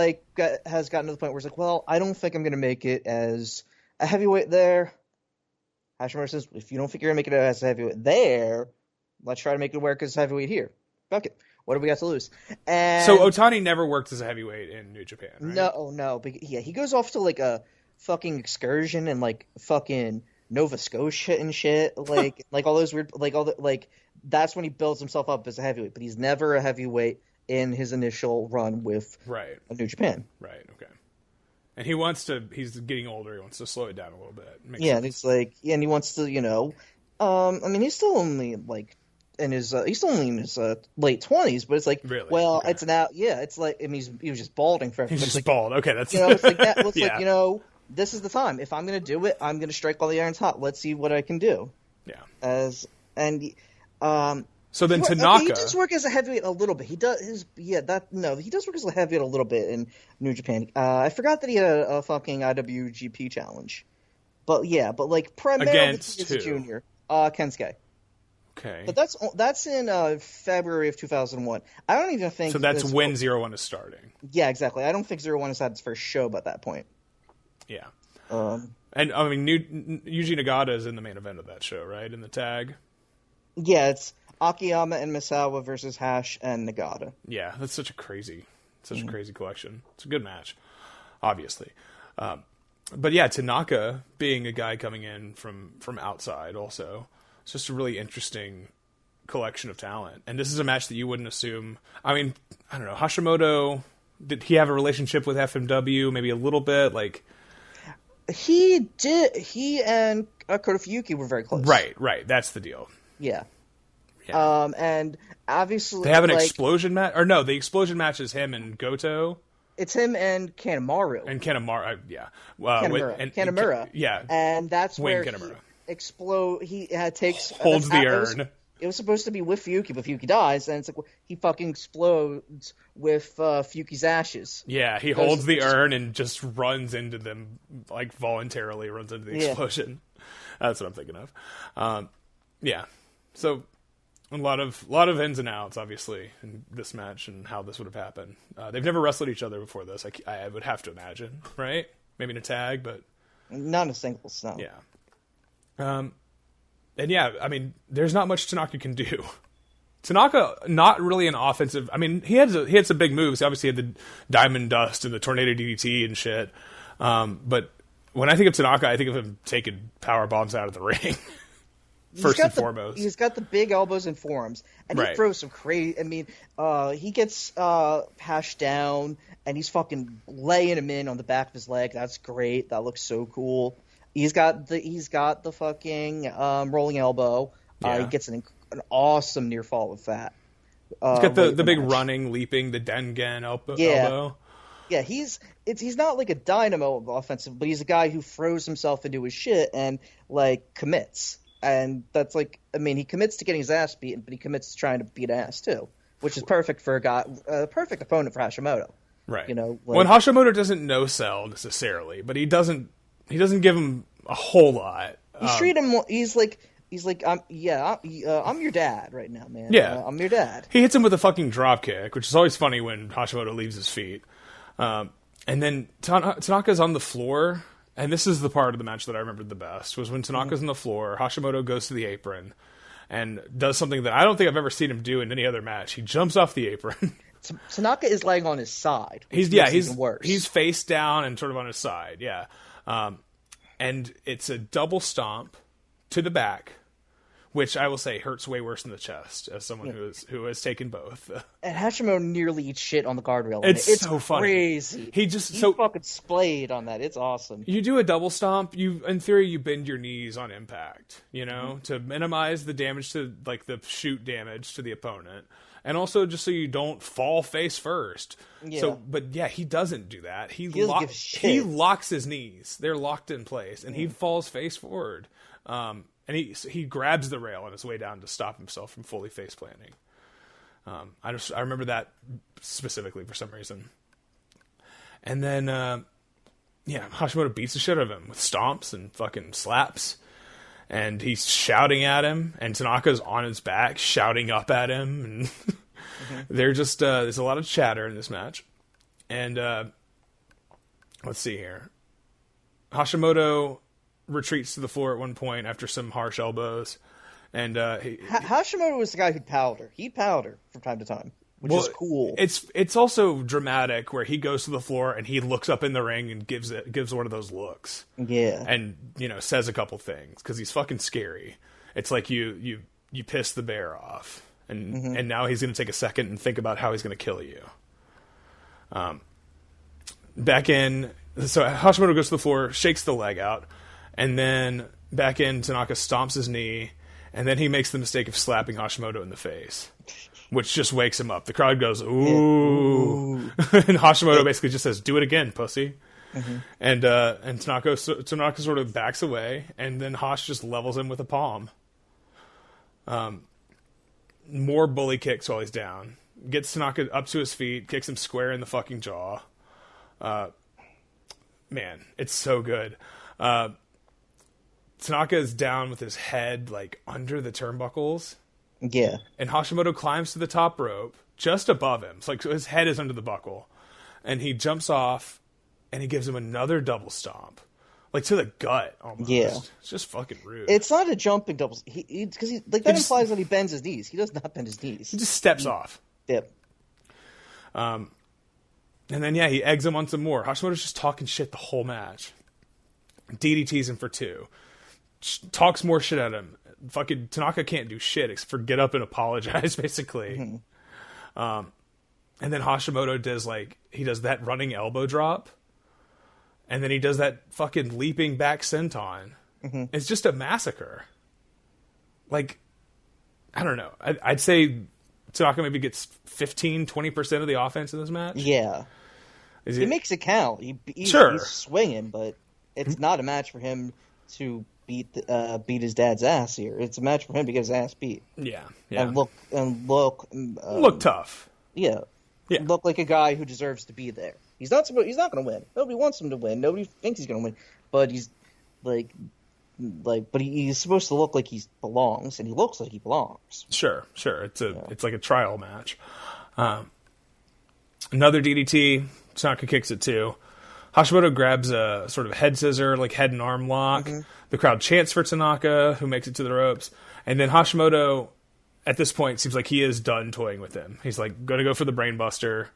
has gotten to the point where it's like, well, I don't think I'm going to make it as a heavyweight there. Hashimoto says, if you don't think you're going to make it as a heavyweight there, let's try to make it work as a heavyweight here. Fuck it. What do we got to lose? And so Otani never worked as a heavyweight in New Japan, right? No. But yeah, he goes off to like a fucking excursion in like fucking Nova Scotia and shit. Like like all those weird that's when he builds himself up as a heavyweight. But he's never a heavyweight in his initial run with New Japan. Right. Okay. And he's getting older. He wants to slow it down a little bit. And it's like, and he wants to, I mean, he's still only like in his, late 20s, but it's like, really? Well, it's now, it's like, I mean, he was just balding forever. He's just like, bald. Okay, that's it's like that. It's like, this is the time. If I'm going to do it, I'm going to strike while the iron's hot. Let's see what I can do. Yeah. So then Okay, Tanaka, he does work as a heavyweight a little bit. He does he does work as a heavyweight a little bit in New Japan. I forgot that he had a fucking IWGP challenge, but like primarily Against he is a who? junior, Kensuke. okay, But that's in February of 2001. I don't even think so that's when 01 is starting. Yeah, exactly. I don't think 01 has had its first show by that point. Yeah, Um, and I mean, Yuji Nagata is in the main event of that show, right? In the tag. yeah, it's Akiyama and Misawa versus Hash and Nagata. Yeah, that's such a crazy collection. It's a good match, obviously. But yeah, Tanaka being a guy coming in from outside also. It's just a really interesting collection of talent. And this is a match that you wouldn't assume. I mean, I don't know. Hashimoto, did he have a relationship with FMW? Maybe a little bit? Like, He did. He and Kota Fuyuki were very close. right. That's the deal. Yeah. Yeah. And obviously They have an explosion match? Or no, the explosion match is him and Goto. It's him and Kanemaru. And Kanemaru, yeah. Kanemaru. Yeah. And that's Wayne where Kanemaru. He takes... Holds the urn. It was supposed to be with Fuyuki, but Fuyuki dies, and it's like he fucking explodes with Fuyuki's ashes. Yeah, he holds the urn and just runs into them, like voluntarily runs into the explosion. That's what I'm thinking of. Yeah, so a lot of ins and outs, obviously, in this match and how this would have happened. They've never wrestled each other before this. I would have to imagine, right? Maybe in a tag, but not in a singles. No. Yeah. And yeah, I mean, there's not much Tanaka can do. Tanaka, not really an offensive. I mean, he had some big moves. He obviously had the Diamond Dust and the Tornado DDT and shit. But when I think of Tanaka, I think of him taking power bombs out of the ring. First and foremost, he's got the big elbows and forearms, and he throws some crazy. I mean, he gets hashed down, and he's fucking laying him in on the back of his leg. That's great. That looks so cool. He's got the fucking rolling elbow. He gets an awesome near fall with that. He's got the big running, leaping, the Dengen elbow. Yeah, he's not like a dynamo offensive, but he's a guy who throws himself into his shit and like commits. And that's like, I mean, he commits to getting his ass beaten, but he commits to trying to beat ass too, which is perfect for a perfect opponent for Hashimoto. Right. You know, when Hashimoto doesn't no sell necessarily, but he doesn't give him a whole lot. He's treating him. He's like, I'm your dad right now, man. Yeah, I'm your dad. He hits him with a fucking drop kick, which is always funny when Hashimoto leaves his feet. And then Tanaka's on the floor, and this is the part of the match that I remembered the best, was when Tanaka's on the floor, Hashimoto goes to the apron and does something that I don't think I've ever seen him do in any other match. He jumps off the apron. Tanaka is laying on his side. He's worse. He's face down and sort of on his side, yeah. And it's a double stomp to the back, which I will say hurts way worse than the chest, as someone who has taken both. And Hashimoto nearly eats shit on the guardrail. It's so funny. Crazy. He fucking splayed on that. It's awesome. You do a double stomp. In theory, you bend your knees on impact, to minimize the damage to, like, the shoot damage to the opponent. And also just so you don't fall face first. Yeah. But he doesn't do that. He locks his knees. They're locked in place, and he falls face forward. And he grabs the rail on his way down to stop himself from fully face planting. I remember that specifically for some reason. And then Hashimoto beats the shit out of him with stomps and fucking slaps. And he's shouting at him, and Tanaka's on his back shouting up at him, and they're just there's a lot of chatter in this match. And let's see here. Hashimoto retreats to the floor at one point after some harsh elbows, and Hashimoto was the guy who'd powder. He'd powder from time to time, which is cool. It's also dramatic where he goes to the floor and he looks up in the ring and gives one of those looks. Yeah, and says a couple things because he's fucking scary. It's like you piss the bear off, and now he's going to take a second and think about how he's going to kill you. Back in, so Hashimoto goes to the floor, shakes the leg out, and then back in, Tanaka stomps his knee, and then he makes the mistake of slapping Hashimoto in the face, which just wakes him up. The crowd goes, ooh. And Hashimoto basically just says, do it again, pussy. And Tanaka sort of backs away, and then Hash just levels him with a palm. more bully kicks while he's down. Gets Tanaka up to his feet, kicks him square in the fucking jaw. Man, it's so good. Tanaka is down with his head like under the turnbuckles. Yeah. And Hashimoto climbs to the top rope, just above him. It's like his head is under the buckle. And he jumps off, and he gives him another double stomp. Like to the gut, almost. Yeah. It's just fucking rude. It's not a jumping double. Because that implies that he bends his knees. He does not bend his knees. He just steps off. Yep. And then, yeah, he eggs him on some more. Hashimoto's just talking shit the whole match. DDTs him for 2. Talks more shit at him. Fucking Tanaka can't do shit except for get up and apologize, basically. Mm-hmm. And then Hashimoto does that running elbow drop. And then he does that fucking leaping back senton. Mm-hmm. It's just a massacre. Like, I don't know. I'd say Tanaka maybe gets 15, 20% of the offense in this match. Yeah. He makes it count. He's swinging, but it's not a match for him to beat his dad's ass here. It's a match for him to get his ass beat. Yeah. And look tough. Yeah. Look like a guy who deserves to be there. He's not going to win. Nobody wants him to win. Nobody thinks he's going to win. But he's he's supposed to look like he belongs, and he looks like he belongs. Sure. It's like a trial match. Another DDT. Tanaka kicks it too. Hashimoto grabs a sort of head scissor, like head and arm lock. Mm-hmm. The crowd chants for Tanaka, who makes it to the ropes. And then Hashimoto, at this point, seems like he is done toying with him. He's like, going to go for the brainbuster.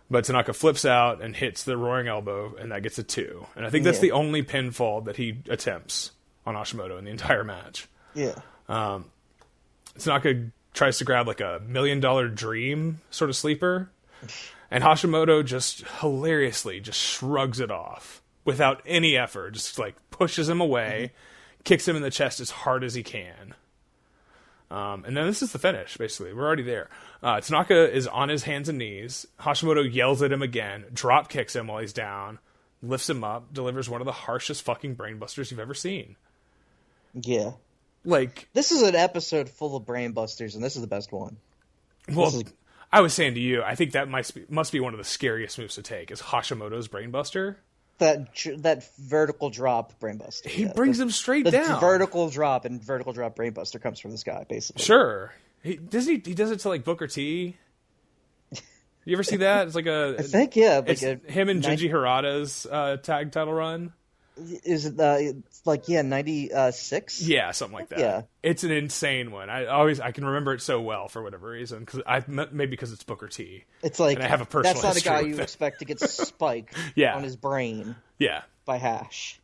But Tanaka flips out and hits the roaring elbow, and that gets a 2. And I think that's the only pinfall that he attempts on Hashimoto in the entire match. Yeah. Tanaka tries to grab like a $1 million dream sort of sleeper. And Hashimoto just hilariously just shrugs it off without any effort. Just like pushes him away, kicks him in the chest as hard as he can. And then this is the finish, basically. We're already there. Tanaka is on his hands and knees. Hashimoto yells at him again, drop kicks him while he's down, lifts him up, delivers one of the harshest fucking brainbusters you've ever seen. Yeah. Like, this is an episode full of brainbusters, and this is the best one. Well, I was saying to you, I think that must be one of the scariest moves to take, is Hashimoto's brainbuster. That vertical drop brainbuster. He brings him straight down. The vertical drop brainbuster comes from this guy, basically. Sure. He does it to like Booker T. You ever see that? It's like I think, yeah. It's him and Junji Harada's tag title run. Is it it's like 96? Yeah, something like that. Yeah, it's an insane one. I can remember it so well for whatever reason maybe because it's Booker T. It's like, and I have a personal that's not a guy you it. expect to get spiked on his brain. Yeah, by Hash.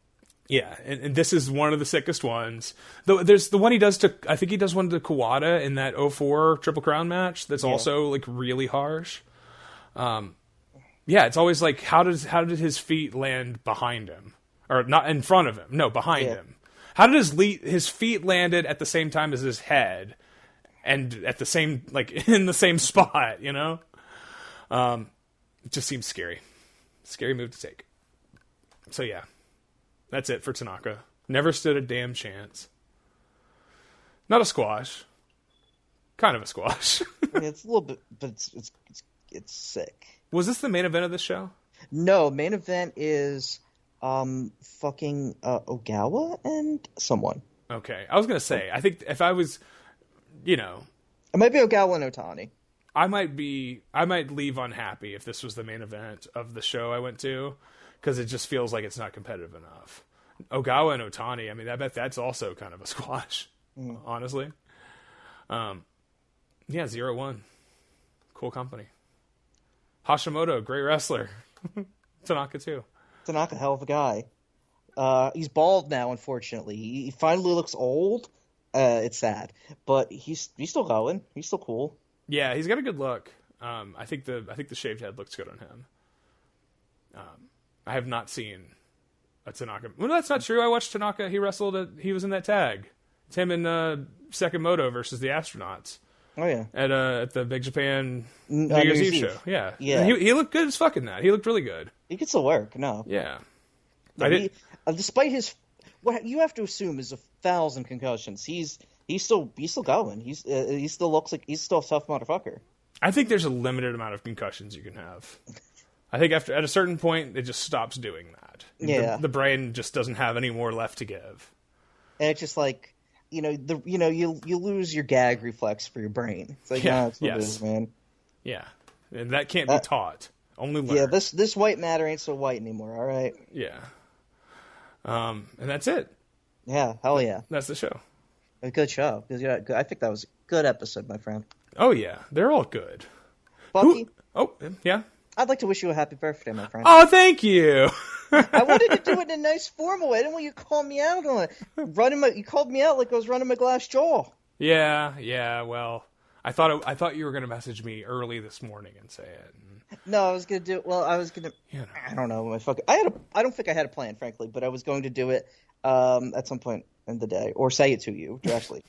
Yeah, and this is one of the sickest ones. Though there's the one he does to, I think he does one to Kawada in that 04 Triple Crown match. That's also like really harsh. It's always like how did his feet land behind him? Or not in front of him. No, behind him. How did his feet landed at the same time as his head, and at the same in the same spot? You know, it just seems scary. Scary move to take. So yeah, that's it for Tanaka. Never stood a damn chance. Not a squash. Kind of a squash. I mean, it's a little bit, but it's sick. Was this the main event of this show? No, main event is. Fucking Ogawa and someone. Okay, I was gonna say. I think if I was, it might be Ogawa and Otani. I might leave unhappy if this was the main event of the show I went to, because it just feels like it's not competitive enough. Ogawa and Otani. I mean, I bet that's also kind of a squash, honestly. 0-1, cool company. Hashimoto, great wrestler. Tanaka too. Tanaka, hell of a guy. He's bald now, unfortunately. He finally looks old. It's sad, but he's still going. He's still cool. Yeah, he's got a good look. I think the shaved head looks good on him. I have not seen a Tanaka. Well, no, that's not true. I watched Tanaka. He wrestled. He was in that tag. It's him and Sekimoto versus the Astronauts. Oh yeah, at the Big Japan New Year's Eve show. Yeah. He looked good as fuck in that. He looked really good. He could still work. No. Yeah. Despite his, what you have to assume is 1,000 concussions. He's he's still going. He still looks like he's still a tough motherfucker. I think there's a limited amount of concussions you can have. I think at a certain point, it just stops doing that. Yeah. The brain just doesn't have any more left to give. And it's just like, you lose your gag reflex for your brain. It's like, that's what it is, man. Yeah. And that can't be taught. Only learned. Yeah, this white matter ain't so white anymore, all right? Yeah. And that's it. Yeah, hell yeah. That's the show. A good show. I think that was a good episode, my friend. Oh, yeah. They're all good. Bucky? Oh, yeah? I'd like to wish you a happy birthday, my friend. Oh, thank you. I wanted to do it in a nice formal way. I didn't want you to call me out on it. You called me out like I was running my glass jaw. Yeah, well, I thought you were going to message me early this morning and say it. No, I was going to do it. Well, I was going to... I don't know. I don't think I had a plan, frankly, but I was going to do it at some point in the day, or say it to you directly,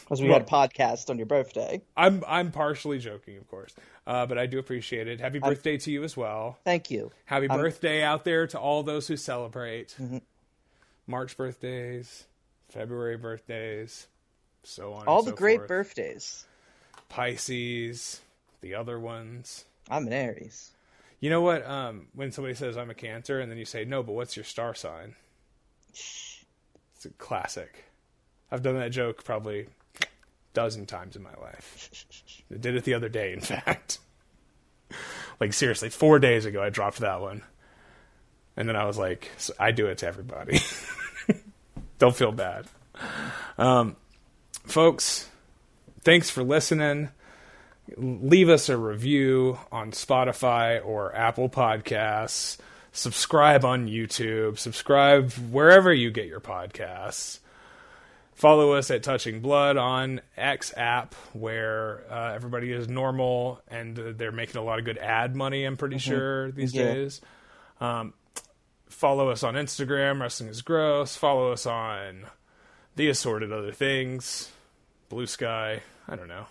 because we had a podcast on your birthday. I'm partially joking, of course, but I do appreciate it. Happy birthday to you as well. Thank you. Happy birthday out there to all those who celebrate. Mm-hmm. March birthdays, February birthdays, so on. All and the so great forth. birthdays. Pisces, the other ones. I'm an Aries. You know what? When somebody says I'm a Cancer, and then you say no, but what's your star sign? It's a classic. I've done that joke probably a dozen times in my life. I did it the other day, in fact. Like, seriously, 4 days ago I dropped that one. And then I was like, I do it to everybody. Don't feel bad. Folks, thanks for listening. Leave us a review on Spotify or Apple Podcasts. Subscribe on YouTube. Subscribe wherever you get your podcasts. Follow us at Touching Blood on X app, where everybody is normal and they're making a lot of good ad money, I'm pretty sure, these days. Follow us on Instagram, Wrestling is Gross. Follow us on the assorted other things. Blue Sky, I don't know.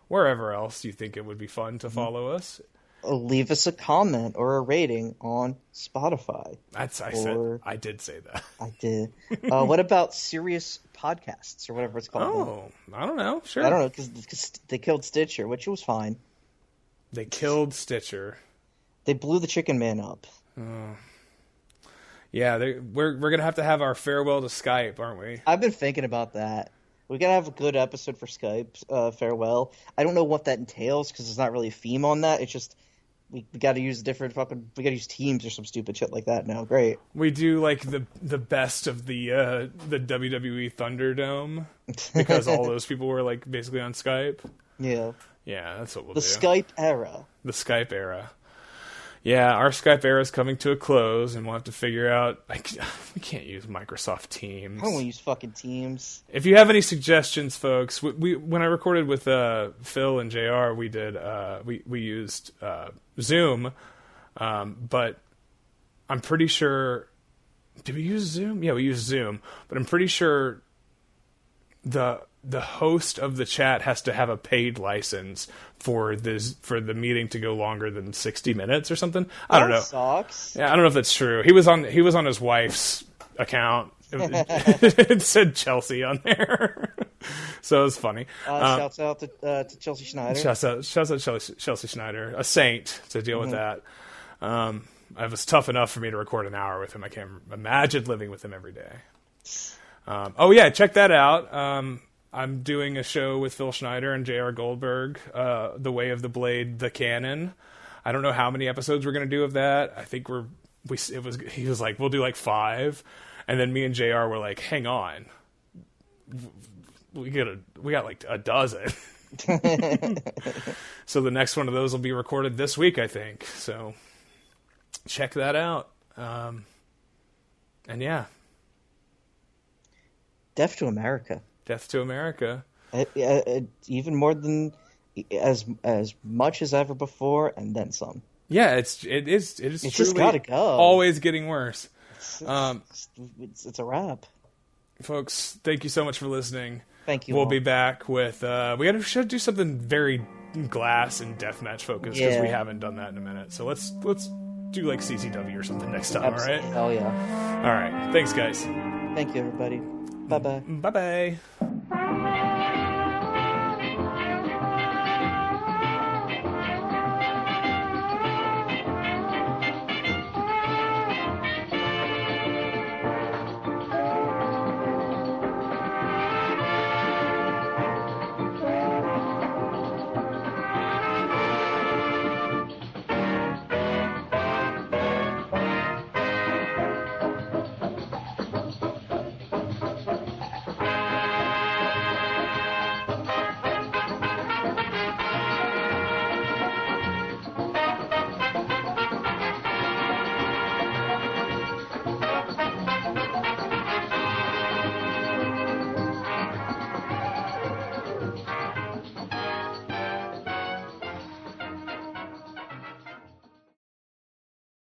Wherever else you think it would be fun to follow us. Leave us a comment or a rating on Spotify. I did say that. I did. What about Serious Podcasts or whatever it's called? Oh, I don't know. Sure. I don't know because they killed Stitcher, which was fine. They killed Stitcher. They blew the Chicken Man up. Yeah, we're gonna have our farewell to Skype, aren't we? I've been thinking about that. We gotta have a good episode for Skype farewell. I don't know what that entails because there's not really a theme on that. It's just we gotta use we gotta use Teams or some stupid shit like that now. Great. We do like the best of the WWE Thunderdome because all those people were like basically on Skype. Yeah. Yeah, that's what we'll do. The Skype era. The Skype era. Yeah, our Skype era is coming to a close, and we'll have to figure out... we can't use Microsoft Teams. I don't want to use fucking Teams. If you have any suggestions, folks, when I recorded with Phil and JR, we used Zoom, but I'm pretty sure... Did we use Zoom? Yeah, we used Zoom, but I'm pretty sure the host of the chat has to have a paid license for the meeting to go longer than 60 minutes or something. I don't know. Sucks. Yeah, I don't know if that's true. He was on his wife's account. It said Chelsea on there, so it was funny. Shouts out to Chelsea Schneider. Shouts out Chelsea Schneider, a saint to deal with that. It was tough enough for me to record an hour with him. I can't imagine living with him every day. Oh yeah, check that out. I'm doing a show with Phil Schneider and J.R. Goldberg, The Way of the Blade, The Canon. I don't know how many episodes we're going to do of that. I think he was like, we'll do like 5. And then me and JR were like, hang on. We got like a dozen. So the next one of those will be recorded this week, I think. So check that out. And yeah. Death to America. Death to America. Even more than as much as ever before, and then some. Yeah, it is. It's just gotta go. Always getting worse. It's a wrap. Folks, thank you so much for listening. Thank you. We'll be back with should do something very glass and deathmatch focused because we haven't done that in a minute. So let's do like CCW or something next time. Absolutely. All right. Hell yeah. All right. Thanks, guys. Thank you, everybody. Bye bye. Bye bye. Bye.